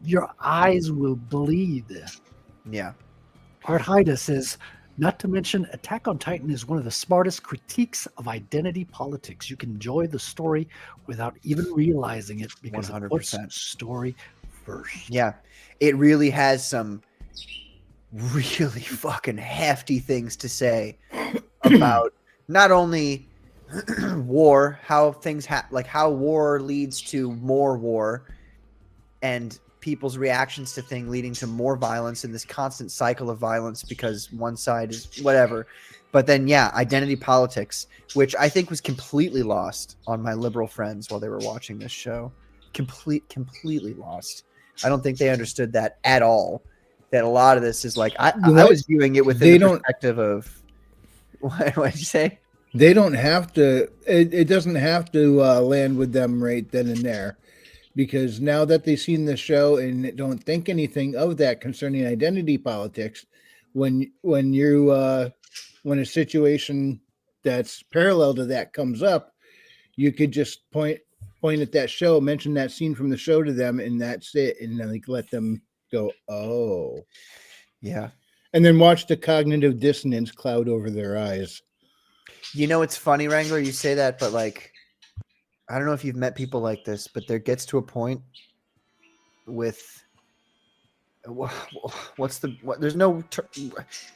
your eyes will bleed. Yeah. Art Haida says, not to mention, Attack on Titan is one of the smartest critiques of identity politics. You can enjoy the story without even realizing it because 100%. It puts story first. Yeah, it really has some really fucking hefty things to say about not only war, how things like how war leads to more war and people's reactions to things leading to more violence in this constant cycle of violence because one side is whatever. But then, identity politics, which I think was completely lost on my liberal friends while they were watching this show. Completely lost. I don't think they understood that at all. That a lot of this is like, I was viewing it within the perspective of, what did you say? They don't have to, it doesn't have to land with them right then and there. Because now that they've seen the show and don't think anything of that concerning identity politics, when a situation that's parallel to that comes up, you could just point at that show, mention that scene from the show to them, and that's it, and then let them go, oh, yeah, and then watch the cognitive dissonance cloud over their eyes. You know, it's funny, Wrangler, you say that, but like, I don't know if you've met people like this, but there gets to a point with there's no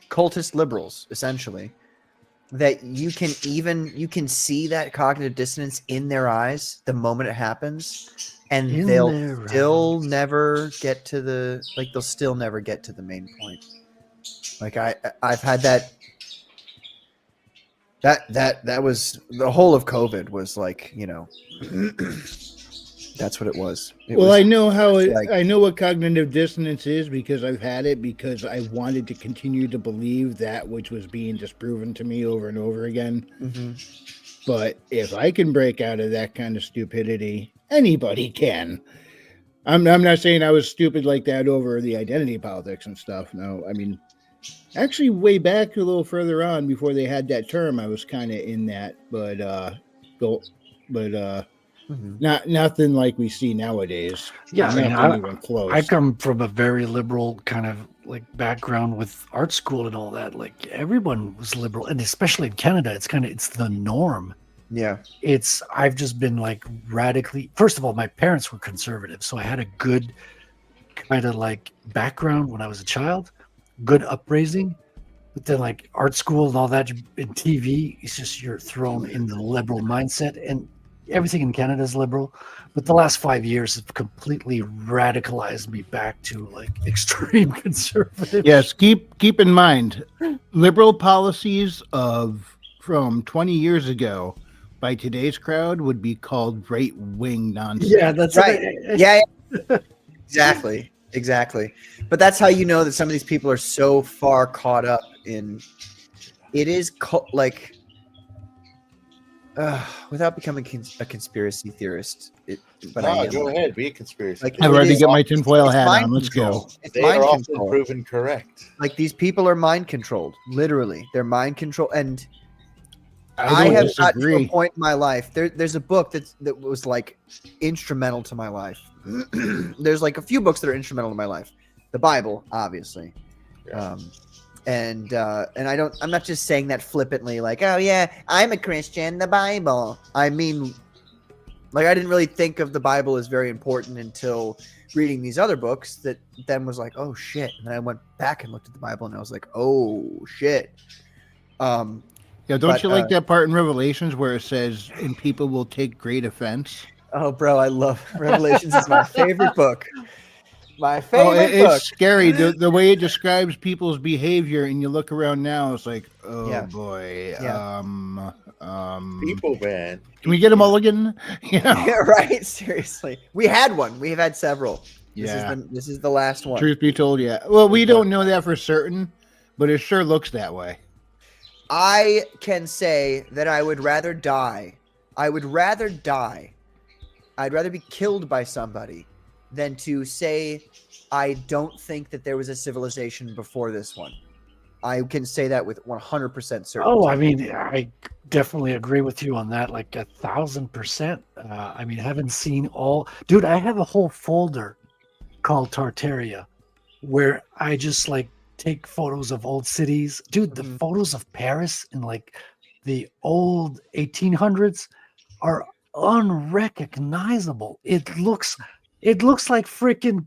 cultist liberals, essentially, that you can see that cognitive dissonance in their eyes the moment it happens, and they'll still never get to the main point. Like I've had that was the whole of COVID was like, that's what it was. I know I know what cognitive dissonance is because I've had it, because I wanted to continue to believe that which was being disproven to me over and over again. Mm-hmm. But if I can break out of that kind of stupidity, anybody can. I'm not saying I was stupid like that over the identity politics and stuff. No, I mean, actually, way back a little further on, before they had that term, I was kind of in that, but not nothing like we see nowadays. Yeah, I mean, even close. I come from a very liberal kind of like background with art school and all that. Like everyone was liberal, and especially in Canada, it's the norm. Yeah, I've just been like radically. First of all, my parents were conservative, so I had a good kind of like background when I was a child. Good upraising, but then like art school and all that in TV, it's just you're thrown in the liberal mindset, and everything in Canada is liberal. But the last 5 years have completely radicalized me back to like extreme conservative. Yes, keep in mind, liberal policies from 20 years ago by today's crowd would be called right-wing nonsense. Yeah, that's right. Yeah. Exactly. But that's how you know that some of these people are so far caught up in it is like without becoming a conspiracy theorist. Go ahead, be a conspiracy. Like, I'm ready to get my tinfoil hat on. Let's go. They are often proven correct. Like these people are mind controlled. Literally, they're mind controlled, and I don't have gotten to a disagree. point in my life. There's a book that was like instrumental to my life. There's like a few books that are instrumental to my life. The Bible, obviously. And I'm not just saying that flippantly, like, oh yeah, I'm a Christian, the Bible. I mean, like, I didn't really think of the Bible as very important until reading these other books that then was like, oh shit. And then I went back and looked at the Bible and I was like, oh shit. Yeah, don't you like that part in Revelations where it says, and people will take great offense? Oh, bro, I love Revelations. Is my favorite book. My favorite book. It's scary the way it describes people's behavior, and you look around now, it's like, oh boy, People, man. Can we get a mulligan? Yeah, right. Seriously, we had one. We have had several. Yeah, this is the last one. Truth be told, yeah. Well, we don't know that for certain, but it sure looks that way. I can say that I would rather die. I'd rather be killed by somebody than to say I don't think that there was a civilization before this one. I can say that with 100% certainty. Oh, I mean, I definitely agree with you on that, like 1,000%. I mean, I haven't seen all... Dude, I have a whole folder called Tartaria where I just like take photos of old cities. Dude, the photos of Paris in like the old 1800s are unrecognizable. It looks like freaking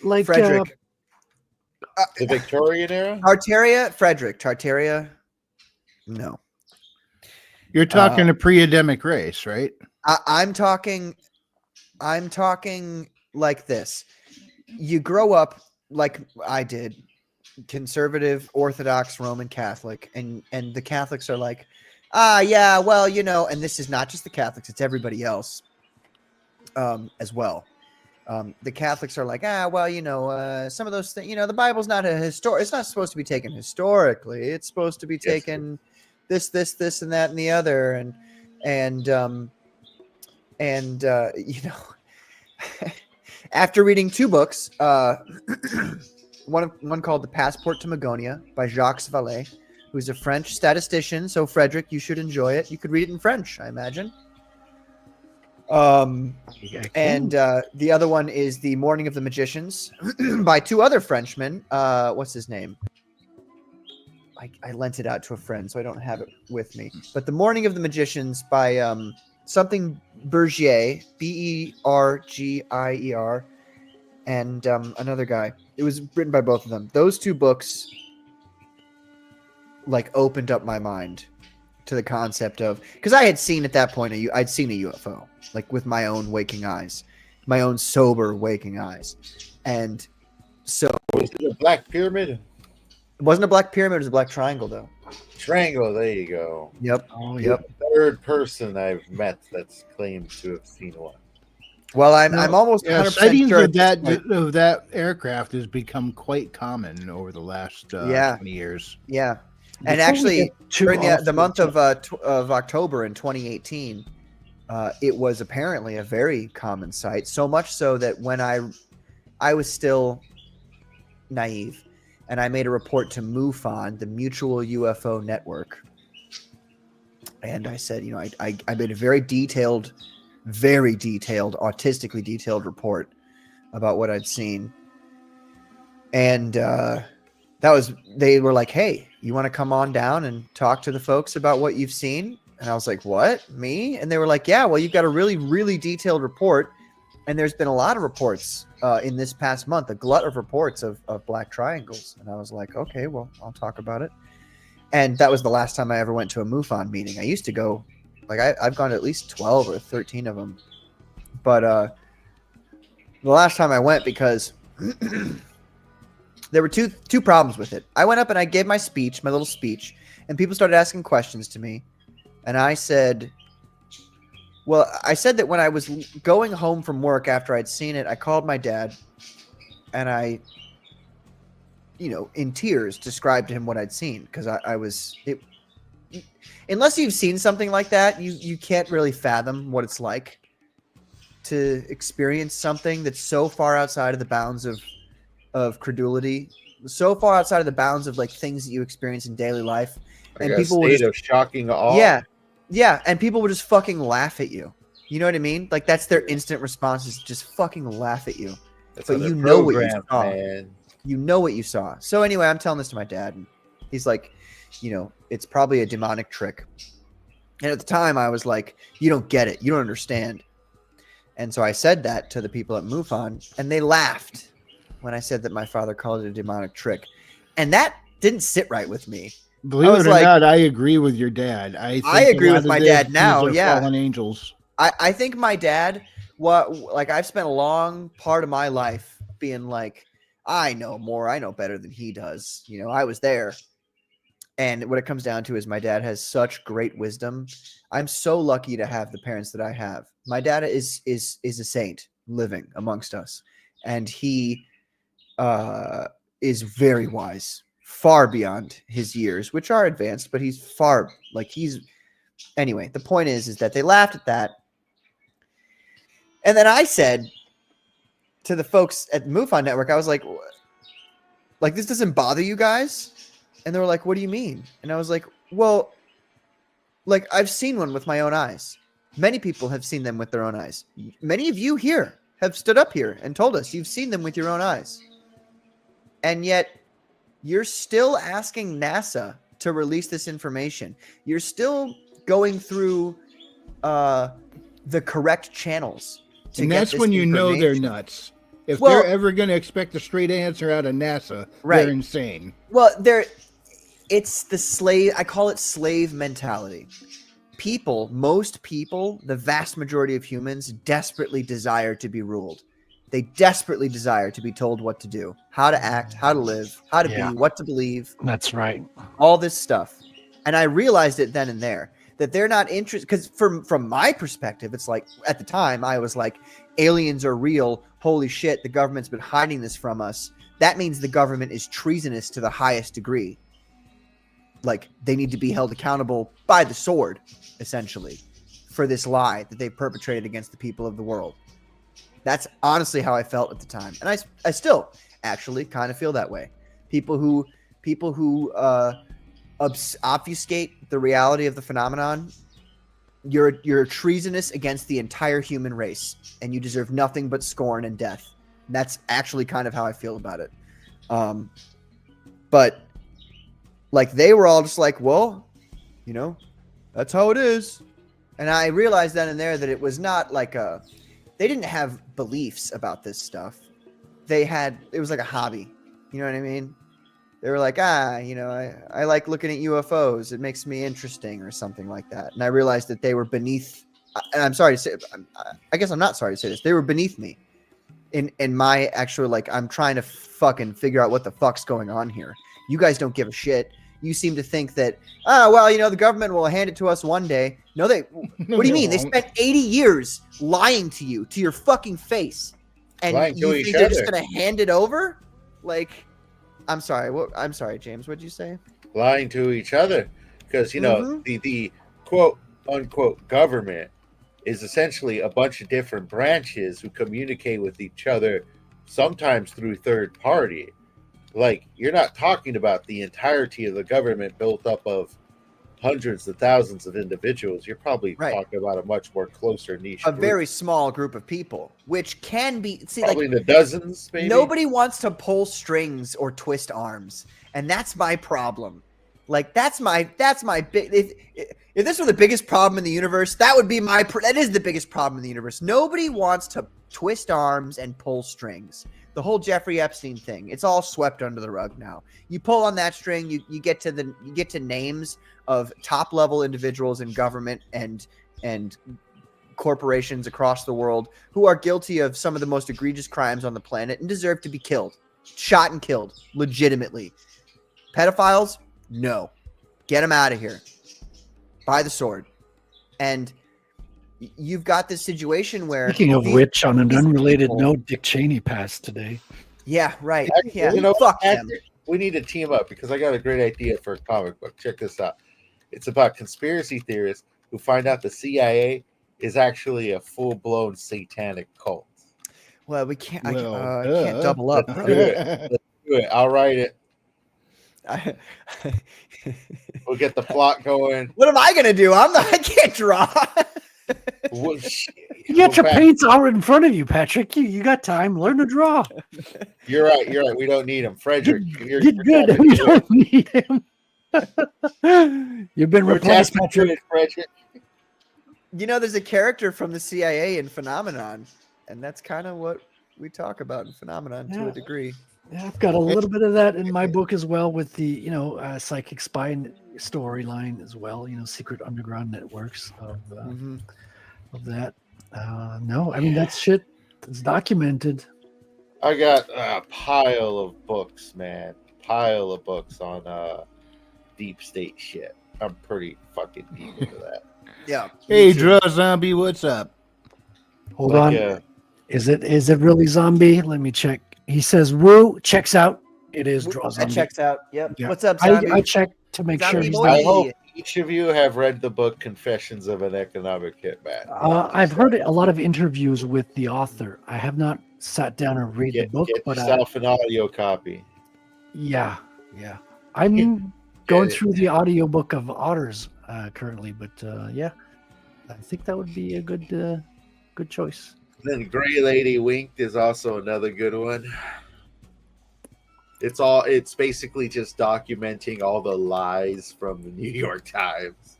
like Frederic. The Victorian era? Tartaria. No. You're talking a pre-Adamic race, right? I'm talking like this. You grow up like I did, conservative, Orthodox, Roman Catholic, and the Catholics are like, yeah, well, and this is not just the Catholics, it's everybody else as well. The Catholics are like, well, some of those things, the Bible's not it's not supposed to be taken historically. It's supposed to be taken this, and that, and the other. And after reading two books, one called The Passport to Magonia by Jacques Vallée, who's a French statistician. So Frederic, you should enjoy it. You could read it in French, I imagine. And the other one is The Morning of the Magicians by two other Frenchmen. What's his name? I lent it out to a friend, so I don't have it with me. But The Morning of the Magicians by something Bergier, Bergier, and another guy. It was written by both of them. Those two books like opened up my mind to the concept of, because I had seen at that point I'd seen a UFO like with my own waking eyes, my own sober waking eyes. And so was it a black pyramid? It wasn't a black pyramid, it was a black triangle though. Triangle, there you go. Yep. Oh, yep. Third person I've met that's claimed to have seen one. Well, I'm almost 100% sightings sure of that aircraft has become quite common over the last 20 years. Yeah, and actually during the month of October in 2018, it was apparently a very common sight. So much so that when I was still naive, and I made a report to MUFON, the Mutual UFO Network, and I said, I made a very detailed, autistically detailed report about what I'd seen. And they were like, hey, you want to come on down and talk to the folks about what you've seen? And I was like, what, me? And they were like, yeah, well, you've got a really, really detailed report. And there's been a lot of reports in this past month, a glut of reports of black triangles. And I was like, okay, well, I'll talk about it. And that was the last time I ever went to a MUFON meeting. I used to go, like I've gone to at least 12 or 13 of them. But the last time I went, because there were two problems with it. I went up and I gave my little speech, and people started asking questions to me. And I said that when I was going home from work after I'd seen it, I called my dad and I, in tears described to him what I'd seen. Because unless you've seen something like that, you can't really fathom what it's like to experience something that's so far outside of the bounds of credulity so far outside of the bounds of like things that you experience in daily life, and Like a people will state just of shocking awe. yeah, and people will just fucking laugh at you. You know what I mean? Like that's their instant response is just fucking laugh at you. That's But on their you know what you program, saw. man. You know what you saw. So anyway, I'm telling this to my dad, and he's like, you know, it's probably a demonic trick. And at the time, I was like, you don't get it. You don't understand. And so I said that to the people at MUFON, and they laughed when I said that my father called it a demonic trick. And that didn't sit right with me. Believe it or not, I agree with your dad. I agree with my dad now. These are Yeah. fallen angels. I think my dad, like I've spent a long part of my life being like, I know more. I know better than he does. You know, I was there. And what it comes down to is my dad has such great wisdom. I'm so lucky to have the parents that I have. My dad is a saint living amongst us. And he is very wise, far beyond his years, which are advanced, but he's far, like anyway, the point is that they laughed at that. And then I said to the folks at the MUFON Network, I was like, this doesn't bother you guys? And they were like, what do you mean? And I was like, well, like I've seen one with my own eyes. Many people have seen them with their own eyes. Many of you here have stood up here and told us you've seen them with your own eyes. And yet you're still asking NASA to release this information. You're still going through the correct channels. And that's when you know they're nuts. If they're ever going to expect a straight answer out of NASA, they're insane. Well, it's the slave. I call it slave mentality. Most people, the vast majority of humans desperately desire to be ruled. They desperately desire to be told what to do, how to act, how to live, how to be, what to believe. That's right. All this stuff. And I realized it then and there that they're not interested, because from my perspective, it's like at the time I was like, aliens are real. Holy shit, the government's been hiding this from us. That means the government is treasonous to the highest degree. Like they need to be held accountable by the sword, essentially, for this lie that they've perpetrated against the people of the world. That's honestly how I felt at the time. And I still actually kind of feel that way. People who obfuscate the reality of the phenomenon, you're treasonous against the entire human race, and you deserve nothing but scorn and death. And that's actually kind of how I feel about it. But like they were all just like, well, you know, that's how it is. And I realized then and there that it was not like they didn't have beliefs about this stuff. It was like a hobby. You know what I mean? They were like, you know, I like looking at UFOs. It makes me interesting or something like that. And I realized that they were beneath, and I'm sorry to say, I guess I'm not sorry to say this. They were beneath me in my actual, like, I'm trying to fucking figure out what the fuck's going on here. You guys don't give a shit. You seem to think that, well, you know, the government will hand it to us one day. No, what do you mean? They spent 80 years lying to you, to your fucking face. And you think they're just going to hand it over? Like, I'm sorry. I'm sorry, James. What'd you say? Lying to each other. Because, you know, the quote unquote government is essentially a bunch of different branches who communicate with each other, sometimes through third party. Like, you're not talking about the entirety of the government built up of hundreds of thousands of individuals. You're probably talking about a much more closer niche group. Very small group of people, which can be probably in the dozens, maybe. Nobody wants to pull strings or twist arms, and that's my problem. Like that's my big. If this were the biggest problem in the universe, that would be that is the biggest problem in the universe. Nobody wants to twist arms and pull strings. The whole Jeffrey Epstein thing, it's all swept under the rug now. You pull on that string, you get to names of top level individuals in government and corporations across the world who are guilty of some of the most egregious crimes on the planet and deserve to be killed, shot and killed legitimately. Pedophiles, no, get them out of here by the sword. And you've got this situation where, speaking of which, on an unrelated note, Dick Cheney passed today. Yeah, right. Actually, yeah, you know, fuck them. We need to team up because I got a great idea for a comic book. Check this out. It's about conspiracy theorists who find out the CIA is actually a full-blown satanic cult. Well, we can't. I can't double up. Let's do do it. I'll write it. I, We'll get the plot going. what am I gonna do? I can't draw. You got your paints all in front of you, Patrick. You got time. Learn to draw. You're right. You're right. We don't need him, Frederic. You're Good. tapping We into it. don't need him. You've been We're replaced, tapping into Patrick. it, Frederic. You know, there's a character from the CIA in Phenomenon, and that's kind of what we talk about in Phenomenon to Yeah. a degree. Yeah, I've got a little bit of that in my book as well, with the psychic spy storyline as well. Secret underground networks of that. No, I mean that's shit. It's documented. I got a pile of books, man. Pile of books on deep state shit. I'm pretty fucking deep into that. Yeah. Hey, Draw Zombie, what's up? Hold on. Is it really zombie? Let me check. He says woo, checks out. It is Draw That Zombie. checks out. Yep. Yeah. What's up, Zombie? I checked to make sure Zombie he's boy. not. I hope each of you have read the book Confessions of an Economic Hitman. I've heard a lot of interviews with the author. I have not sat down and read the book, Get but yourself an audio copy. yeah. I'm going through the audiobook of Otters currently, but yeah, I think that would be a good choice. Then Gray Lady Winked is also another good one. It's basically just documenting all the lies from the New York Times.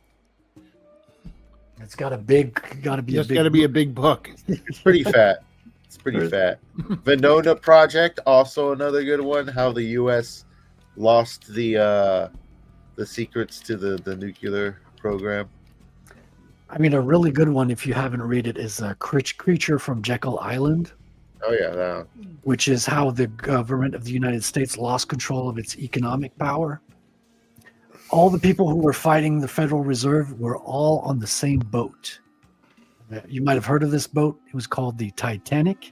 It's got to be a big book. It's pretty fat. It's pretty fat. Venona Project, also another good one. How the U.S. lost the secrets to the nuclear program. I mean, a really good one, if you haven't read it, is Creature from Jekyll Island. Oh yeah, that one. Which is how the government of the United States lost control of its economic power. All the people who were fighting the Federal Reserve were all on the same boat. You might have heard of this boat. It was called the Titanic.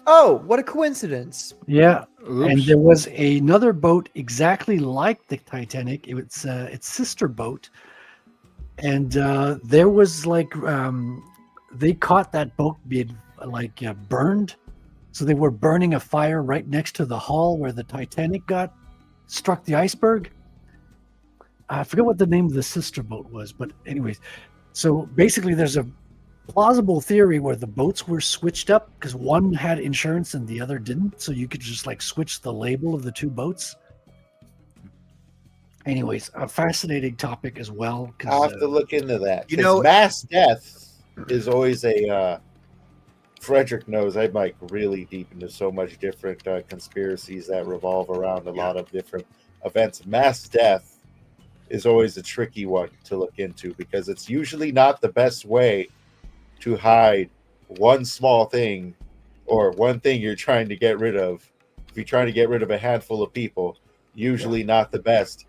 Oh, what a coincidence. Yeah. Oops. And there was another boat exactly like the Titanic. It was its sister boat. And there was they caught that boat being burned. So they were burning a fire right next to the hull where the Titanic struck the iceberg. I forget what the name of the sister boat was, but anyways. So basically there's a plausible theory where the boats were switched up because one had insurance and the other didn't. So you could just switch the label of the two boats. Anyways, a fascinating topic as well. I'll have to look into that. You know, mass death is always a. Frederic knows I'm really deep into so much different conspiracies that revolve around a lot of different events. Mass death is always a tricky one to look into because it's usually not the best way to hide one small thing or one thing you're trying to get rid of. If you're trying to get rid of a handful of people, usually not the best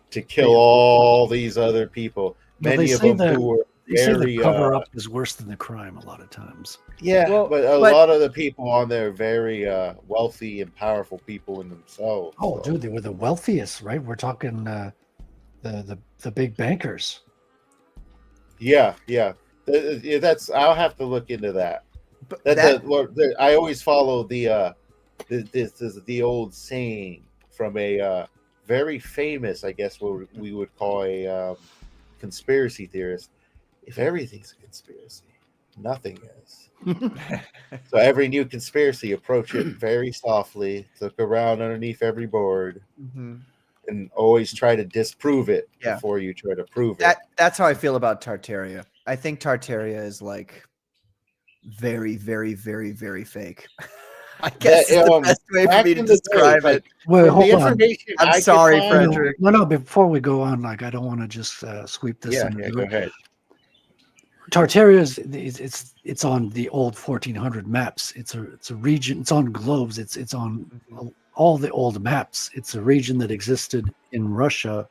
to kill all these other people. Many of them who were very the cover up is worse than the crime a lot of times. Yeah, but a lot of the people on there are very wealthy and powerful people in themselves. Oh, dude, they were the wealthiest, right? We're talking the big bankers. Yeah. That's. I'll have to look into that. I always follow the old saying from a very famous, I guess, what we would call a conspiracy theorist. If everything's a conspiracy, nothing is. So every new conspiracy, approach it very softly, look around underneath every board, and always try to disprove it before you try to prove it. That's how I feel about Tartaria. I think Tartaria is very, very, very, very fake. I guess it's the best way for me to describe it. Well, hold on. I'm sorry, Frederic. No, before we go on, I don't want to just sweep this. Yeah, go ahead. Tartaria it's on the old 1400 maps. It's a region. It's on globes. It's on all the old maps. It's a region that existed in Russia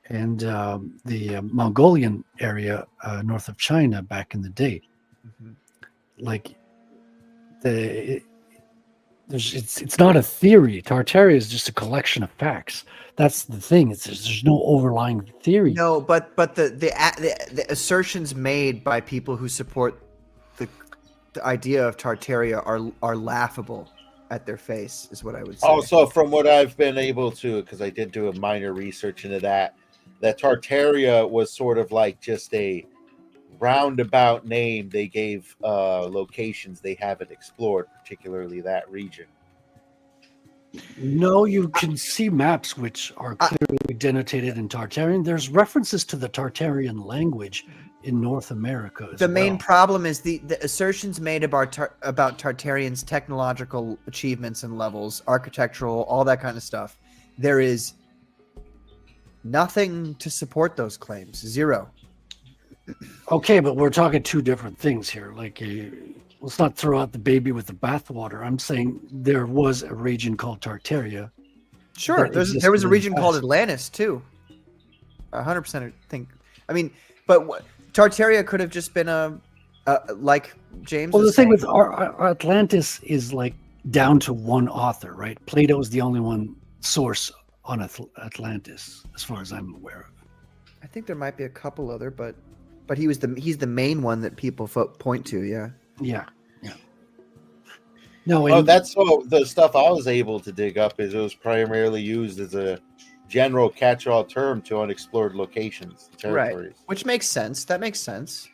and the Mongolian area north of China back in the day. It's not a theory. Tartaria is just a collection of facts. That's the thing. There's no overlying theory. No, but the assertions made by people who support the idea of Tartaria are laughable. at their face, is what I would say. Also, from what I've been able to, because I did do a minor research into that Tartaria was sort of like just a roundabout name they gave locations they haven't explored, particularly that region. No, you can see maps which are clearly denotated in Tartarian. There's references to the Tartarian language in North America as The main well. problem is the assertions made about Tartarians' technological achievements and levels, architectural, all that kind of stuff. There is nothing to support those claims. Zero. Okay, but we're talking two different things here. Like, let's not throw out the baby with the bathwater. I'm saying there was a region called Tartaria. Sure, there was a region called Atlantis too. 100% think. I mean, but Tartaria could have just been a like James. Well, the was thing saying. with our Atlantis is like down to one author, right? Plato is the only one source on Atlantis, as far as I'm aware of. I think there might be a couple other, but he's the main one that people point to. Yeah. Yeah. No, Oh, that's the stuff I was able to dig up is it was primarily used as a general catch-all term to unexplored locations, territories. Right. Which makes sense. That makes sense.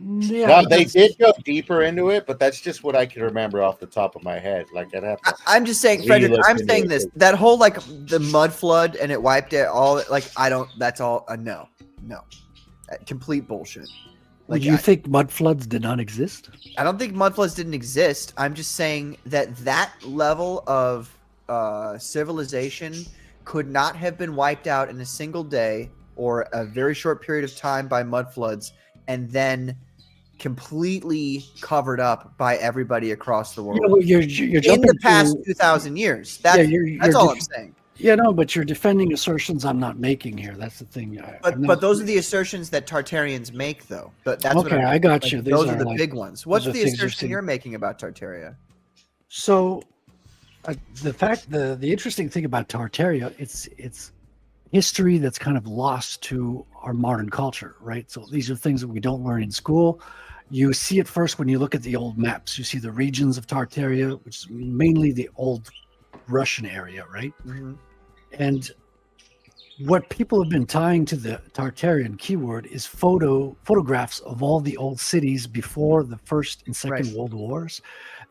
Yeah, Now, they did go deeper into it, but that's just what I can remember off the top of my head. Like I'd have to. I'm just saying, Frederic. I'm saying this. That whole like the mud flood and it wiped it all. Like I don't. That's all. No. Complete bullshit. Like, do you think mud floods did not exist? I don't think mud floods didn't exist. I'm just saying that level of civilization could not have been wiped out in a single day or a very short period of time by mud floods and then completely covered up by everybody across the world. You're in the past 2,000 years. That's all I'm saying. Yeah, no, but you're defending assertions I'm not making here. That's the thing. But those are the assertions that Tartarians make, though. But that's okay. I got you. Those are the big ones. What's the assertion you're making about Tartaria? So, the interesting thing about Tartaria, it's history that's kind of lost to our modern culture, right? So these are things that we don't learn in school. You see it first when you look at the old maps. You see the regions of Tartaria, which is mainly the old Russian area, right? Mm-hmm. And what people have been tying to the Tartarian keyword is photographs of all the old cities before the First and Second World Wars,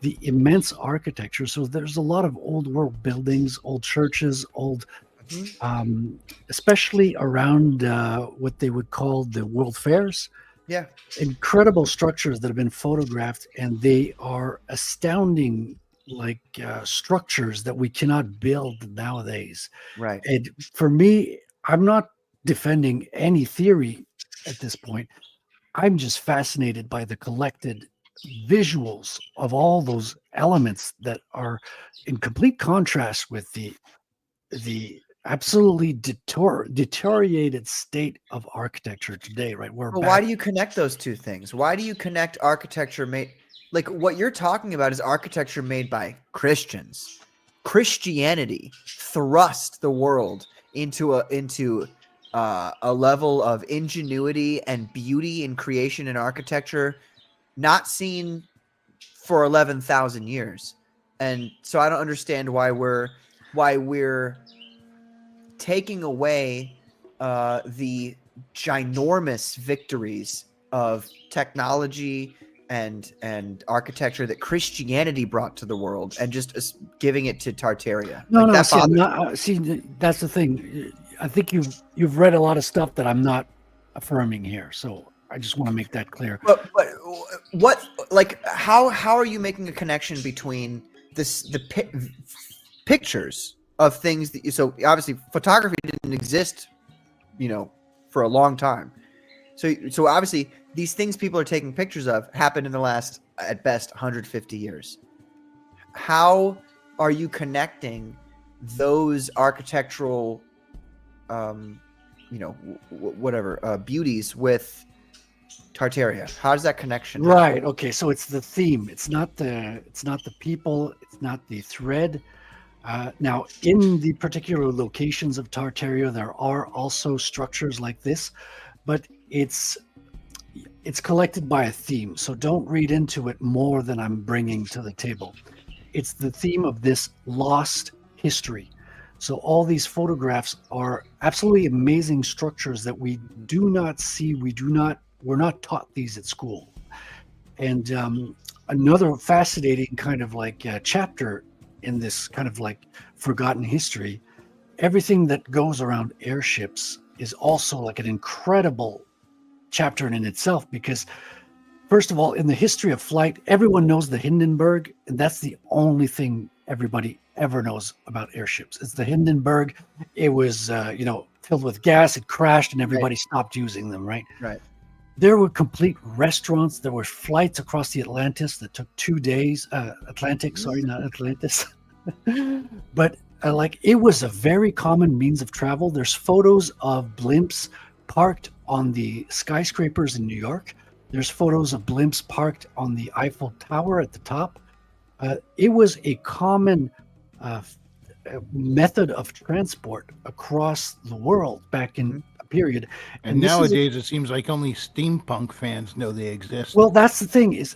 the immense architecture. So there's a lot of old world buildings, old churches, especially around what they would call the World Fairs. Yeah. Incredible structures that have been photographed, and they are astounding structures that we cannot build nowadays. Right. And for me, I'm not defending any theory at this point. I'm just fascinated by the collected visuals of all those elements that are in complete contrast with the absolutely deteriorated state of architecture today, right? Why do you connect those two things? Why do you connect architecture like what you're talking about is architecture made by Christians. Christianity thrust the world into a level of ingenuity and beauty in creation and architecture not seen for 11,000 years. And so I don't understand why we're taking away the ginormous victories of technology and architecture that Christianity brought to the world and just giving it to Tartaria. That's the thing. I think you've read a lot of stuff that I'm not affirming here. So I just want to make that clear. But what, like, how are you making a connection between the pictures of things that so obviously photography didn't exist, for a long time. So obviously these things people are taking pictures of happened in the last, at best, 150 years. How are you connecting those architectural, beauties with Tartaria? How does that connection happen? Right. Okay. So it's the theme. It's not the people. It's not the thread. Now, in the particular locations of Tartaria, there are also structures like this, but it's collected by a theme. So don't read into it more than I'm bringing to the table. it's the theme of this lost history. So all these photographs are absolutely amazing structures that we do not see. We're not taught these at school. And another fascinating kind of like chapter in this kind of like forgotten history, everything that goes around airships is also like an incredible chapter in itself, because first of all, in the history of flight, everyone knows the Hindenburg, and that's the only thing everybody ever knows about airships. It's the Hindenburg. It was, filled with gas. It crashed, and everybody stopped using them. Right. Right. There were complete restaurants. There were flights across the Atlantis that took 2 days. Atlantic, sorry, not Atlantis. But it was a very common means of travel. There's photos of blimps parked on the skyscrapers in New York. There's photos of blimps parked on the Eiffel Tower at the top. It was a common method of transport across the world back in a period. And nowadays, it seems like only steampunk fans know they exist. Well, that's the thing, is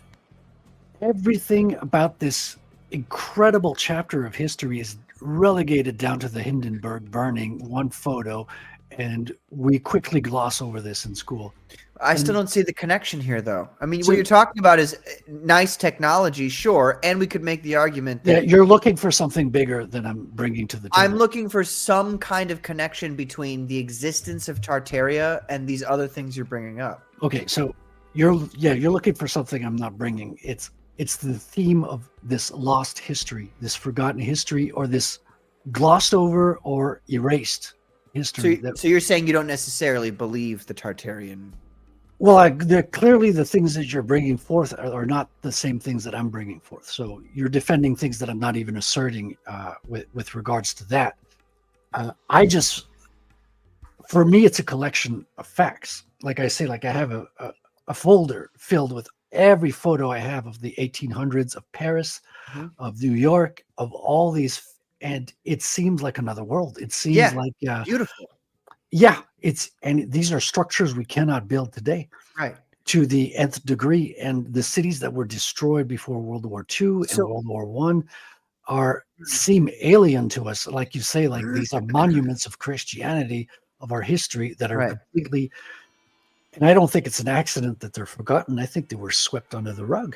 everything about this incredible chapter of history is relegated down to the Hindenburg burning one photo, and we quickly gloss over this in school. I still don't see the connection here, though. I mean, what you're talking about is nice technology, sure, and we could make the argument that you're looking for something bigger than I'm bringing to the table. I'm looking for some kind of connection between the existence of Tartaria and these other things you're bringing up. Okay, so you're looking for something I'm not bringing. It's the theme of this lost history, this forgotten history, or this glossed over or erased history. So you're saying you don't necessarily believe the Tartarian? Well, clearly the things that you're bringing forth are not the same things that I'm bringing forth. So you're defending things that I'm not even asserting with regards to that. For me, it's a collection of facts. Like I say, like I have a folder filled with every photo I have of the 1800s of Paris, of New York, of all these, and it seems like another world. It seems like beautiful. Yeah, and these are structures we cannot build today, right? To the nth degree, and the cities that were destroyed before World War II and World War I seem alien to us. Like you say, like these are monuments of Christianity, of our history, that are completely. And I don't think it's an accident that they're forgotten. I think they were swept under the rug.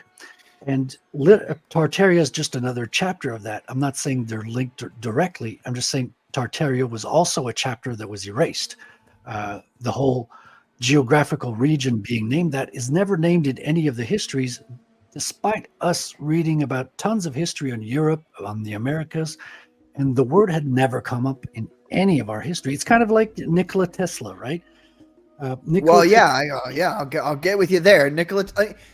And Tartaria is just another chapter of that. I'm not saying they're linked directly. I'm just saying Tartaria was also a chapter that was erased. The whole geographical region being named that is never named in any of the histories, despite us reading about tons of history on Europe, on the Americas, and the word had never come up in any of our history. It's kind of like Nikola Tesla, right? I'll get with you there, Nikola.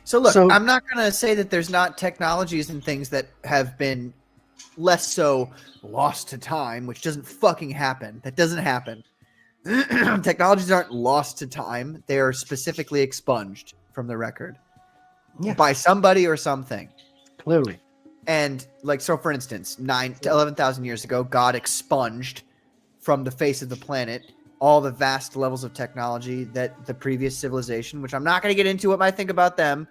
So look, I'm not going to say that there's not technologies and things that have been less so lost to time, which doesn't fucking happen. That doesn't happen. Technologies aren't lost to time. They are specifically expunged from the record by somebody or something. Clearly. And so for instance, 9,000 to 11,000 years ago, God expunged from the face of the planet all the vast levels of technology that the previous civilization, which I'm not going to get into what I think about them,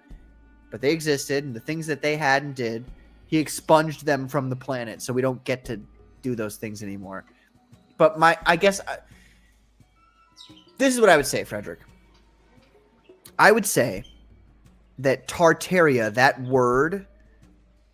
but they existed, and the things that they had and did, he expunged them from the planet, so we don't get to do those things anymore. But this is what I would say, Frederic. I would say that Tartaria, that word,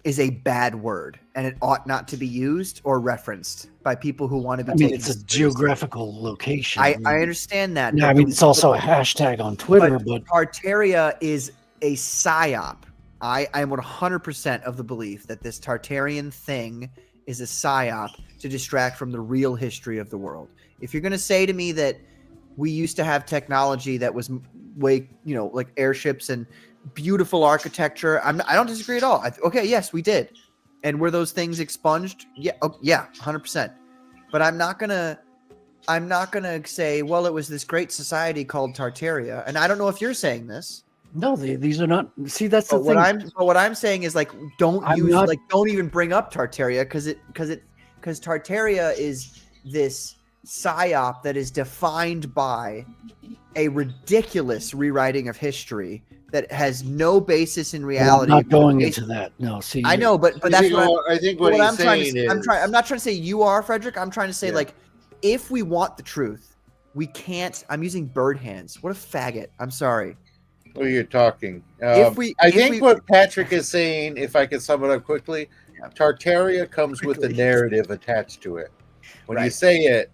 is a bad word, and it ought not to be used or referenced by people who want to be taken. It's a geographical location. I understand that. Yeah, it's also a hashtag on Twitter. But Tartaria is a psyop. I am 100% of the belief that this Tartarian thing is a psyop to distract from the real history of the world. If you're going to say to me that we used to have technology that was way, like airships and beautiful architecture, I don't disagree at all. Okay, yes, we did. And were those things expunged? Yeah, 100%. But I'm not gonna say, well, it was this great society called Tartaria. And I don't know if you're saying this. No, these are not. See, that's the thing. What I'm saying is don't even bring up Tartaria because Tartaria is this psyop that is defined by a ridiculous rewriting of history that has no basis in Well, reality. I'm not going Based- into that. No, see, I know, but that's what I think what he's I'm trying to saying say. is I'm not trying to say you are, Frederick. I'm trying to say Yeah. like, if we want the truth, we can't. I'm using bird hands. What a faggot. I'm sorry. well, you're talking. If we- I if think we- what Patrick is saying, if I can sum it up quickly, Yeah. Tartaria comes with a Quickly. narrative attached to it. When you Right. say it,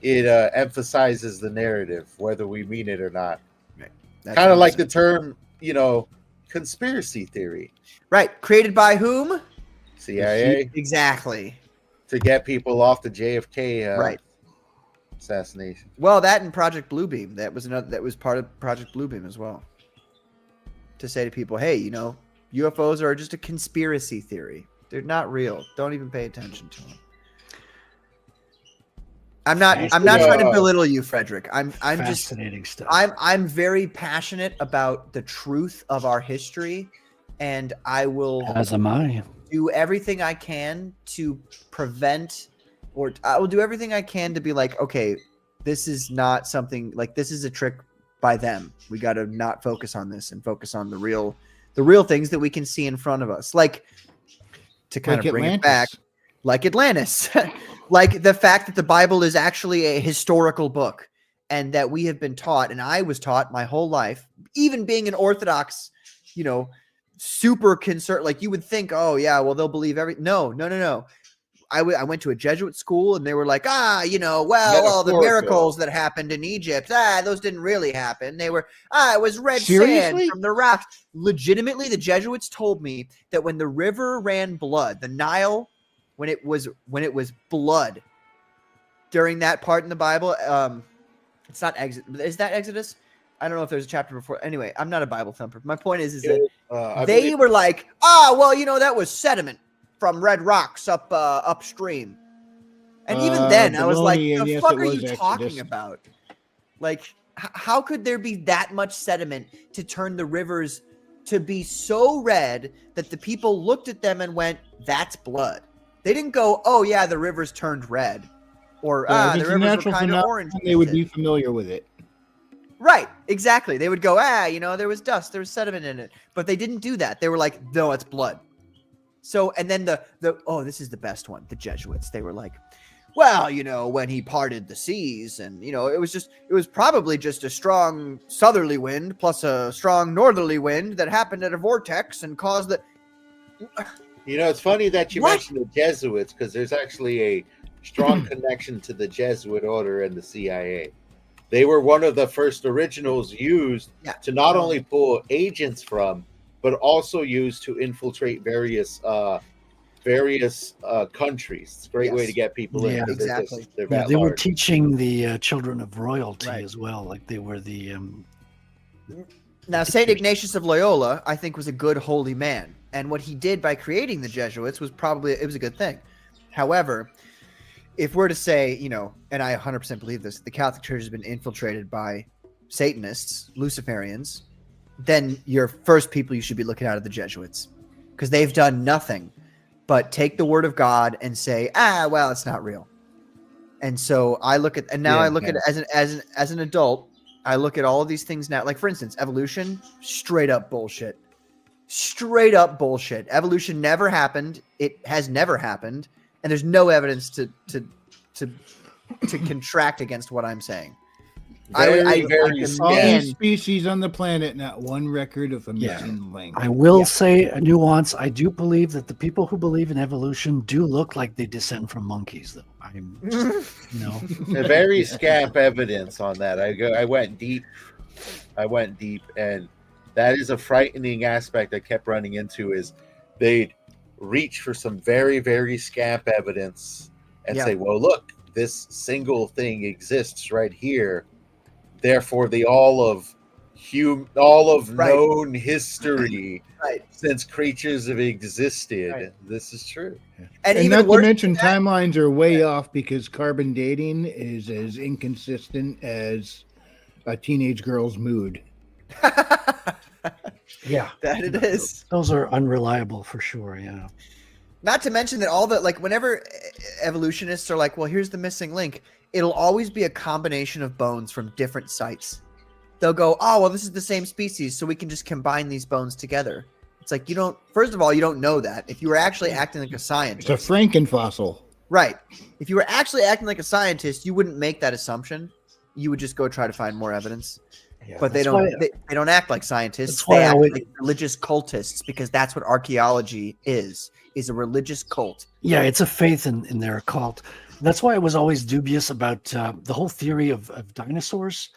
it emphasizes the narrative, whether we mean it or not. That's Kind what of I'm like saying. the term, conspiracy theory. Right. Created by whom? CIA Exactly. to get people off the JFK Right. assassination. Well, that and Project Bluebeam. That was part of Project Bluebeam as well. To say to people, hey, UFOs are just a conspiracy theory. They're not real. Don't even pay attention to them. I'm not trying to belittle you, Frederick. I'm just fascinating stuff. I'm very passionate about the truth of our history, and I will As am I. do everything I can to prevent, or I will do everything I can to be like, okay, this is not something like this is a trick by them. We got to not focus on this and focus on the real things that we can see in front of us. Like, to kind of bring it back, like Atlantis, like the fact that the Bible is actually a historical book, and that we have been taught, and I was taught my whole life, even being an Orthodox, super concerned. Like, you would think, oh yeah, well, they'll believe No. I went to a Jesuit school, and they were like, all the miracles that happened in Egypt, those didn't really happen. They were, it was red sand from the rocks. Legitimately, the Jesuits told me that when the river ran blood, the Nile, when it was blood, during that part in the Bible, it's not Exodus. Is that Exodus? I don't know if there's a chapter before. Anyway, I'm not a Bible thumper. My point is that they were like, that was sediment from red rocks upstream. And even then, I was like, the fuck are you talking about? Like, how could there be that much sediment to turn the rivers to be so red that the people looked at them and went, that's blood? They didn't go, oh yeah, the rivers turned red. Or, the rivers were kind of orange. They would be familiar with it. Right, exactly. They would go, there was dust, there was sediment in it. But they didn't do that. They were like, no, it's blood. So, and then this is the best one, the Jesuits. They were like, well, when he parted the seas, and, it was probably just a strong southerly wind plus a strong northerly wind that happened at a vortex and caused the... It's funny that you mentioned the Jesuits, because there's actually a strong connection to the Jesuit order and the CIA. They were one of the first originals used to not only pull agents from, but also used to infiltrate various countries. It's a great way to get people in. Yeah, exactly. They were teaching the children of royalty as well. Like, they were the... Now, St. Ignatius of Loyola, I think, was a good holy man. And what he did by creating the Jesuits was it was a good thing. However, if we're to say, and I 100% believe this, the Catholic Church has been infiltrated by Satanists, Luciferians, then your first people you should be looking at are the Jesuits, because they've done nothing but take the word of God and say, it's not real. And so I look at, and now I look at it as an adult. I look at all of these things now. Like, for instance, evolution, straight up bullshit. Straight up bullshit. Evolution never happened. It has never happened, and there's no evidence to contract against what I'm saying. Very all species on the planet, not one record of a missing link. I will say a nuance. I do believe that the people who believe in evolution do look like they descend from monkeys, though. Very scant evidence on that. I went deep, and that is a frightening aspect I kept running into. Is they'd reach for some very, very scant evidence and say, well, look, this single thing exists right here. Therefore, all of known history since creatures have existed. This is true. And not to mention, timelines are way off, because carbon dating is as inconsistent as a teenage girl's mood. Yeah, that it is. Those are unreliable for sure. Yeah. Not to mention that whenever evolutionists are like, well, here's the missing link, it'll always be a combination of bones from different sites. they'll go, oh, well, this is the same species, so we can just combine these bones together. It's like, you don't, first of all, you don't know that. If you were actually acting like a scientist. It's a Frankenfossil. Right. If you were actually acting like a scientist, you wouldn't make that assumption. You would just go try to find more evidence. Yeah, but they don't act like scientists. They act like religious cultists, because that's what archaeology is a religious cult. Yeah, it's a faith in their cult. That's why I was always dubious about the whole theory of dinosaurs.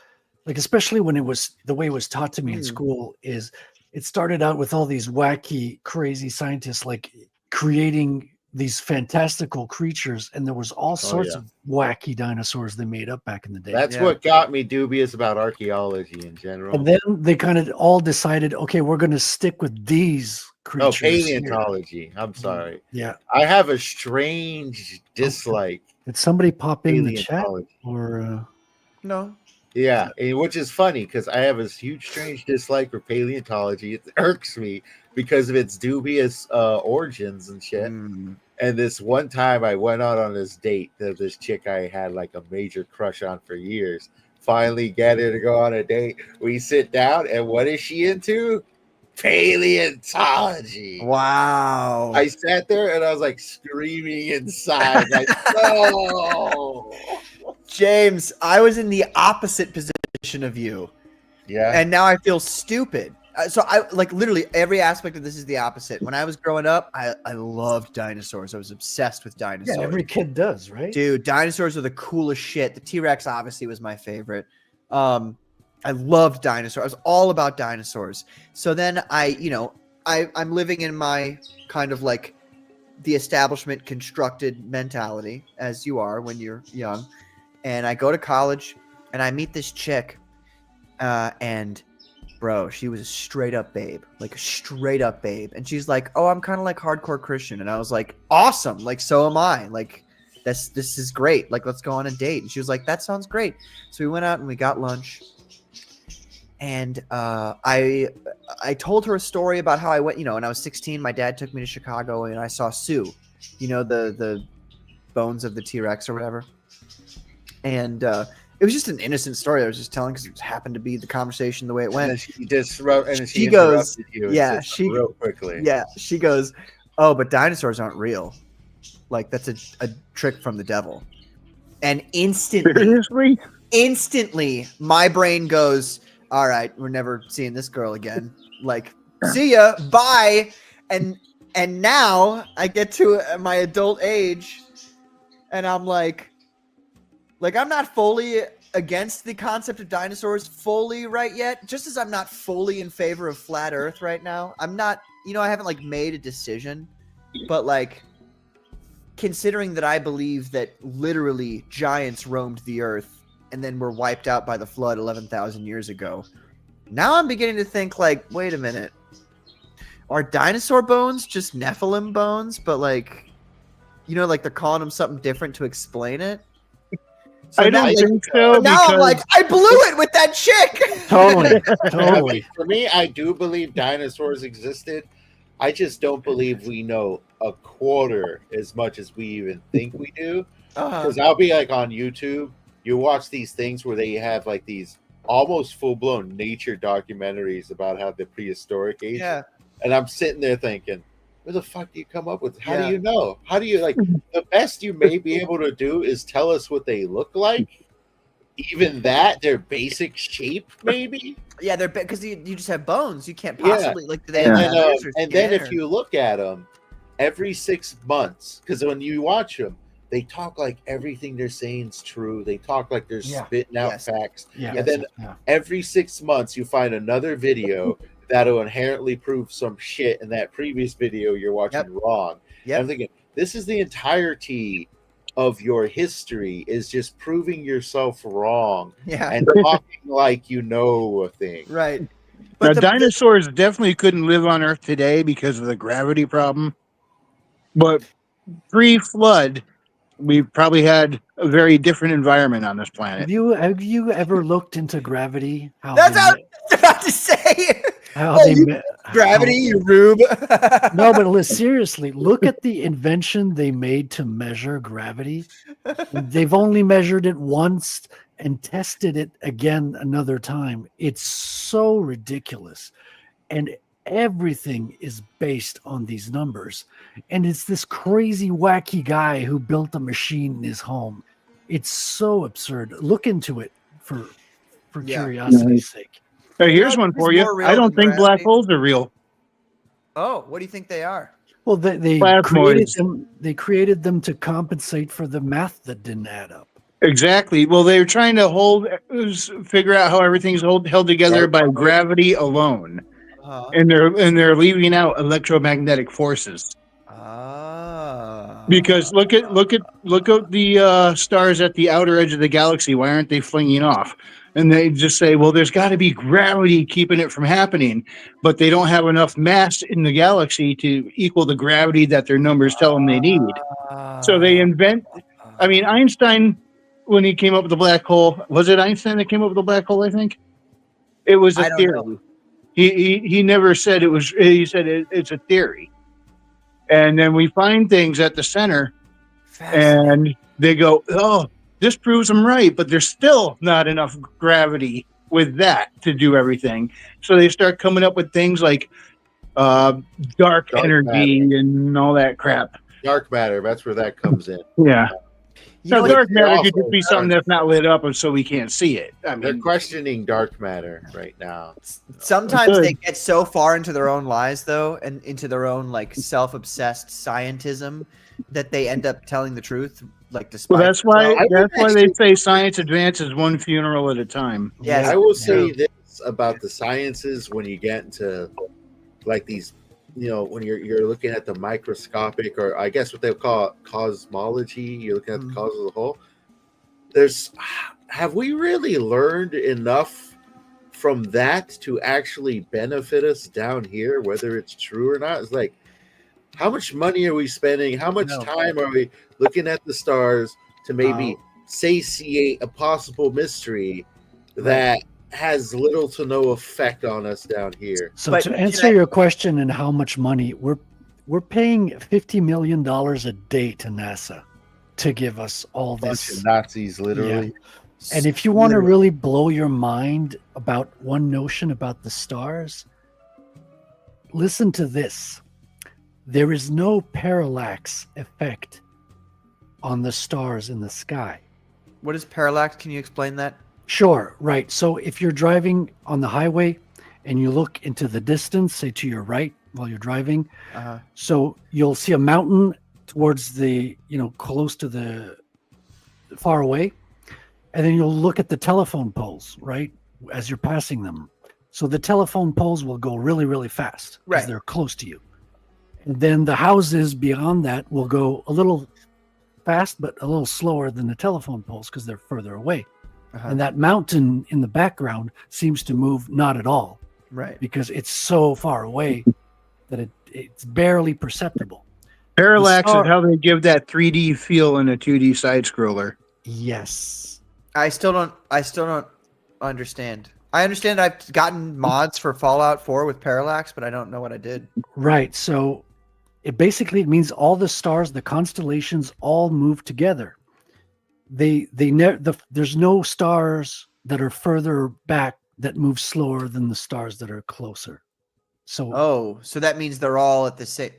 Like, especially when it was the way it was taught to me in school, is it started out with all these wacky, crazy scientists like creating these fantastical creatures, and there was all sorts of wacky dinosaurs they made up back in the day. That's what got me dubious about archaeology in general. And then they kind of all decided, okay, we're going to stick with these creatures. Oh, paleontology. I'm sorry. Yeah. I have a strange dislike. Did somebody pop in the chat? Or No. Yeah, which is funny because I have a huge, strange dislike for paleontology. It irks me because of its dubious origins and shit. And this one time I went out on this date that this chick I had like a major crush on for years. Finally get her to go on a date. We sit down, and what is she into? Paleontology. Wow. I sat there and I was like screaming inside, like, no. James, I was in the opposite position of you. Yeah. And now I feel stupid. So I like literally every aspect of this is the opposite. When I was growing up, I loved dinosaurs. I was obsessed with dinosaurs. yeah, every kid does, right? Dude, dinosaurs are the coolest shit. The T-Rex obviously was my favorite. I loved dinosaurs. I was all about dinosaurs. So then I'm living in my kind of like the establishment constructed mentality, as you are when you're young. And I go to college and I meet this chick, and bro, she was a straight up babe, like a straight up babe. And she's like, oh, I'm kind of like hardcore Christian. And I was like, awesome. Like, so am I. Like, this is great. Like, let's go on a date. And she was like, that sounds great. So we went out and we got lunch. And I told her a story about how I went, when I was 16, my dad took me to Chicago and I saw Sue, the bones of the T-Rex or whatever. And it was just an innocent story I was just telling because it happened to be the conversation the way it went. And she goes, real quickly. Yeah, she goes, oh, but dinosaurs aren't real. Like, that's a trick from the devil. And instantly, my brain goes, all right, we're never seeing this girl again. Like, see ya, bye. And now I get to my adult age, and I'm like I'm not fully against the concept of dinosaurs fully right yet, just as I'm not fully in favor of flat Earth right now. I'm not, I haven't like made a decision, but like considering that I believe that literally giants roamed the Earth and then were wiped out by the flood 11,000 years ago. Now I'm beginning to think like, wait a minute, are dinosaur bones just Nephilim bones? But like, like they're calling them something different to explain it. So I don't think so. Now I'm like, I blew it with that chick. Totally. For me, I do believe dinosaurs existed. I just don't believe we know a quarter as much as we even think we do. Because I'll be like on YouTube, you watch these things where they have like these almost full-blown nature documentaries about how the prehistoric age. Yeah. And I'm sitting there thinking, where the fuck do you come up with? How do you know? How do you like the best you may be able to do is tell us what they look like? Even that, their basic shape, maybe. Yeah, they're because you just have bones. You can't possibly like. Do they and have then if you look at them every 6 months, because when you watch them, they talk like everything they're saying is true. They talk like they're spitting out facts. Yeah. And then every 6 months, you find another video that'll inherently prove some shit in that previous video you're watching wrong. I'm thinking, this is the entirety of your history is just proving yourself wrong and talking like you know a thing. Right. But dinosaurs definitely couldn't live on Earth today because of the gravity problem. But pre-flood, we probably had a very different environment on this planet. Have you ever looked into gravity? That's what I was about to say. Gravity, you rube. No, but seriously, look at the invention they made to measure gravity. They've only measured it once, and tested it again another time. It's so ridiculous. And everything is based on these numbers. And it's this crazy, wacky guy who built a machine in his home. It's so absurd. Look into it for curiosity's sake. Hey, here's know, one it's for you. more real I don't than think black gravity. holes are real. Oh, what do you think they are? Well, they created Plasmoids. them. They created them to compensate for the math that didn't add up. Exactly. Well, they're trying to figure out how everything's held together by gravity alone, and they're leaving out electromagnetic forces. Because look at the stars at the outer edge of the galaxy. Why aren't they flinging off? And they just say, well, there's got to be gravity keeping it from happening, but they don't have enough mass in the galaxy to equal the gravity that their numbers tell them they need. So they invent. I mean, Einstein, when he came up with the black hole, was it Einstein that came up with the black hole? I think it was a theory. He never said it was. He said it's a theory. And then we find things at the center, and they go, "Oh, this proves them right," but there's still not enough gravity with that to do everything. So they start coming up with things like dark energy matter. and all that crap. Dark matter. That's where that comes in. Yeah. You know, Now, dark matter also could just be something that's not lit up, and so we can't see it. I They're mean, questioning dark matter right now. sometimes they get so far into their own lies, though, and into their own like self-obsessed scientism, that they end up telling the truth. Like, despite well, that's why themselves. they say science advances one funeral at a time. Yes. I will say this about the sciences when you get into like these, when you're looking at the microscopic, or I guess what they call cosmology, you're looking at the cause of the whole. Have we really learned enough from that to actually benefit us down here, whether it's true or not? It's like, how much money are we spending? How much time are we looking at the stars to maybe satiate a possible mystery that has little to no effect on us down here? So to answer your question and how much money, we're paying $50 million a day to NASA to give us all Bunch this. of Nazis, literally. Yeah. And if you want to really blow your mind about one notion about the stars, listen to this. There is no parallax effect on the stars in the sky. What is parallax? Can you explain that? Sure, right. So if you're driving on the highway and you look into the distance, say to your right while you're driving, so you'll see a mountain towards the, close to the far away, and then you'll look at the telephone poles, right, as you're passing them. So the telephone poles will go really, really fast because they're close to you. And then the houses beyond that will go a little fast, but a little slower than the telephone poles because they're further away. And that mountain in the background seems to move not at all. Right. Because it's so far away that it's barely perceptible. Parallax is how they give that 3D feel in a 2D side scroller. Yes. I still don't understand. I understand I've gotten mods for Fallout 4 with parallax, but I don't know what I did. Right. So it means all the stars, the constellations all move together. There's no stars that are further back that move slower than the stars that are closer. So so that means they're all at the same.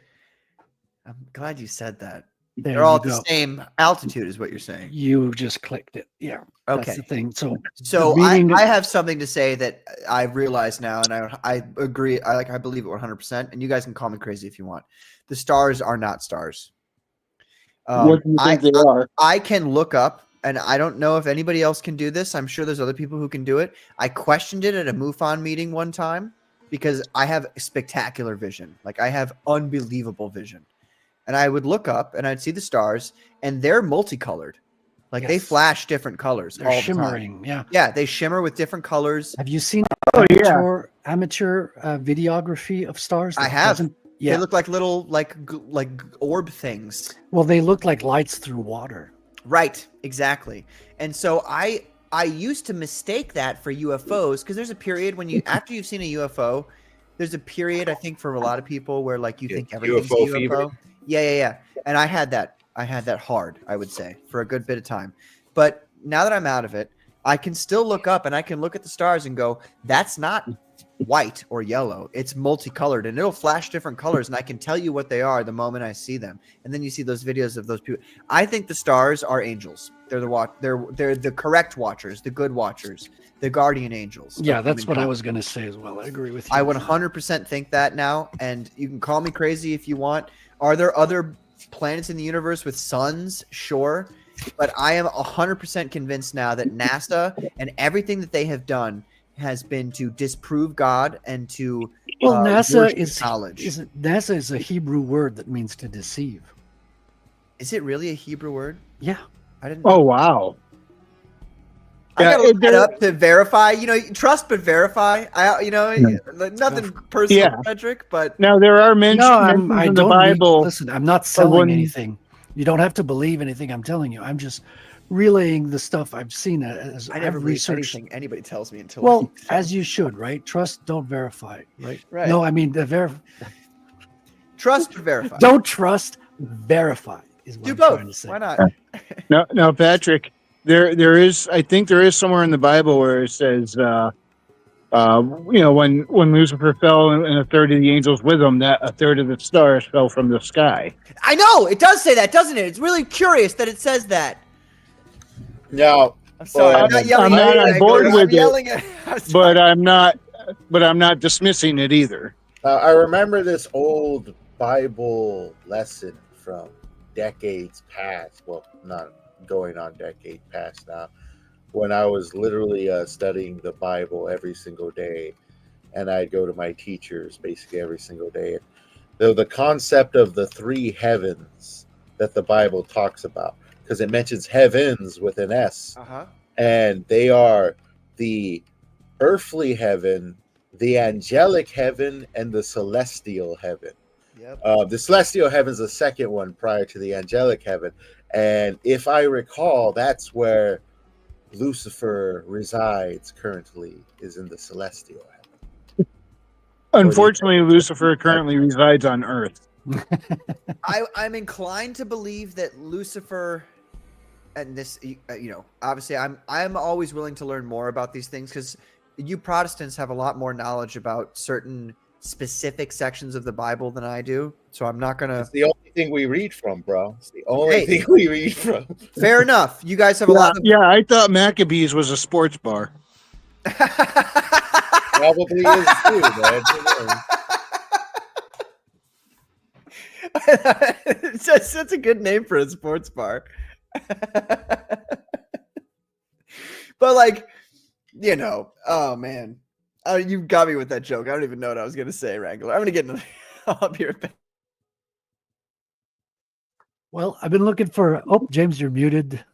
I'm glad you said that. There They're all you at the go. same altitude, is what you're saying. You just clicked it. Yeah. Okay. That's the thing. So I have something to say that I realize now, and I agree. I believe it 100%. And you guys can call me crazy if you want. The stars are not stars. What do you think they are? I can look up, and I don't know if anybody else can do this. I'm sure there's other people who can do it. I questioned it at a MUFON meeting one time because I have spectacular vision. Like, I have unbelievable vision. And I would look up and I'd see the stars, and they're multicolored. Like, they flash different colors. They're all shimmering. The time. Yeah. Yeah, they shimmer with different colors. Have you seen amateur videography of stars? I have. Yeah. They look like little like orb things. Well, they look like lights through water. Right, exactly. And so I used to mistake that for UFOs, because there's a period when after you've seen a UFO, there's a period, I think, for a lot of people where like you think everything's UFO a UFO. fever. Yeah. And I had that hard, I would say, for a good bit of time. But now that I'm out of it, I can still look up and I can look at the stars and go, that's not white or yellow. It's multicolored, and it'll flash different colors, and I can tell you what they are the moment I see them. And then you see those videos of those people. I think the stars are angels. They're the correct watchers, the good watchers, the guardian angels. Yeah, that's what I was going to say as well. I agree with you. I 100% think that now, and you can call me crazy if you want. Are there other planets in the universe with suns? Sure. But I am 100% convinced now that NASA and everything that they have done has been to disprove God and to NASA is knowledge. NASA is a Hebrew word that means to deceive. Is it really a Hebrew word? Yeah, I didn't. Oh wow! I gotta look it up to verify. Trust but verify. Nothing personal, Frederic. But now there are mentions in the Bible. Listen, I'm not selling anything. You don't have to believe anything I'm telling you. I'm just relaying the stuff I've seen as I never researched anything anybody tells me until. Well, as you should, right? Trust, don't verify, right? Right. No, I mean trust but verify. Don't trust, verify is what Do I'm both. trying to say. Why not? No, Patrick. There is. I think there is somewhere in the Bible where it says, when Lucifer fell and a third of the angels with him, that a third of the stars fell from the sky. I know it does say that, doesn't it? It's really curious that it says that. No, I'm sorry. I'm not yelling. I'm not on board with it. But I'm not dismissing it either. I remember this old Bible lesson from decades past. Well, not going on decade past now, when I was literally studying the Bible every single day, and I'd go to my teachers basically every single day. The concept of the three heavens that the Bible talks about, because it mentions heavens with an S, and they are the earthly heaven, the angelic heaven, and the celestial heaven. Yep. The celestial heaven is the second one prior to the angelic heaven. And if I recall, that's where Lucifer resides currently, is in the celestial heaven. Unfortunately, Lucifer currently resides on Earth. I'm inclined to believe that Lucifer, and this, obviously, I'm always willing to learn more about these things, because you Protestants have a lot more knowledge about certain specific sections of the Bible than I do. So I'm not gonna. It's the only thing we read from, bro. It's the only thing we read from. Fair enough. You guys have a lot of. Yeah, I thought Maccabees was a sports bar. Probably is too, man. That's a good name for a sports bar. But oh man. You got me with that joke. I don't even know what I was going to say, Wrangler. I'm going to get into up here. Well, I've been looking for. Oh, James, you're muted.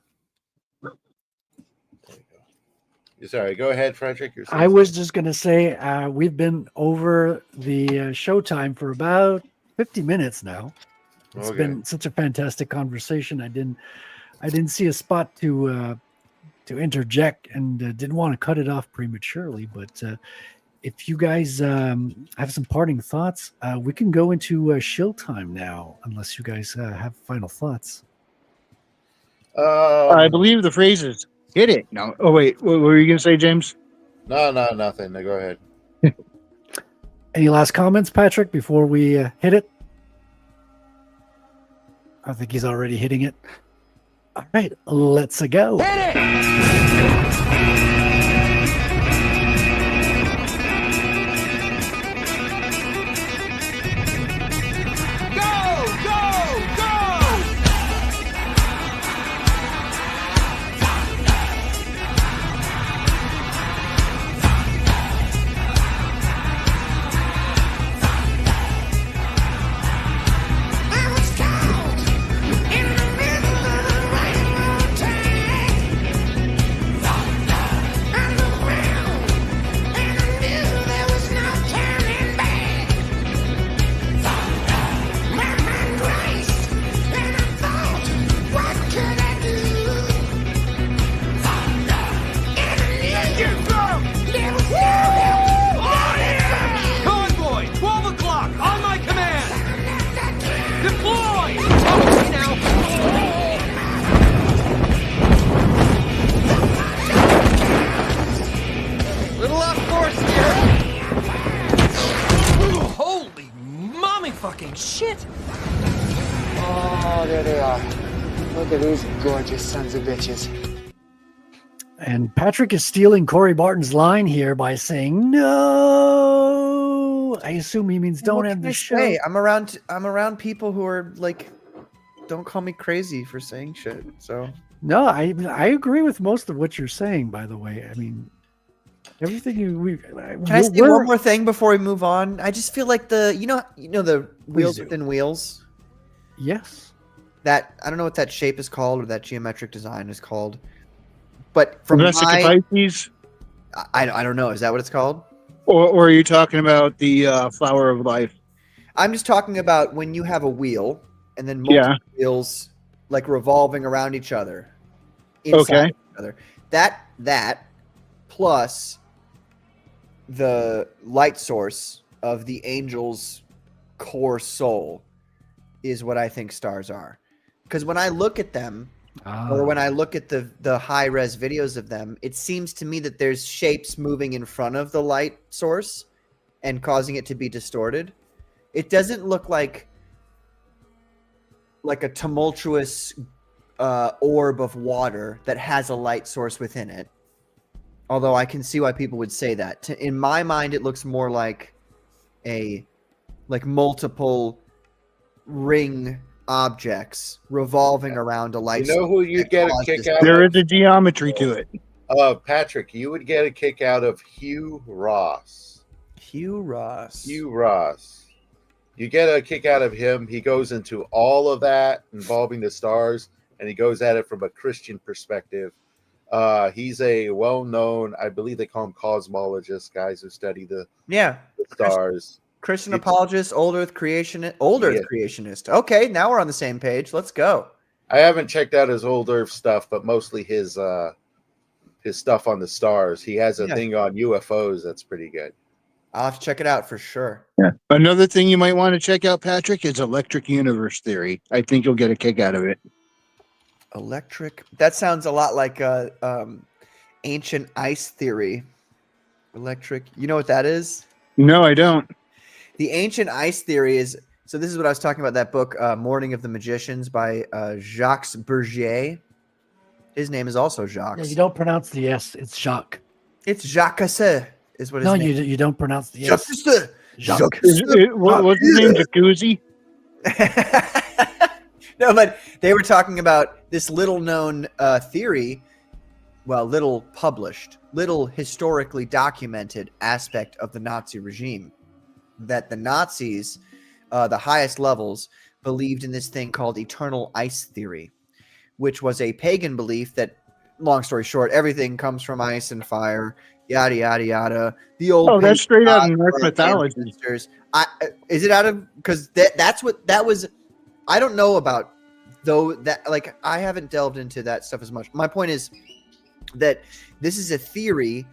Sorry, go ahead, Frederick. I was just going to say we've been over the show time for about 50 minutes now. It's been such a fantastic conversation. I didn't see a spot to interject, and didn't want to cut it off prematurely. But if you guys have some parting thoughts, we can go into shill time now, unless you guys have final thoughts. I believe the phrase is "hit it." No. Oh wait, what were you going to say, James? No, nothing. No, go ahead. Any last comments, Patrick, before we hit it? I think he's already hitting it. All right, let's go. Hit it! Little off course here. Ooh, holy mommy fucking shit! Oh, there they are. Look at these gorgeous sons of bitches. And Patrick is stealing Corey Barton's line here by saying no. I assume he means don't end the show. I'm around people who are like, don't call me crazy for saying shit. So No, I agree with most of what you're saying. By the way, I mean everything Can I say one more thing before we move on? I just feel like the wheels within wheels. Yes. That I don't know what that shape is called or that geometric design is called. But from Pisces? I don't know. Is that what it's called? Or are you talking about the flower of life? I'm just talking about when you have a wheel and then multiple wheels like revolving around each other. Inside each other. That plus the light source of the angel's core soul is what I think stars are. Because when I look at them, or when I look at the high-res videos of them, it seems to me that there's shapes moving in front of the light source and causing it to be distorted. It doesn't look like a tumultuous orb of water that has a light source within it. Although I can see why people would say that. In my mind, it looks more like multiple ring objects revolving around a light. You know who you get a kick out of? There is a geometry to it. Patrick, you would get a kick out of Hugh Ross. Hugh Ross. You get a kick out of him. He goes into all of that involving the stars, and he goes at it from a Christian perspective. He's a well-known, I believe they call him cosmologist, guys who study the stars. Christian apologist, old Earth creationist. Okay, now we're on the same page. Let's go. I haven't checked out his old Earth stuff, but mostly his stuff on the stars. He has a thing on UFOs that's pretty good. I'll have to check it out for sure. Yeah. Another thing you might want to check out, Patrick, is electric universe theory. I think you'll get a kick out of it. Electric. That sounds a lot like ancient ice theory. Electric. You know what that is? No, I don't. The ancient ice theory is, so this is what I was talking about, that book, Morning of the Magicians by Jacques Bergier. His name is also Jacques. Yeah, you don't pronounce the S. It's Jacques. It's Jacques is what his name is. You don't pronounce the S. Jacques. What's his name? Jacuzzi? No, but they were talking about this little-known theory, little published, little historically documented aspect of the Nazi regime, that the Nazis, the highest levels, believed in this thing called eternal ice theory, which was a pagan belief that, long story short, everything comes from ice and fire, yada, yada, yada. The old that's straight out of Norse mythology. Is it out of, because that was, I don't know about, though, that, like, I haven't delved into that stuff as much. My point is that this is a theory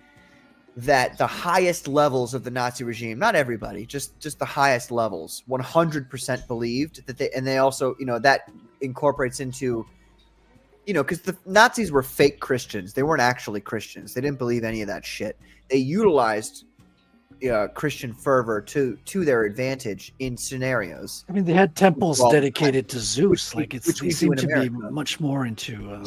that the highest levels of the Nazi regime, not everybody, just the highest levels, 100% believed that they also, that incorporates into, because the Nazis were fake Christians. They weren't actually Christians. They didn't believe any of that shit. They utilized Christian fervor to their advantage in scenarios. I mean, they had temples dedicated to Zeus. They seem to be much more into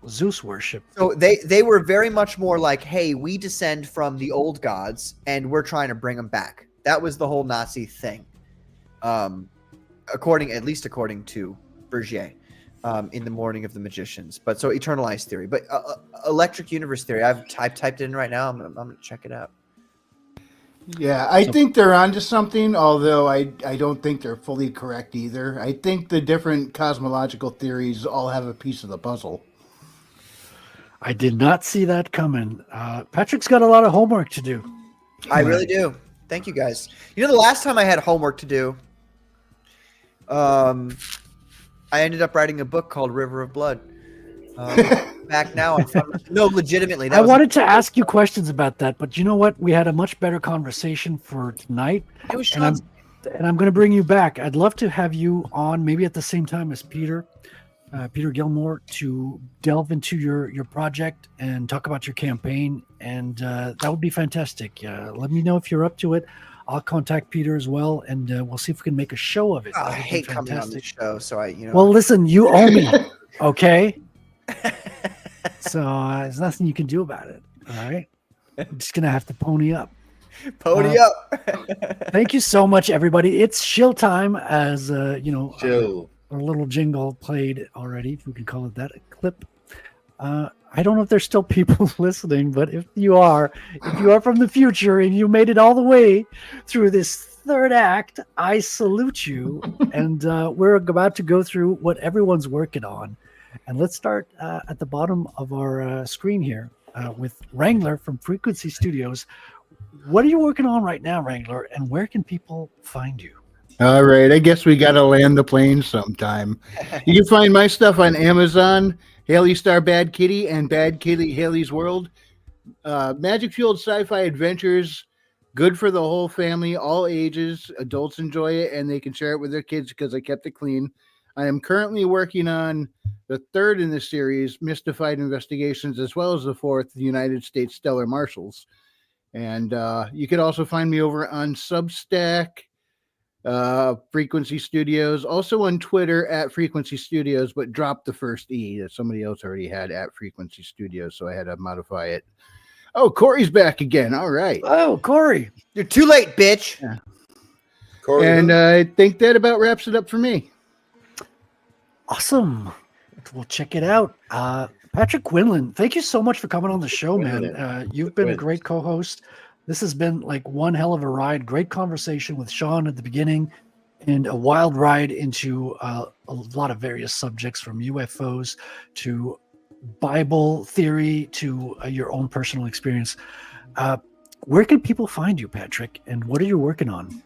Zeus worship. So they were very much more like, hey, we descend from the old gods and we're trying to bring them back. That was the whole Nazi thing, according to Bergier in the Morning of the Magicians. But so eternal ice theory, but electric universe theory. I've typed it in right now. I'm gonna check it out. Yeah, I think they're onto something, although I don't think they're fully correct either. I think the different cosmological theories all have a piece of the puzzle. I did not see that coming. Patrick's got a lot of homework to do. I really do. Thank you, guys. The last time I had homework to do, I ended up writing a book called River of Blood. Back now. No, legitimately. I wanted to ask you questions about that, but you know what? We had a much better conversation for tonight. It was and I'm going to bring you back. I'd love to have you on maybe at the same time as Peter Peter Gilmore, to delve into your project and talk about your campaign, and that would be fantastic. Let me know if you're up to it. I'll contact Peter as well, and we'll see if we can make a show of it. I hate coming on the show, so Well, listen, you owe me, okay? So there's nothing you can do about it. All right, I'm just gonna have to pony up. Pony up. Thank you so much, everybody. It's shill time, as Chill. Our little jingle played already, if we can call it that, a clip. I don't know if there's still people listening, but if you are from the future and you made it all the way through this third act, I salute you. And we're about to go through what everyone's working on. And let's start at the bottom of our screen here with Wrangler from Frequency Studios. What are you working on right now, Wrangler, and where can people find you? All right, I guess we got to land the plane sometime. You can find my stuff on Amazon, Haley Star Bad Kitty and Bad Kitty Haley's World. Magic-fueled sci-fi adventures, good for the whole family, all ages. Adults enjoy it, and they can share it with their kids because I kept it clean. I am currently working on the third in the series, Mystified Investigations, as well as the fourth, the United States Stellar Marshals. And you can also find me over on Substack, Frequency Studios, also on Twitter at Frequency Studios, but dropped the first E that somebody else already had at Frequency Studios, so I had to modify it. Oh, Corey's back again. All right. Oh, Corey. You're too late, bitch. Yeah. Corey, And I think that about wraps it up for me. Awesome. We'll check it out. Patrick Quinlan, thank you so much for coming on the show, man. You've been a great co-host. This has been like one hell of a ride. Great conversation with Sean at the beginning, and a wild ride into a lot of various subjects, from UFOs to Bible theory to your own personal experience. Where can people find you, Patrick, and what are you working on?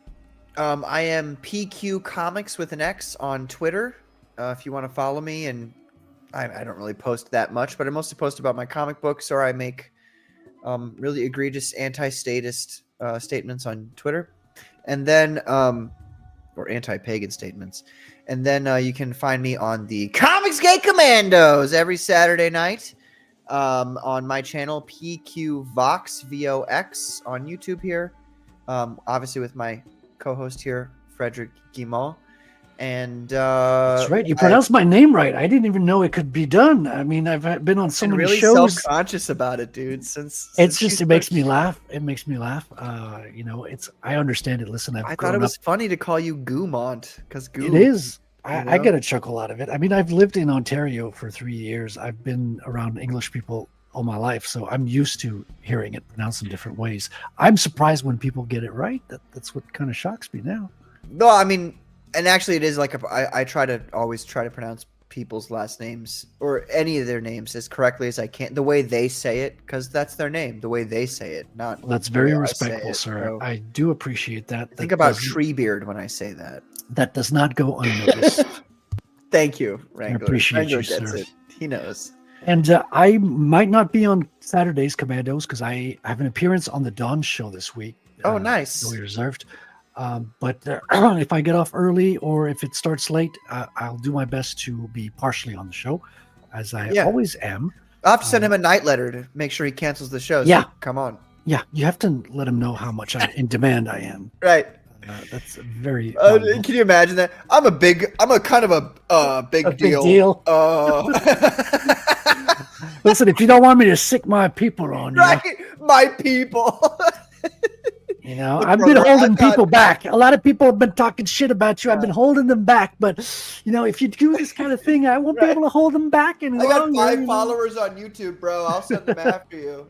I am PQ Comics with an X on Twitter. If you want to follow me, and I don't really post that much, but I mostly post about my comic books, or I make really egregious anti-statist statements on Twitter, and then or anti-pagan statements. And then you can find me on the Comics Gay Commandos every Saturday night on my channel PQ Vox VOX on YouTube here. Obviously with my co-host here, Frederic Guimont. And that's right. You pronounced my name right. I didn't even know it could be done. I mean, I've been on so many really shows. Self-conscious about it, dude. Since it makes me laugh. It makes me laugh. I understand it. Listen, I thought it was funny to call you Guimont because it is. I get a chuckle out of it. I mean, I've lived in Ontario for 3 years. I've been around English people all my life, so I'm used to hearing it pronounced in different ways. I'm surprised when people get it right. That's what kind of shocks me now. No, I mean. And actually, it is like I always try to pronounce people's last names or any of their names as correctly as I can, the way they say it, because that's their name, the way they say it. Not well, that's very respectful, sir. So I do appreciate that. Think about Treebeard when I say that. That does not go unnoticed. Thank you, Wrangler. I appreciate Wrangler you, sir. it. He knows. And I might not be on Saturday's Commandos because I have an appearance on the Dawn show this week. Oh, nice. Reserved. But if I get off early or if it starts late, I'll do my best to be partially on the show, as I always am. I'll have to send him a night letter to make sure he cancels the show. So come on. Yeah, you have to let him know how much in demand I am. Right. That's very. Can you imagine that? I'm a kind of a big deal. Listen, if you don't want me to sick my people on you, right? My people. You know, I've been holding people back. A lot of people have been talking shit about you. I've been holding them back. But, if you do this kind of thing, I won't be able to hold them back any longer. I got 5 followers on YouTube, bro. I'll send them after you.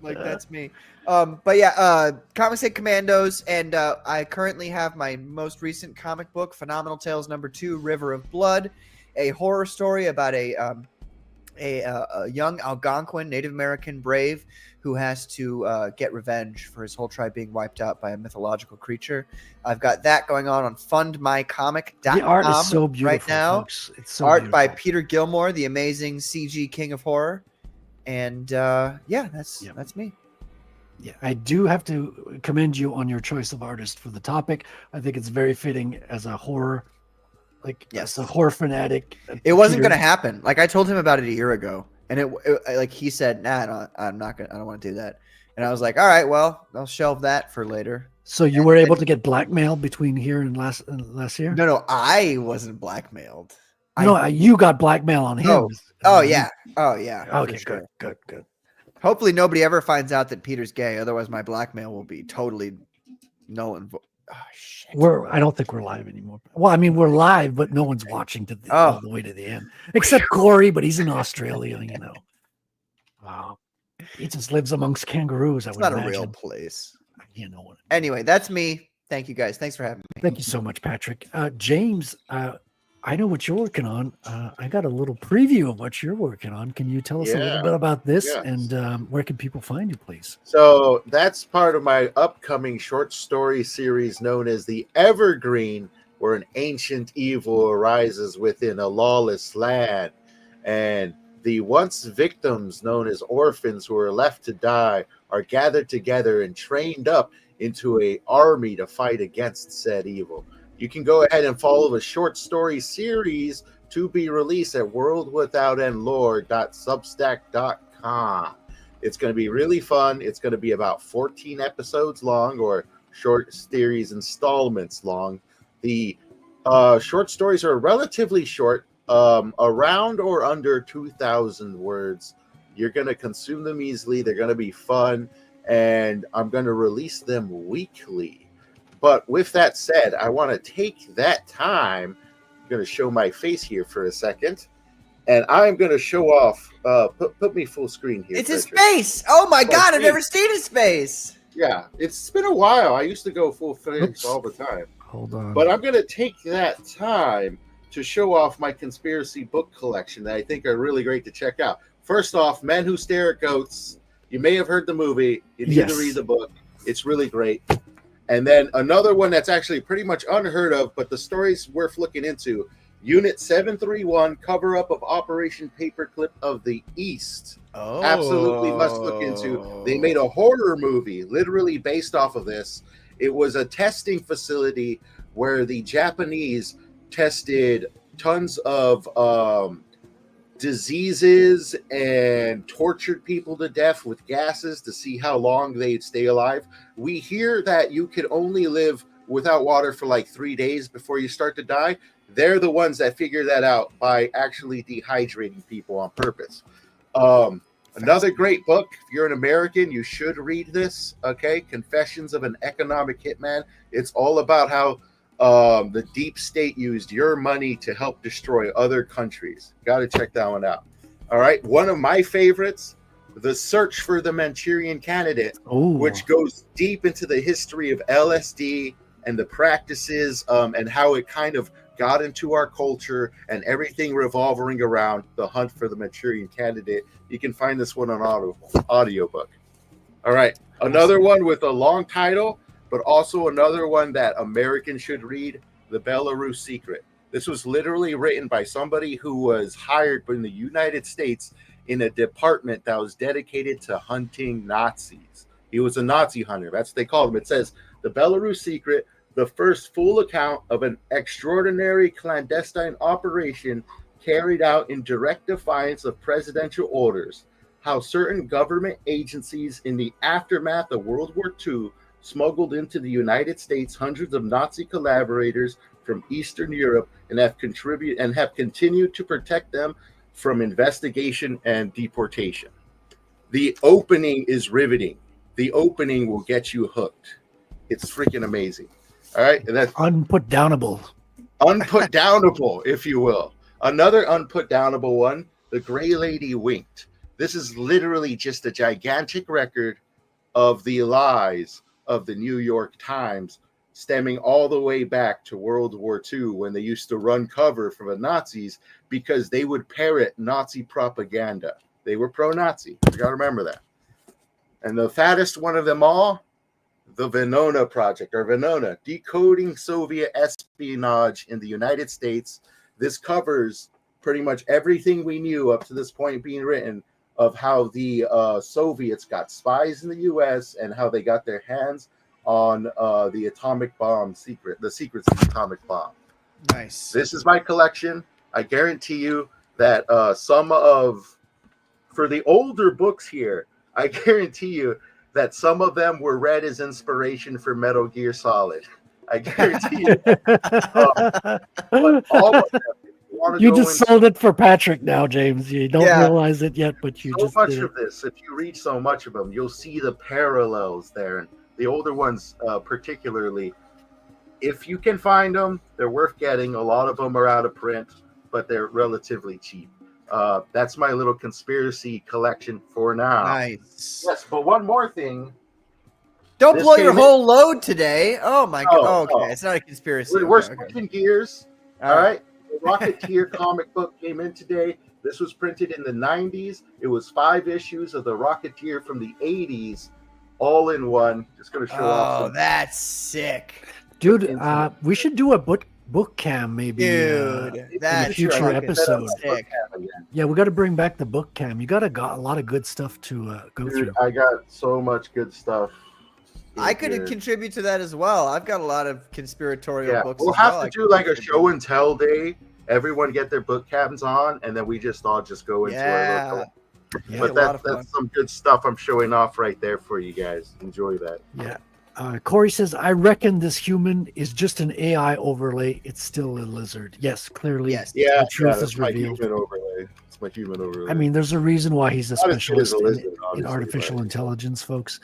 Like, that's me. But yeah, Comics Gay Commandos. And I currently have my most recent comic book, Phenomenal Tales #2, River of Blood, a horror story about a young Algonquin Native American brave who has to get revenge for his whole tribe being wiped out by a mythological creature. I've got that going on FundMyComic.com. The art is so beautiful right now. Folks. It's so art beautiful. by Peter Gilmore, the amazing CG king of horror. And that's me. Yeah, I do have to commend you on your choice of artist for the topic. I think it's very fitting as a horror Like, Yes. the horror fanatic. It wasn't Peter. going to happen. Like I told him about it a year ago, and like he said, "Nah, I'm not gonna. I don't want to do that." And I was like, "All right, well, I'll shelve that for later." So you were able to get blackmailed between here and last year? No, I wasn't blackmailed. No, you got blackmail on him. Oh yeah. Okay, for sure. good. Hopefully, nobody ever finds out that Peter's gay. Otherwise, my blackmail will be totally null and void. Oh shit. I don't think we're live anymore. Well, I mean, we're live, but no one's watching all the way to the end, except Corey. But he's in Australia, you know. Wow, he just lives amongst kangaroos. It's not a real place. You know what? Anyway, that's me. Thank you guys. Thanks for having me. Thank you so much, Patrick. James, I know what you're working on. I got a little preview of what you're working on. Can you tell us a little bit about this and where can people find you, please? So that's part of my upcoming short story series known as The Evergreen, where an ancient evil arises within a lawless land. And the once victims, known as orphans who are left to die, are gathered together and trained up into an army to fight against said evil. You can go ahead and follow the short story series to be released at worldwithoutendlore.substack.com. It's going to be really fun. It's going to be about 14 episodes long, or short series installments long. The short stories are relatively short, around or under 2,000 words. You're going to consume them easily. They're going to be fun, and I'm going to release them weekly. But with that said, I want to take that time. I'm going to show my face here for a second, and I'm going to show off. Put me full screen here. It's his face. Oh my God, I've never seen his face. Yeah, it's been a while. I used to go full face all the time. Hold on. But I'm going to take that time to show off my conspiracy book collection that I think are really great to check out. First off, Men Who Stare at Goats. You may have heard the movie. You need to read the book. It's really great. And then another one that's actually pretty much unheard of, but the story's worth looking into. Unit 731, cover-up of Operation Paperclip of the East. Oh. Absolutely must look into. They made a horror movie literally based off of this. It was a testing facility where the Japanese tested tons of diseases and tortured people to death with gases to see how long they'd stay alive. We hear that you could only live without water for like 3 days before you start to die. They're the ones that figure that out by actually dehydrating people on purpose. Another great book. If you're an American, you should read this. Okay, Confessions of an Economic Hitman. It's all about how the deep state used your money to help destroy other countries. Got to check that one out. All right. One of my favorites, The Search for the Manchurian Candidate, which goes deep into the history of LSD and the practices and how it kind of got into our culture and everything revolving around the hunt for the Manchurian Candidate. You can find this one on audiobook. All right. Another one with a long title, but also another one that Americans should read, The Belarus Secret. This was literally written by somebody who was hired in the United States in a department that was dedicated to hunting Nazis. He was a Nazi hunter. That's what they called him. It says, The Belarus Secret, the first full account of an extraordinary clandestine operation carried out in direct defiance of presidential orders, how certain government agencies in the aftermath of World War II smuggled into the United States hundreds of Nazi collaborators from Eastern Europe and have continued to protect them from investigation and deportation. The opening is riveting. The opening will get you hooked. It's freaking amazing. All right, and that's unputdownable, if you will. Another unputdownable one, The Gray Lady Winked. This is literally just a gigantic record of the lies of the New York Times, stemming all the way back to World War II, when they used to run cover for the Nazis because they would parrot Nazi propaganda. They were pro-Nazi. You got to remember that. And the fattest one of them all, the Venona Project, or Venona, Decoding Soviet Espionage in the United States. This covers pretty much everything we knew up to this point being written of how the Soviets got spies in the U.S. and how they got their hands on the atomic bomb secrets of the atomic bomb. Nice. This is my collection. I guarantee you that for the older books here, I guarantee you that some of them were read as inspiration for Metal Gear Solid. I guarantee you. But all of them. You just sold it for Patrick now, James. You don't realize it yet, but you so just much did of this. If you read so much of them, you'll see the parallels there. And the older ones, particularly, if you can find them, they're worth getting. A lot of them are out of print, but they're relatively cheap. That's my little conspiracy collection for now. Nice. Yes, but one more thing. Don't blow your whole load today. Oh my god. Oh, okay. It's not a conspiracy. We're switching gears. All right. The Rocketeer comic book came in today. This was printed in the 90s. It was 5 issues of the Rocketeer from the 80s, all in one. Just going to show off. Oh, that's sick. Dude, we should do a book cam maybe. Dude, that's in a future episode. Sick. Yeah, we got to bring back the book cam. You got a lot of good stuff to go through. I got so much good stuff. I could contribute to that as well. I've got a lot of conspiratorial books. We'll have to do like a show and tell day. Everyone get their book cams on, and then we all just go into our local. Yeah, but that's some good stuff I'm showing off right there for you guys. Enjoy that. Yeah. Corey says, I reckon this human is just an AI overlay. It's still a lizard. Yes, clearly. Yes. Yeah, the truth that's is my revealed. human overlay. It's my human overlay. I mean, there's a reason why he's a Not as good as specialist a lizard, in obviously, artificial but- intelligence, folks.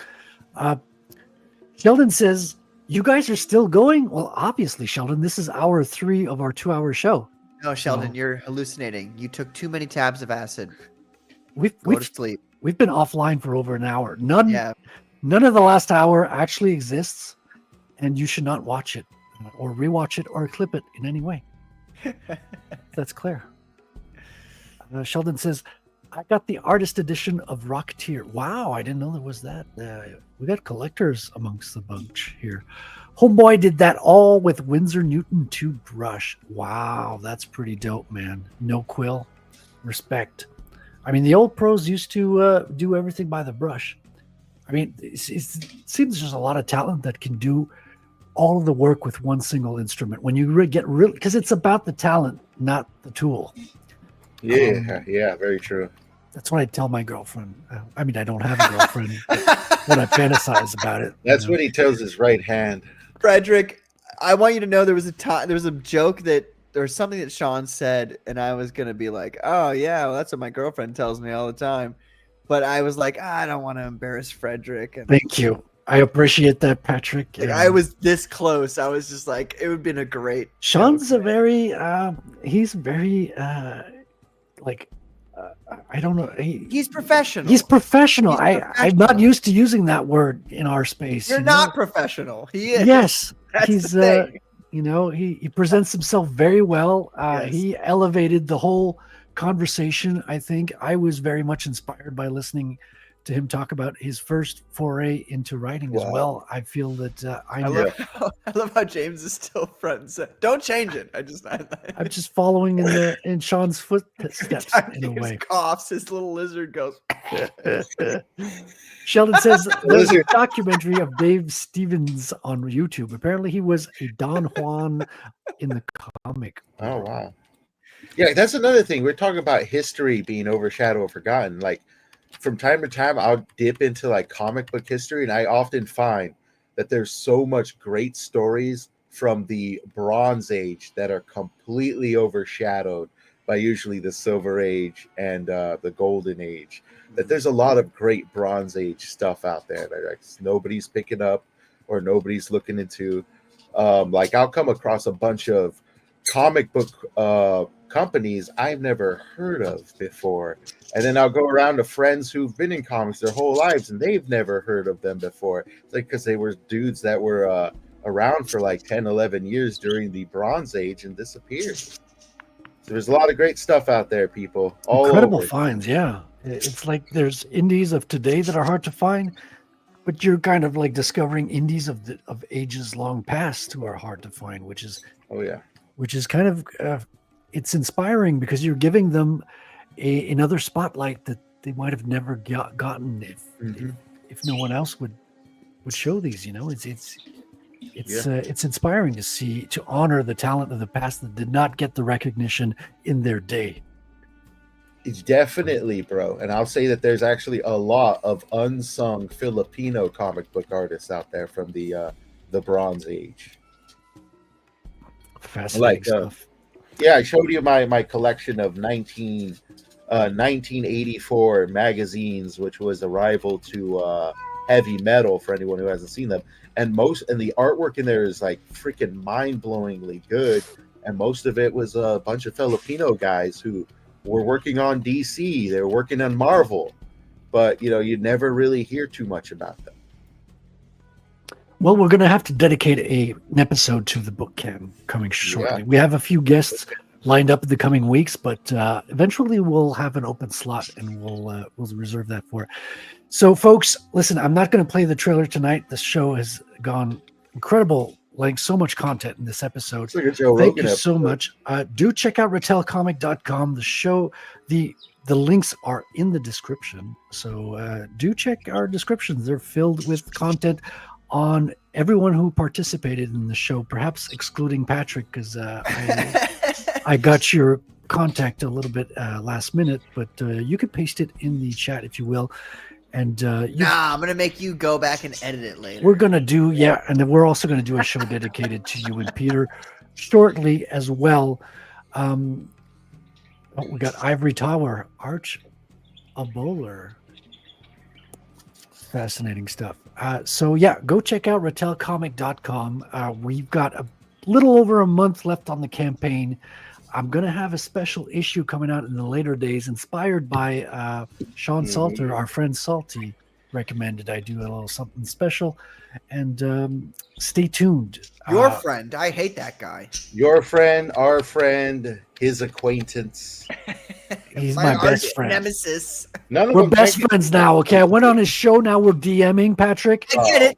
Sheldon says, you guys are still going? Well, obviously, Sheldon, this is hour 3 of our 2-hour show. No, Sheldon, you're hallucinating. You took too many tabs of acid. Go to sleep. We've been offline for over an hour. None of the last hour actually exists, and you should not watch it or rewatch it or clip it in any way. That's clear. Sheldon says, I got the artist edition of Rocketeer. Wow, I didn't know there was that. We got collectors amongst the bunch here. Homeboy did that all with Winsor Newton 2 brush. Wow, that's pretty dope, man. No quill. Respect. I mean, the old pros used to do everything by the brush. I mean, it seems there's a lot of talent that can do all of the work with one single instrument. When you get real, because it's about the talent, not the tool. Yeah, very true. That's what I tell my girlfriend. I mean, I don't have a girlfriend, but when I fantasize about it. That's what he tells his right hand. Frederic, I want you to know there was a joke there was something that Sean said, and I was gonna be like, oh yeah, well, that's what my girlfriend tells me all the time. But I was like, I don't want to embarrass Frederic. And thank you. I appreciate that, Patrick. I was this close. I was just like, it would have been a great. Sean's he's very I don't know. He's professional. He's professional. I'm not used to using that word in our space. You're not professional. He is. Yes, That's he's. the thing. He presents himself very well. Yes. He elevated the whole conversation. I think I was very much inspired by listening to him talk about his first foray into writing as well. I feel that I love how James is still front and center. Don't change it. I'm just following in Sean's footsteps in a way. Coughs, his little lizard goes. Sheldon says there's a documentary of Dave Stevens on YouTube. Apparently, he was a Don Juan in the comic. Oh wow! Yeah, that's another thing. We're talking about history being overshadowed or forgotten. Like from time to time, I'll dip into like comic book history, and I often find that there's so much great stories from the Bronze Age that are completely overshadowed by usually the Silver Age and the Golden Age. That there's a lot of great Bronze Age stuff out there that like, nobody's picking up or nobody's looking into. Like I'll come across a bunch of comic book companies I've never heard of before. And then I'll go around to friends who've been in comics their whole lives and they've never heard of them before. It's like because they were dudes that were around for like 10, 11 years during the Bronze Age and disappeared. So there's a lot of great stuff out there, people. All Incredible over. finds, yeah. It's like there's indies of today that are hard to find, but you're kind of like discovering indies of ages long past who are hard to find, which is kind of it's inspiring because you're giving them another spotlight that they might have never gotten if no one else would show these. You know, it's it's inspiring to honor the talent of the past that did not get the recognition in their day. It's definitely, bro. And I'll say that there's actually a lot of unsung Filipino comic book artists out there from the Bronze Age. Fascinating stuff. Yeah, I showed you my collection of 1984 magazines, which was a rival to Heavy Metal for anyone who hasn't seen them. And the artwork in there is like freaking mind-blowingly good. And most of it was a bunch of Filipino guys who were working on DC. They were working on Marvel, but you never really hear too much about them. Well, we're going to have to dedicate an episode to the book cam coming shortly. Yeah. We have a few guests lined up in the coming weeks, but eventually we'll have an open slot and we'll reserve that for it. So, folks, listen, I'm not going to play the trailer tonight. The show has gone incredible. Like so much content in this episode. Thank you so much. Do check out ratelcomic.com. The show, the links are in the description. So do check our descriptions. They're filled with content on everyone who participated in the show, perhaps excluding Patrick, because I got your contact a little bit last minute, but you can paste it in the chat if you will. And I'm gonna make you go back and edit it later. We're gonna do and then we're also gonna do a show dedicated to you and Peter shortly as well. We got Ivory Tower, Arch a Bowler. Fascinating stuff. So go check out ratelcomic.com. We've got a little over a month left on the campaign. I'm going to have a special issue coming out in the later days, inspired by Sean Salter, our friend Salty recommended I do a little something special. And stay tuned. Your friend. I hate that guy. Your friend, our friend, his acquaintance. He's my best friend. Nemesis. We're best friends now, okay? I went on his show, now we're DMing, Patrick. I get it.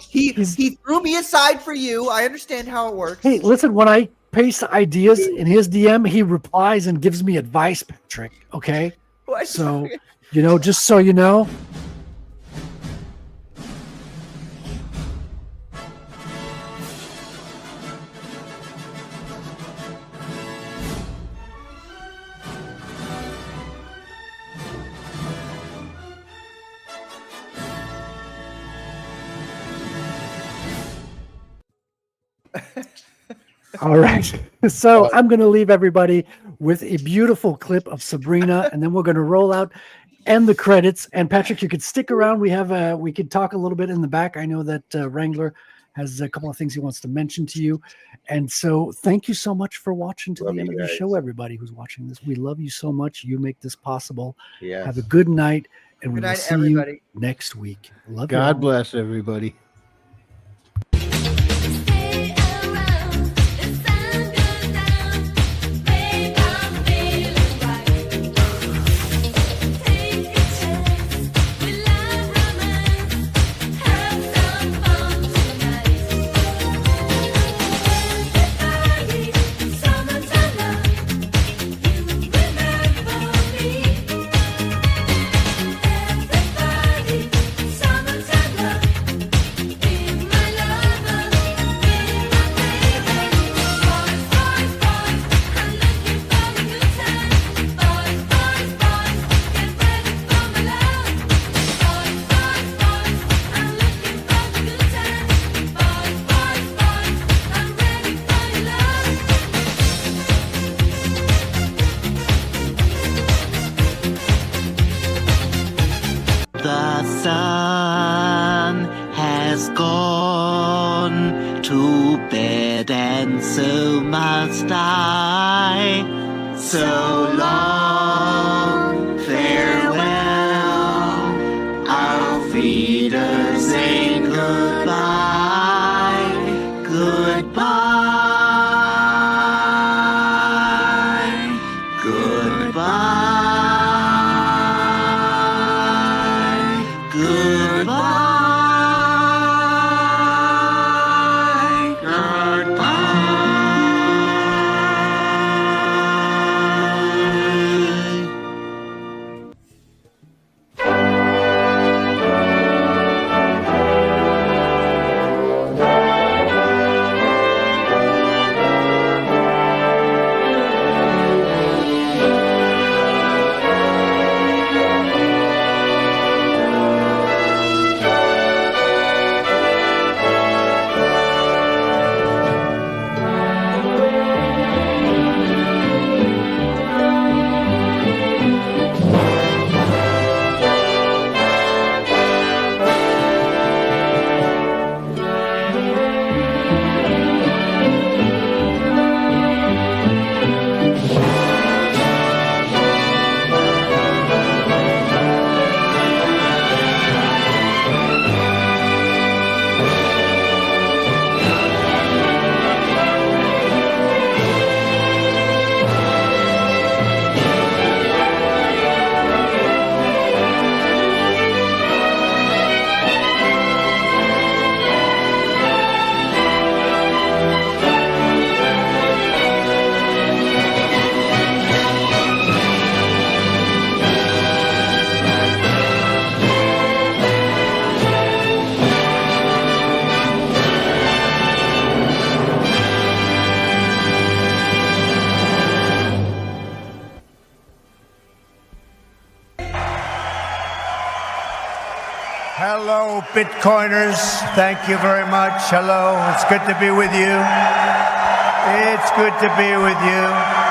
He threw me aside for you. I understand how it works. Hey, listen, when I paste ideas in his DM, he replies and gives me advice, Patrick, okay? What? So, just so you know. All right. So I'm going to leave everybody with a beautiful clip of Sabrina, and then we're going to roll out and the credits. And Patrick, you could stick around. We could talk a little bit in the back. I know that Wrangler has a couple of things he wants to mention to you. And so thank you so much for watching to the end of the show, everybody who's watching this. We love you so much. You make this possible. Yes. Have a good night, and we will see you next week. Love you. God bless everybody. The sun has gone to bed, and so must I. So long, farewell. Auf Wiedersehen, goodbye, goodbye, goodbye. Goodbye. Hello, Bitcoiners. Thank you very much. Hello. It's good to be with you. It's good to be with you.